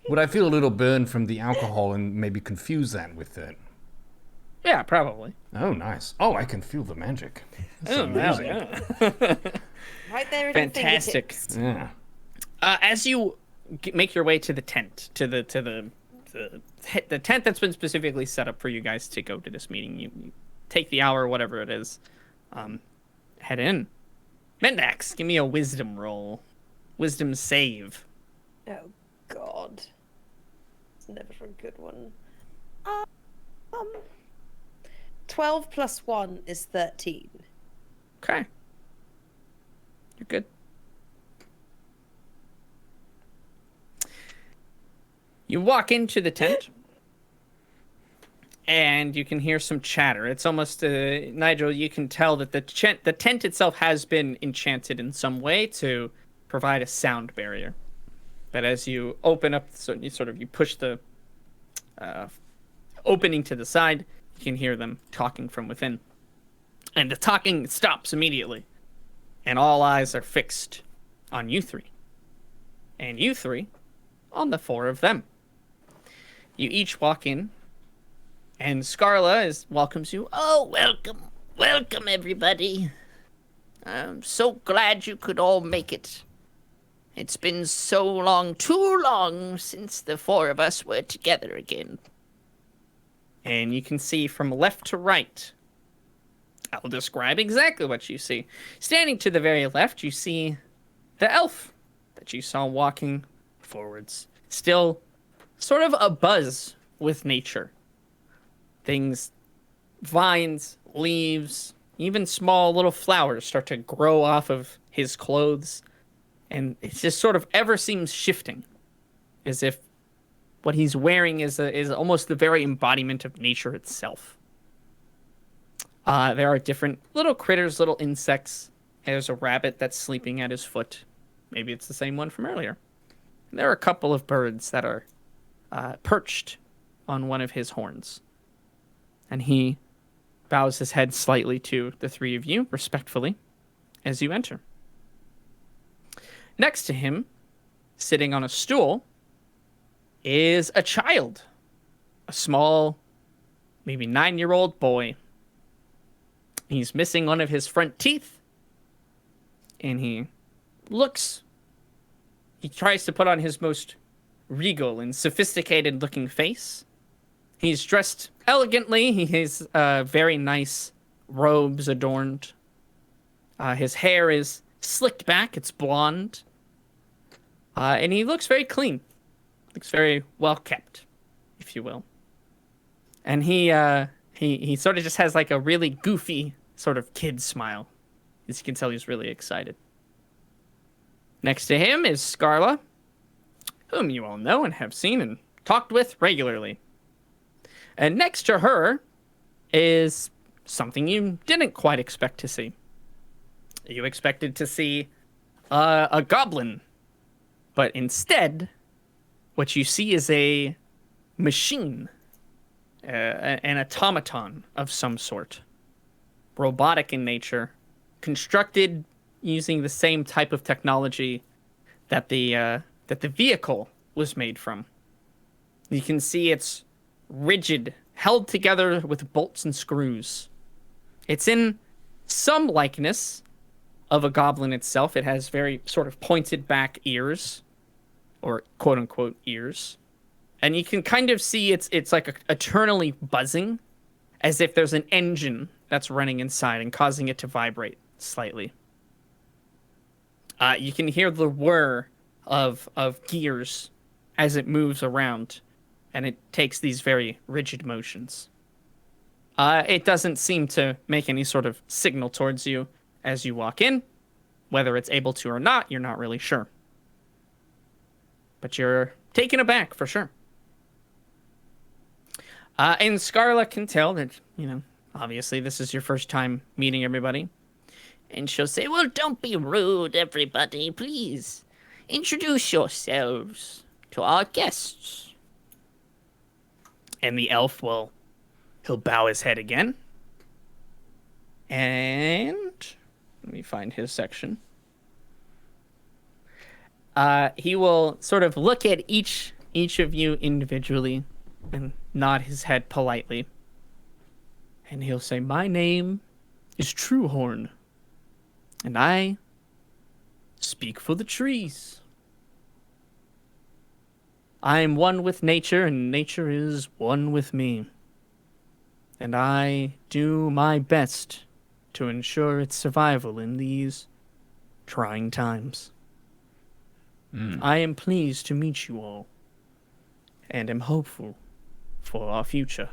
Would I feel a little burn from the alcohol and maybe confuse that with it? Yeah, probably. Oh, nice. Oh, I can feel the magic. That's Oh, hell amazing. yeah. Right there at Fantastic. your fingertips. Yeah. As you make your way to the tent, to the tent that's been specifically set up for you guys to go to this meeting, you take the hour, whatever it is, head in. Mendax, give me a wisdom roll, wisdom save. Oh, God. It's never a good one. 12 plus 1 is 13. Okay, you're good. You walk into the tent, and you can hear some chatter. It's almost, Nigel, you can tell that the tent itself has been enchanted in some way to provide a sound barrier. But as you open up, you push the opening to the side, you can hear them talking from within. And the talking stops immediately, and all eyes are fixed on you three. And you three on the four of them. You each walk in, and Scarla welcomes you. Oh, welcome everybody. I'm so glad you could all make it. It's been so long, too long, since the four of us were together again. And you can see from left to right. I'll describe exactly what you see. Standing to the very left, you see the elf that you saw walking forwards. Still sort of abuzz with nature. Things, vines, leaves, even small little flowers start to grow off of his clothes. And it just sort of ever seems shifting. As if what he's wearing is almost the very embodiment of nature itself. There are different little critters, little insects. There's a rabbit that's sleeping at his foot. Maybe it's the same one from earlier. And there are a couple of birds that are perched on one of his horns. And he bows his head slightly to the three of you, respectfully, as you enter. Next to him, sitting on a stool, is a child. A small, maybe 9-year-old boy. He's missing one of his front teeth. And he tries to put on his most regal and sophisticated looking face. He's dressed elegantly. He has very nice robes adorned. His hair is slicked back. It's blonde. And he looks very clean. Looks very well kept, if you will. And he sort of just has like a really goofy sort of kid smile. As you can tell, he's really excited. Next to him is Scarla, whom you all know and have seen and talked with regularly. And next to her is something you didn't quite expect to see. You expected to see a goblin, but instead, what you see is a machine, an automaton of some sort, robotic in nature, constructed using the same type of technology that the vehicle was made from. You can see it's rigid, held together with bolts and screws. It's in some likeness of a goblin itself. It has very sort of pointed back ears, or quote unquote ears. And you can kind of see it's like eternally buzzing, as if there's an engine that's running inside and causing it to vibrate slightly. You can hear the whir of gears as it moves around, and it takes these very rigid motions. It doesn't seem to make any sort of signal towards you as you walk in. Whether it's able to or not, you're not really sure. But you're taken aback for sure. And Scarla can tell that, obviously this is your first time meeting everybody. And she'll say, well, don't be rude, everybody. Please introduce yourselves to our guests. And the elf he'll bow his head again. And let me find his section. He will sort of look at each of you individually and nod his head politely. And he'll say, my name is Truehorn, and I speak for the trees. I am one with nature, and nature is one with me. And I do my best to ensure its survival in these trying times. I am pleased to meet you all, and am hopeful for our future.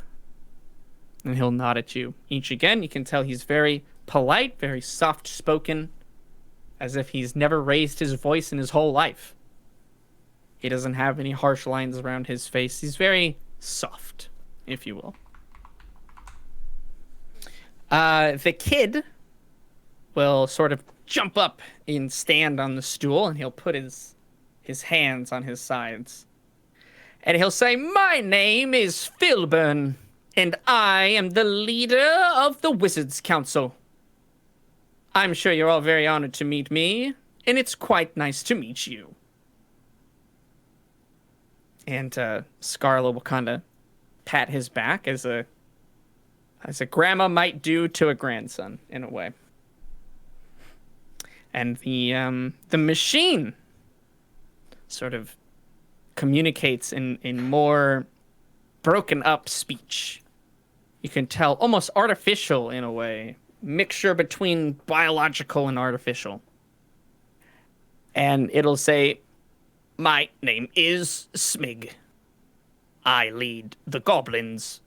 And he'll nod at you each again. You can tell he's very polite, very soft-spoken, as if he's never raised his voice in his whole life. He doesn't have any harsh lines around his face. He's very soft, if you will. The kid will sort of jump up and stand on the stool, and he'll put his hands on his sides. And he'll say, my name is Filburn, and I am the leader of the Wizards' Council. I'm sure you're all very honored to meet me, and it's quite nice to meet you. And Scarla will kind of pat his back as a grandma might do to a grandson, in a way. And the machine sort of communicates in more broken up speech. You can tell almost artificial in a way, mixture between biological and artificial. And it'll say, my name is Smig. I lead the goblins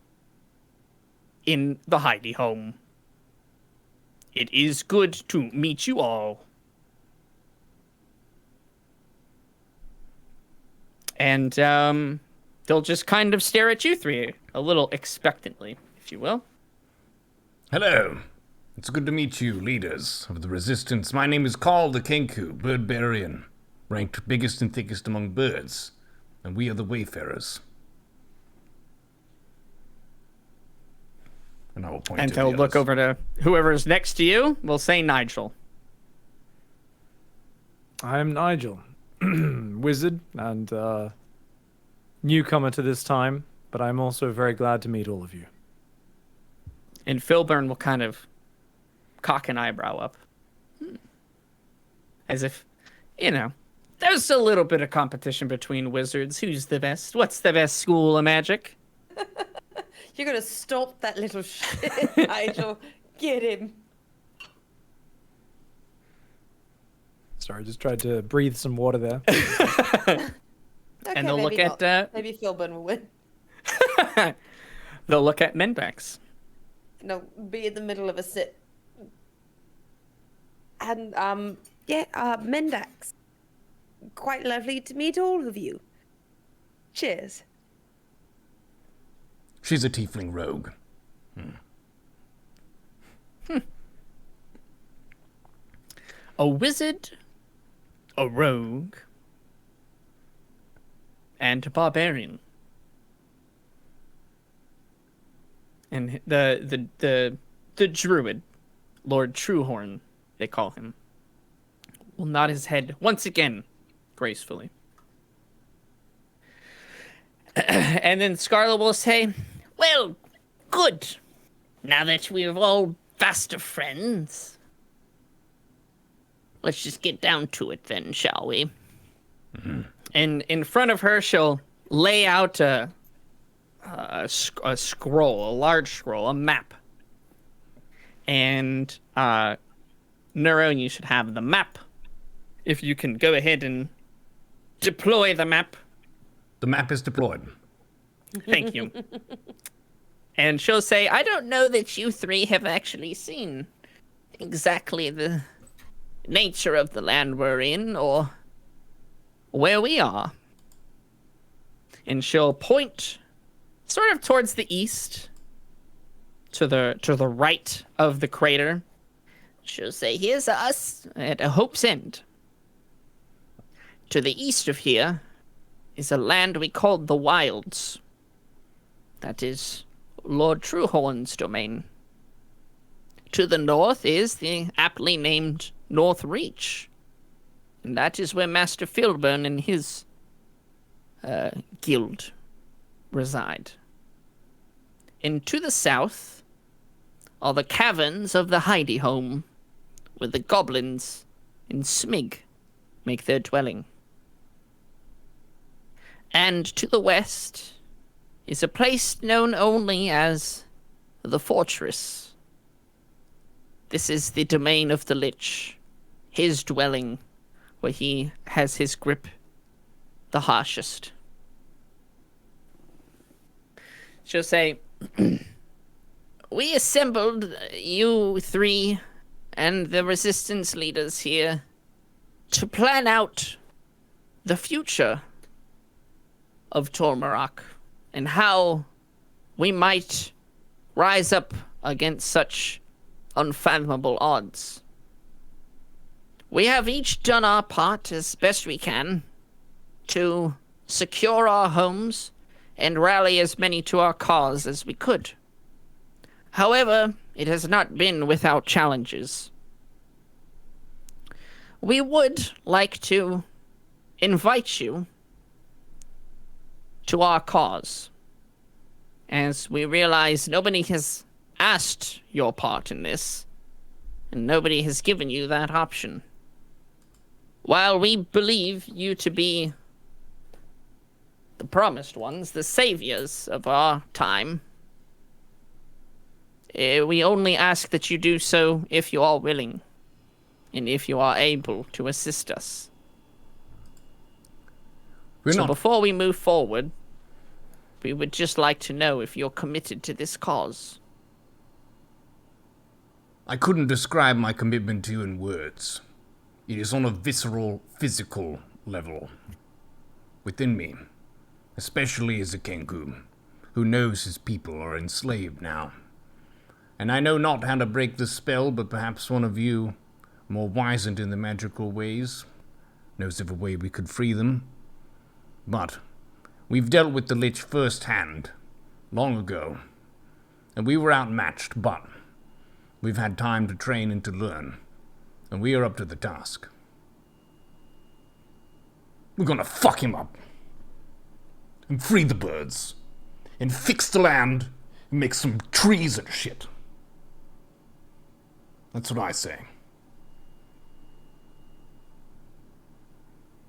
in the Heidi home. It is good to meet you all. And they'll just kind of stare at you three a little expectantly, if you will. Hello. It's good to meet you, leaders of the Resistance. My name is Carl the Kenku, Birdbarian, ranked biggest and thickest among birds, and we are the Wayfarers. And I will point And to they'll the look others. over to whoever's next to you. We'll say Nigel. I'm Nigel, wizard and newcomer to this time, but I'm also very glad to meet all of you. And Filburn will kind of cock an eyebrow up. As if, there's a little bit of competition between wizards. Who's the best? What's the best school of magic? You're gonna stop that little shit, Nigel. Get him. Sorry, just tried to breathe some water there. Okay, And they'll look maybe at not. Maybe Philbin will win. they'll look at Menbax. No, be in the middle of a sit. And Mendax. Quite lovely to meet all of you. Cheers. She's a tiefling rogue. A wizard, a rogue, and a barbarian. And the druid, Lord Truehorn, they call him, will nod his head once again, gracefully. And then Scarlet will say, Well, good. Now that we're all fast of friends, let's just get down to it then, shall we? and in front of her, she'll lay out a scroll, a large scroll, a map. And Neuro, you should have the map. If you can go ahead and deploy the map The map is deployed. Thank you. And she'll say, I don't know that you three have actually seen exactly the nature of the land we're in or where we are. And she'll point sort of towards the east, to the right of the crater. She'll say, here's us at a Hope's End. To the east of here is a land we called the Wilds. That is Lord Truehorn's domain. To the north is the aptly named North Reach. And that is where Master Filburn and his guild reside. And to the south are the caverns of the Hidey Home, where the goblins and Smig make their dwelling. And to the west is a place known only as the Fortress. This is the domain of the Lich, his dwelling, where he has his grip the harshest. She'll say, we assembled you three and the resistance leaders here to plan out the future of Tormarak and how we might rise up against such unfathomable odds. We have each done our part as best we can to secure our homes and rally as many to our cause as we could. However, it has not been without challenges. We would like to invite you to our cause, as we realize nobody has asked your part in this, and nobody has given you that option. While we believe you to be the promised ones, the saviors of our time, we only ask that you do so if you are willing, and if you are able to assist us. Before we move forward, we would just like to know if you're committed to this cause. I couldn't describe my commitment to you in words. It is on a visceral, physical level within me, especially as a Kenku, who knows his people are enslaved now. And I know not how to break the spell, but perhaps one of you, more wizened in the magical ways, knows of a way we could free them. But we've dealt with the Lich firsthand, long ago, and we were outmatched, but we've had time to train and to learn, and we are up to the task. We're gonna fuck him up, and free the birds, and fix the land, and make some trees and shit. That's what I say.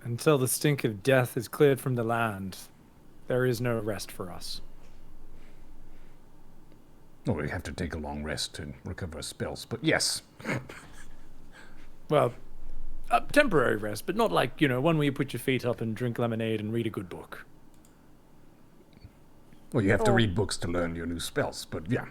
Until the stink of death is cleared from the land, there is no rest for us. Well, we have to take a long rest to recover our spells, but yes. Well, a temporary rest, but not like, one where you put your feet up and drink lemonade and read a good book. Well, you have to read books to learn your new spells, but yeah.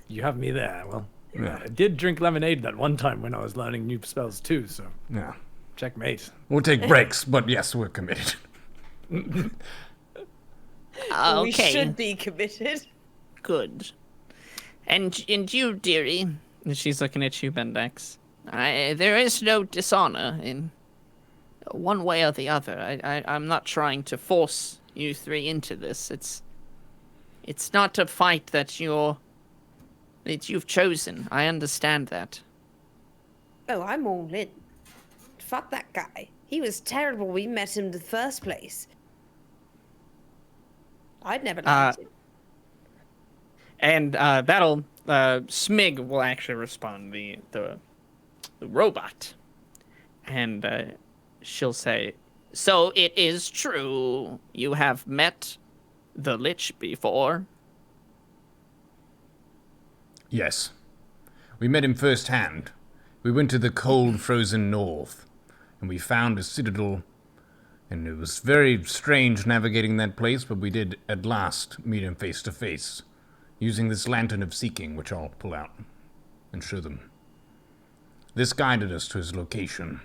You have me there. Well, Yeah. I did drink lemonade that one time when I was learning new spells too, so Yeah. checkmate. We'll take breaks, but yes, we're committed. We Okay, should be committed. good. And you, dearie, and she's looking at you, Bendex. There is no dishonor in one way or the other. I'm not trying to force you three into this. It's not a fight that you've chosen. I understand that. Oh, I'm all in. Fuck that guy. He was terrible. We met him in the first place. I'd never liked him. And that'll Smig will actually respond, the robot, and she'll say, "So it is true you have met the Lich before?" Yes. We met him firsthand. We went to the cold, frozen north, and we found a citadel, and it was very strange navigating that place, but we did at last meet him face to face, using this lantern of seeking, which I'll pull out and show them. This guided us to his location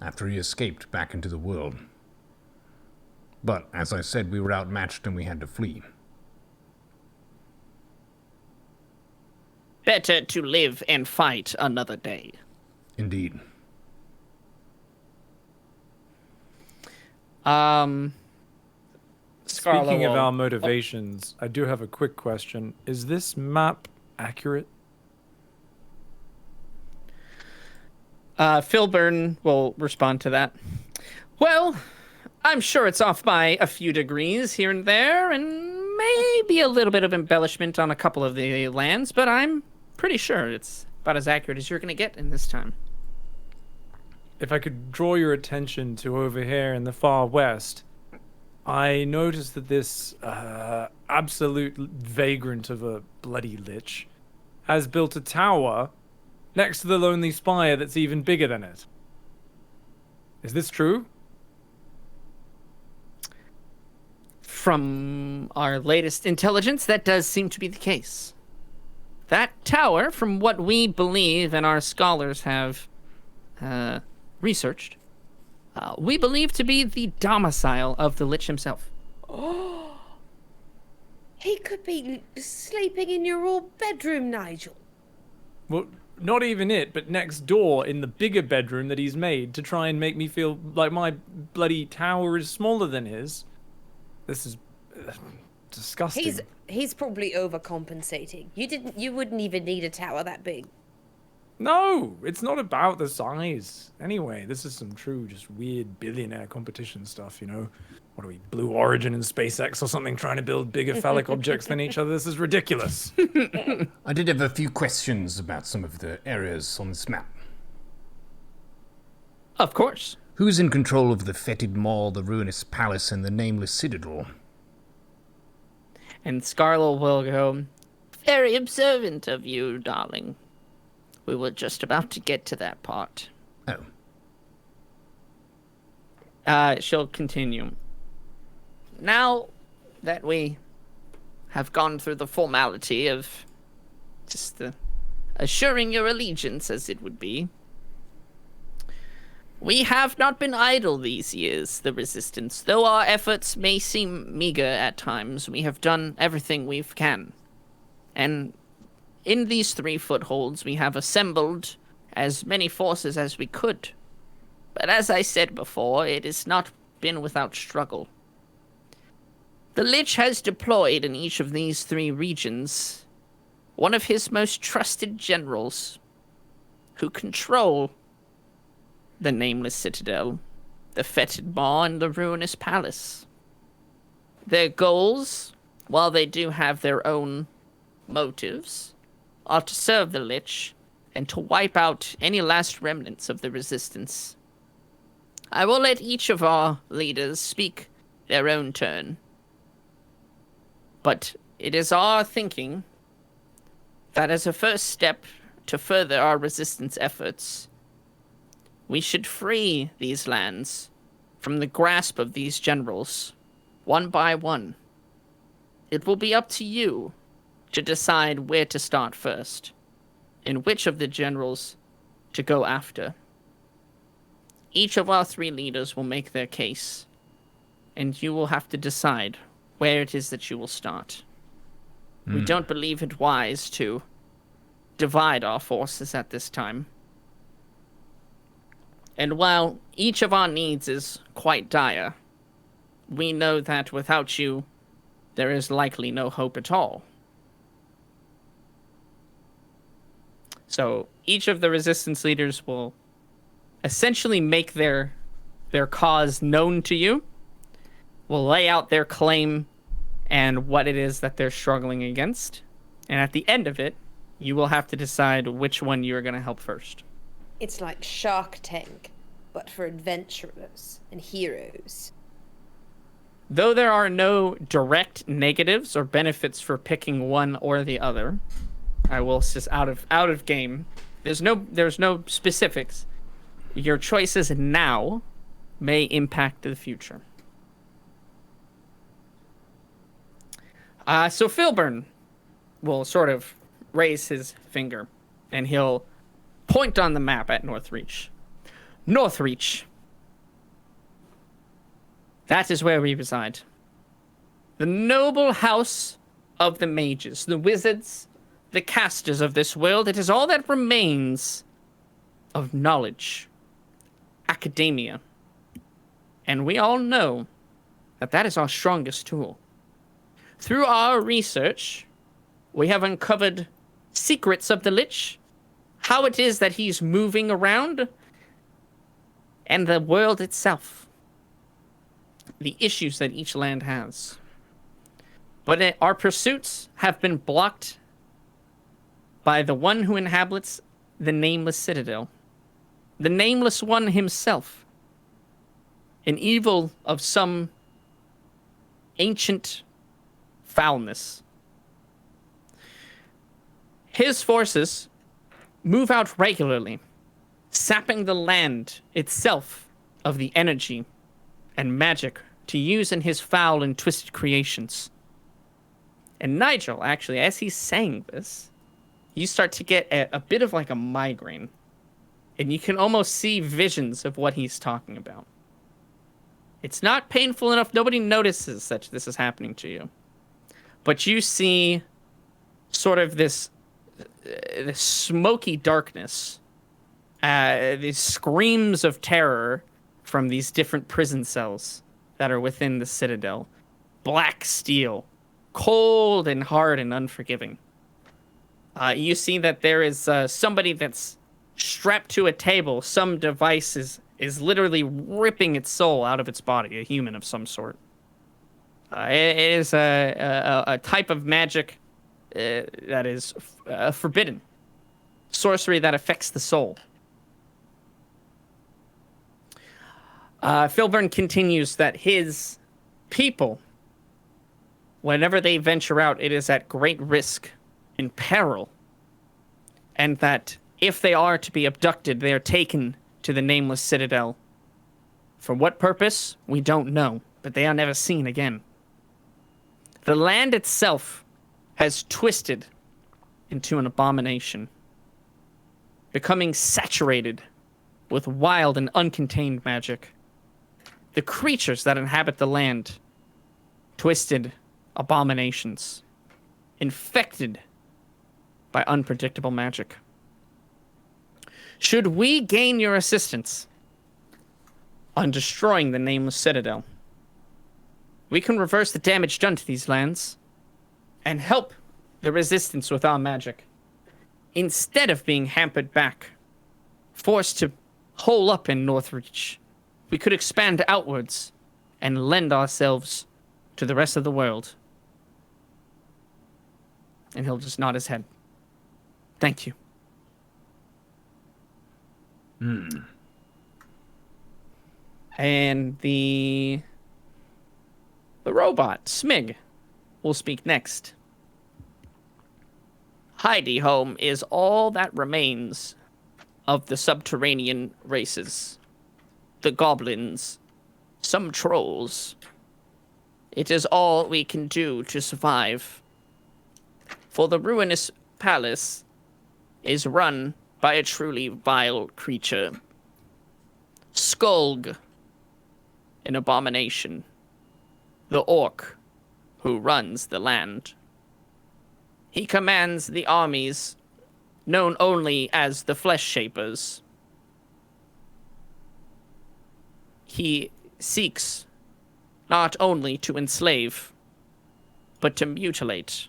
after he escaped back into the world. But, as I said, we were outmatched and we had to flee. Better to live and fight another day. Indeed. Scarlo Speaking of will- our motivations, I do have a quick question. Is this map accurate? Phil Burton will respond to that. Well, I'm sure it's off by a few degrees here and there, and maybe a little bit of embellishment on a couple of the lands, but I'm pretty sure it's about as accurate as you're going to get in this time. If I could draw your attention to over here in the far west, I noticed that this absolute vagrant of a bloody lich has built a tower next to the Lonely Spire that's even bigger than it. Is this true? From our latest intelligence, that does seem to be the case. That tower, from what we believe and our scholars have researched, we believe to be the domicile of the Lich himself. He could be sleeping in your old bedroom, Nigel. Well, not even it, but next door in the bigger bedroom that he's made to try and make me feel like my bloody tower is smaller than his. This is disgusting. He's probably overcompensating. You wouldn't even need a tower that big. No, it's not about the size. Anyway, this is some true, just weird billionaire competition stuff, you know? What are we, Blue Origin and SpaceX or something, trying to build bigger phallic objects than each other? This is ridiculous. I did have a few questions about some of the areas on this map. Of course. Who's in control of the fetid mall, the ruinous palace, and the nameless citadel? And Scarlo will go, Very observant of you, darling. We were just about to get to that part. Oh. She'll continue. Now that we have gone through the formality of just the assuring your allegiance, as it would be, we have not been idle these years, the Resistance. Though our efforts may seem meager at times, we have done everything we can. And in these 3 footholds, we have assembled as many forces as we could. But as I said before, it has not been without struggle. The Lich has deployed in each of these 3 regions one of his most trusted generals, who control the nameless citadel, the fetid maw, and the ruinous palace. Their goals, while they do have their own motives, are to serve the Lich and to wipe out any last remnants of the Resistance. I will let each of our leaders speak their own turn. But it is our thinking that as a first step to further our resistance efforts, we should free these lands from the grasp of these generals, one by one. It will be up to you to decide where to start first, and which of the generals to go after. Each of our 3 leaders will make their case, and you will have to decide where it is that you will start. We don't believe it wise to divide our forces at this time. And while each of our needs is quite dire, we know that without you, there is likely no hope at all. So each of the resistance leaders will essentially make their cause known to you, will lay out their claim and what it is that they're struggling against. And at the end of it, you will have to decide which one you're going to help first. It's like Shark Tank, but for adventurers and heroes. Though there are no direct negatives or benefits for picking one or the other, I will just out of game. There's no specifics. your choices now may impact the future. So Filburn will sort of raise his finger, and he'll point on the map at Northreach. Northreach. That is where we reside. The noble house of the mages, the wizards, the casters of this world. It is all that remains of knowledge, academia. And we all know that that is our strongest tool. Through our research, we have uncovered secrets of the Lich, how it is that he's moving around, and the world itself. The issues that each land has. But our pursuits have been blocked by the one who inhabits the Nameless Citadel. The Nameless One himself. An evil of some ancient foulness. His forces move out regularly, sapping the land itself of the energy and magic to use in his foul and twisted creations. And Nigel, actually, as he's saying this, you start to get a bit of like a migraine. And you can almost see visions of what he's talking about. It's not painful enough. Nobody notices that this is happening to you. But you see sort of this smoky darkness, these screams of terror from these different prison cells that are within the Citadel. Black steel, cold and hard and unforgiving. You see that there is somebody that's strapped to a table. Some device is literally ripping its soul out of its body, a human of some sort. It is a type of magic that is forbidden. Sorcery that affects the soul. Filburn continues that his people, whenever they venture out, it is at great risk and peril. And that if they are to be abducted, they are taken to the Nameless Citadel. For what purpose? We don't know, but they are never seen again. The land itself has twisted into an abomination, becoming saturated with wild and uncontained magic. The creatures that inhabit the land, twisted abominations, infected by unpredictable magic. Should we gain your assistance on destroying the Nameless Citadel, we can reverse the damage done to these lands and help the resistance with our magic, instead of being hampered back, forced to hole up in Northreach. We could expand outwards and lend ourselves to the rest of the world. And he'll just nod his head. Thank you. And the robot, Smig, will speak next. Heidi Home is all that remains of the subterranean races. The goblins, some trolls. It is all we can do to survive. For the ruinous palace is run by a truly vile creature. Skulg, an abomination. The orc who runs the land. He commands the armies known only as the Flesh Shapers. He seeks not only to enslave, but to mutilate,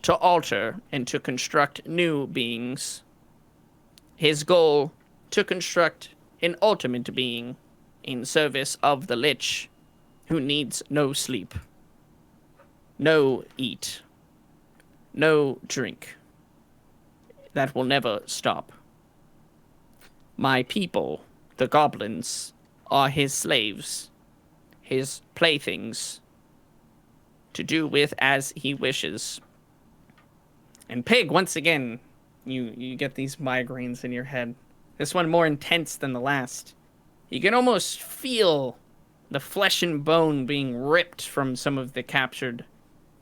to alter, and to construct new beings. His goal, to construct an ultimate being in service of the Lich, who needs no sleep, no eat, no drink. That will never stop. My people, the goblins, are his slaves, his playthings, to do with as he wishes. And Pig, once again, you get these migraines in your head. This one more intense than the last. You can almost feel the flesh and bone being ripped from some of the captured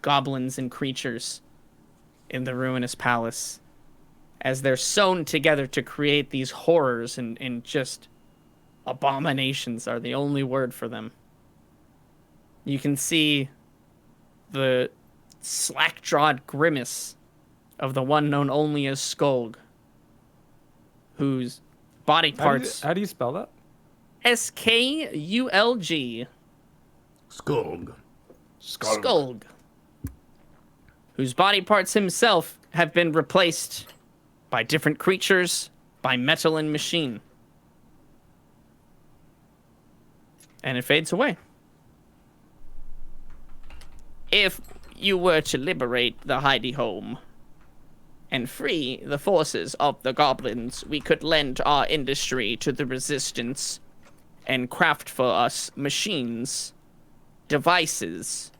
goblins and creatures in the ruinous palace as they're sewn together to create these horrors and just abominations are the only word for them. You can see the slack-jawed grimace of the one known only as Skulg, whose body parts... How do you spell that? Skulg. Skulg. Skulg. Whose body parts himself have been replaced by different creatures, by metal and machine. And it fades away. If you were to liberate the Heidi home and free the forces of the goblins, we could lend our industry to the resistance and craft for us machines, devices,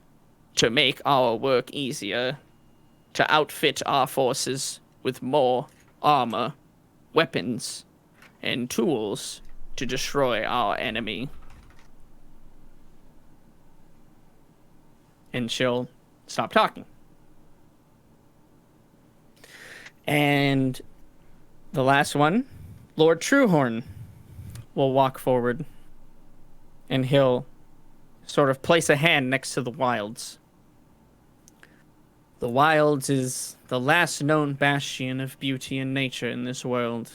to make our work easier, to outfit our forces with more armor, weapons, and tools to destroy our enemy. And she'll stop talking. And the last one, Lord Truehorn, will walk forward. And he'll sort of place a hand next to the Wilds. The Wilds is the last known bastion of beauty and nature in this world.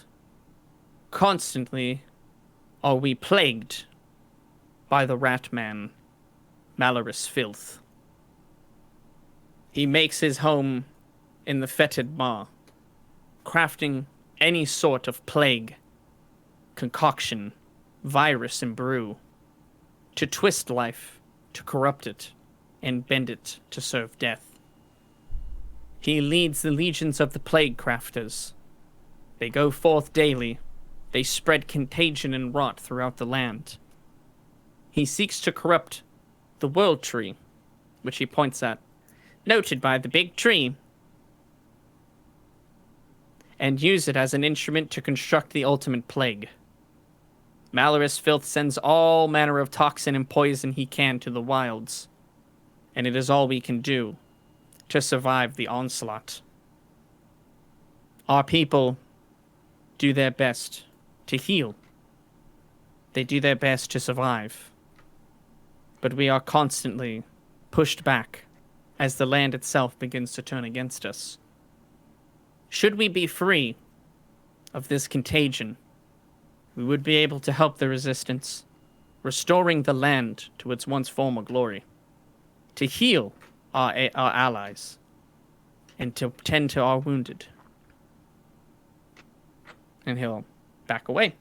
Constantly are we plagued by the Rat Man, Malorous Filth. He makes his home in the fetid maw, crafting any sort of plague, concoction, virus, and brew, to twist life, to corrupt it, and bend it to serve death. He leads the legions of the plague crafters. They go forth daily. They spread contagion and rot throughout the land. He seeks to corrupt the world tree, which he points at, noted by the big tree, and use it as an instrument to construct the ultimate plague. Malorous Filth sends all manner of toxin and poison he can to the Wilds, and it is all we can do to survive the onslaught. Our people do their best to heal. They do their best to survive. But we are constantly pushed back as the land itself begins to turn against us. Should we be free of this contagion, we would be able to help the resistance, restoring the land to its once former glory, to heal our allies, and to tend to our wounded. And he'll back away.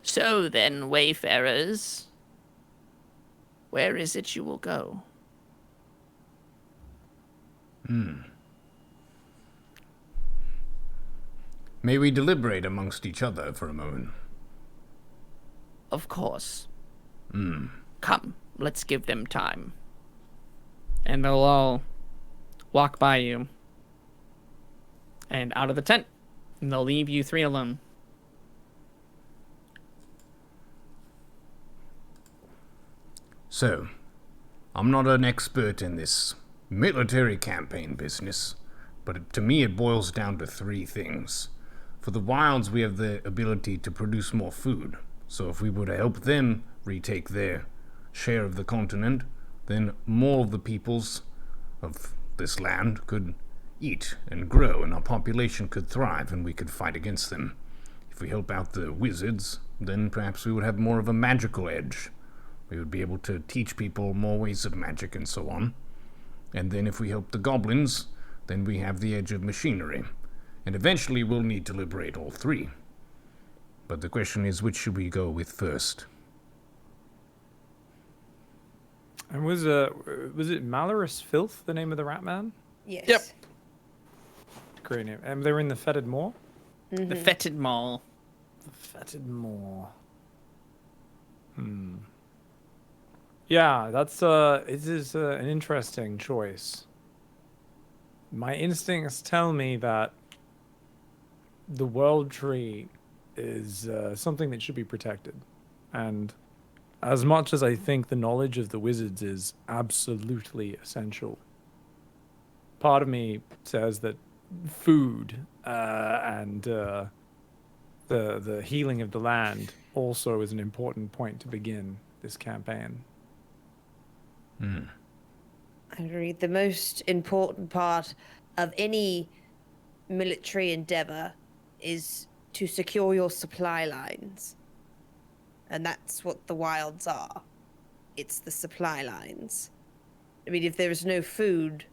So then, Wayfarers, where is it you will go? May we deliberate amongst each other for a moment? Of course. Come, let's give them time. And they'll all walk by you and out of the tent. And they'll leave you three alone. So, I'm not an expert in this military campaign business, but to me it boils down to three things. For the Wilds, we have the ability to produce more food, so if we were to help them retake their share of the continent, then more of the peoples of this land could eat and grow, and our population could thrive, and we could fight against them. If we help out the wizards, then perhaps we would have more of a magical edge. We would be able to teach people more ways of magic and so on. And then if we help the goblins, then we have the edge of machinery. And eventually we'll need to liberate all three. But the question is, which should we go with first? And was it Malorous Filth, the name of the rat man? Yes. Yep. Great name. And they were in the Fetid Moor? The fetid mall. The Fetid Moor. Yeah, that's it is an interesting choice. My instincts tell me that the world tree is something that should be protected. And as much as I think the knowledge of the wizards is absolutely essential, part of me says that food and the healing of the land also is an important point to begin this campaign. I agree. The most important part of any military endeavor is to secure your supply lines. And that's what the wilds are. It's the supply lines. I mean, if there is no food,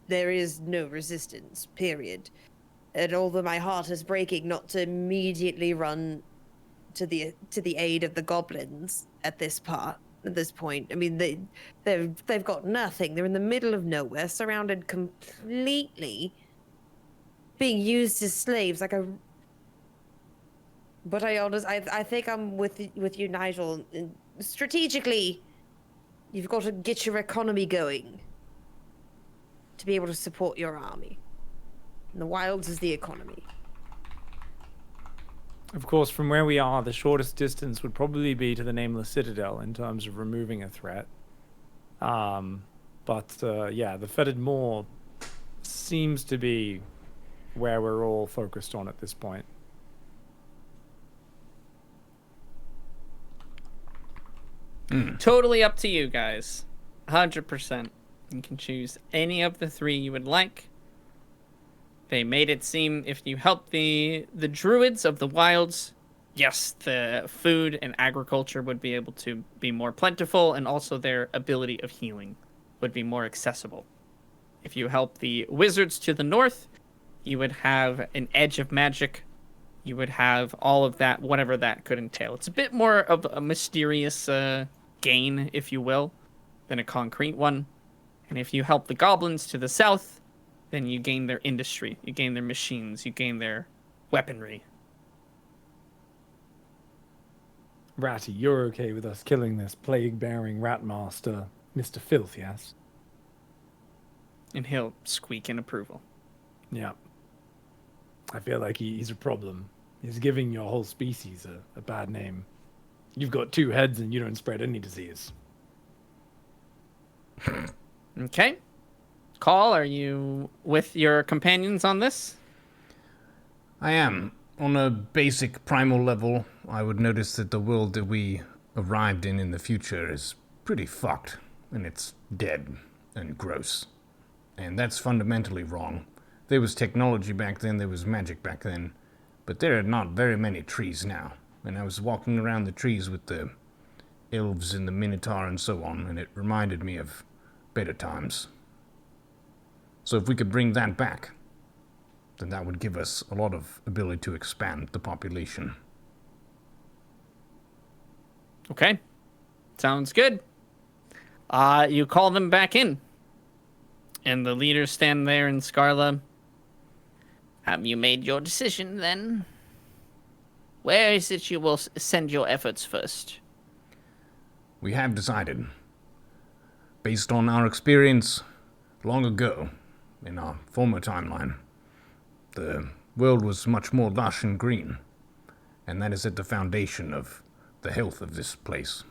there is no resistance, period. And although my heart is breaking not to immediately run to the aid of the goblins at this point. I mean, they've got nothing. They're in the middle of nowhere, surrounded completely, being used as slaves. But I think I'm with you, Nigel. Strategically, you've got to get your economy going to be able to support your army. And the wilds is the economy. Of course, from where we are, the shortest distance would probably be to the Nameless Citadel in terms of removing a threat. Yeah, the Fetid Moor seems to be where we're all focused on at this point. Totally up to you guys. 100%. You can choose any of the three you would like. They made it seem if you help the druids of the wilds, yes, the food and agriculture would be able to be more plentiful, and also their ability of healing would be more accessible. If you help the wizards to the north, you would have an edge of magic. You would have all of that, whatever that could entail. It's a bit more of a mysterious gain, if you will, than a concrete one. And if you help the goblins to the south, then you gain their industry, you gain their machines, you gain their weaponry. Ratty, you're okay with us killing this plague-bearing rat master, Mr. Filth, yes? And he'll squeak in approval. Yeah. I feel like he's a problem. He's giving your whole species a bad name. You've got 2 heads and you don't spread any disease. Okay. Call, are you with your companions on this? I am. On a basic primal level, I would notice that the world that we arrived in the future is pretty fucked, and it's dead and gross. And that's fundamentally wrong. There was technology back then, there was magic back then, but there are not very many trees now. And I was walking around the trees with the elves and the minotaur and so on, and it reminded me of better times. So if we could bring that back, then that would give us a lot of ability to expand the population. Okay. Sounds good. You call them back in. And the leaders stand there in Scarla. Have you made your decision, then? Where is it you will send your efforts first? We have decided, based on our experience long ago, in our former timeline, the world was much more lush and green, and that is at the foundation of the health of this place.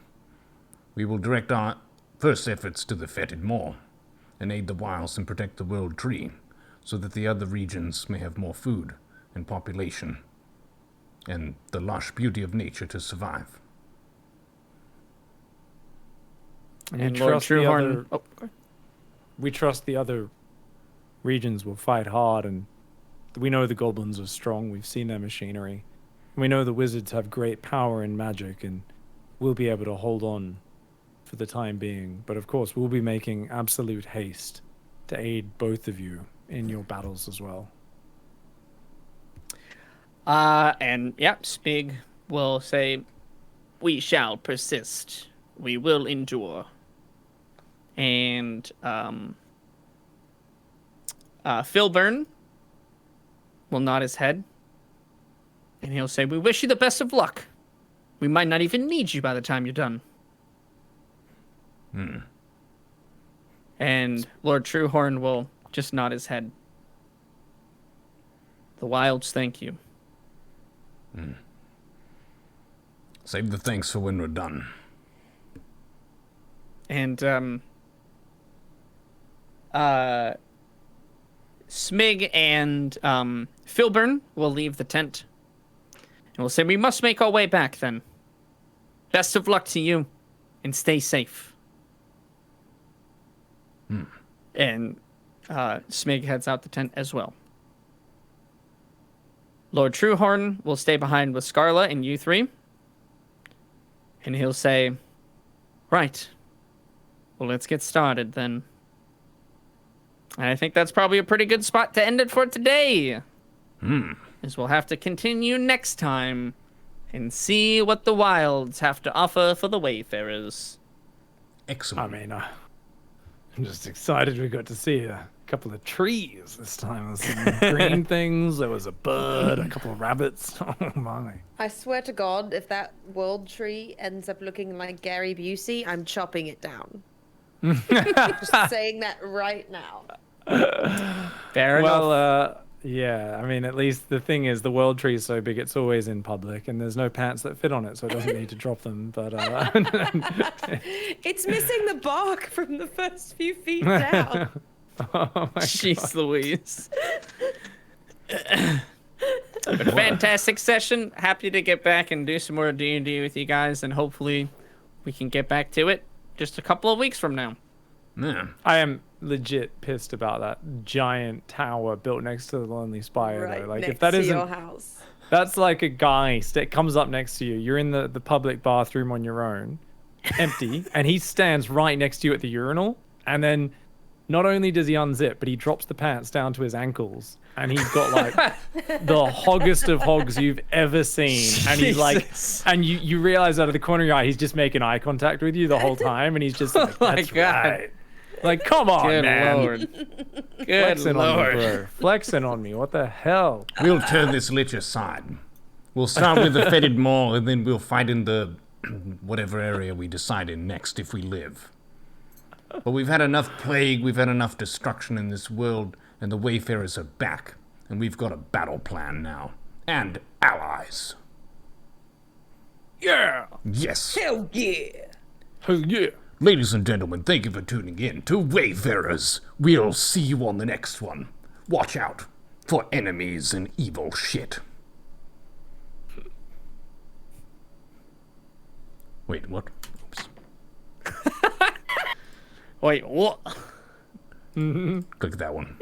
We will direct our first efforts to the Fetid Moor, and aid the wilds and protect the world tree, so that the other regions may have more food and population, and the lush beauty of nature to survive. And Lord Truehorn... We trust the other regions will fight hard, and we know the goblins are strong. We've seen their machinery. We know the wizards have great power in magic, and we'll be able to hold on for the time being. But of course, we'll be making absolute haste to aid both of you in your battles as well. Spig will say, we shall persist. We will endure. And, Philburn will nod his head, and he'll say, we wish you the best of luck. We might not even need you by the time you're done. And Lord Truehorn will just nod his head. The wilds thank you. Save the thanks for when we're done. And Smig and Filburn will leave the tent. And we'll say, we must make our way back then. Best of luck to you, and stay safe. And Smig heads out the tent as well. Lord Truehorn will stay behind with Scarla and you three. And he'll say, right. Well, let's get started then. And I think that's probably a pretty good spot to end it for today. As we'll have to continue next time and see what the wilds have to offer for the Wayfarers. Excellent. I mean, I'm just excited we got to see a couple of trees this time. There's some green things. There was a bird, a couple of rabbits. Oh my. I swear to God, if that world tree ends up looking like Gary Busey, I'm chopping it down. Just saying that right now. Fair enough. Well, yeah, I mean, at least the thing is, the world tree is so big, it's always in public, and there's no pants that fit on it, so it doesn't need to drop them. But It's missing the bark from the first few feet down. oh my Jeez Louise. But fantastic session. Happy to get back and do some more D&D with you guys, and hopefully we can get back to it just a couple of weeks from now. Yeah. I am legit pissed about that giant tower built next to the Lonely Spire. Right though. Like, next if that to isn't, your house. that's like a guy that comes up next to you. You're in the public bathroom on your own, empty, and he stands right next to you at the urinal. And then not only does he unzip, but he drops the pants down to his ankles. And he's got like the hoggest of hogs you've ever seen. And he's like, Jesus. and you realize out of the corner of your eye, he's just making eye contact with you the whole time. And he's just like, my that's God. right. Like, come on, Good man. lord. Good Flexing on me, lord. bro. Flexing on me. What the hell? We'll turn this lich aside. We'll start with the fetid maw, and then we'll fight in the whatever area we decide in next if we live. But we've had enough plague, we've had enough destruction in this world, and the Wayfarers are back. And we've got a battle plan now. And allies. Yeah. Yes. Hell yeah. Oh, yeah. Ladies and gentlemen, thank you for tuning in to Wayfarers. We'll see you on the next one. Watch out for enemies and evil shit. Wait, what? Oops. Wait, what? Click that one.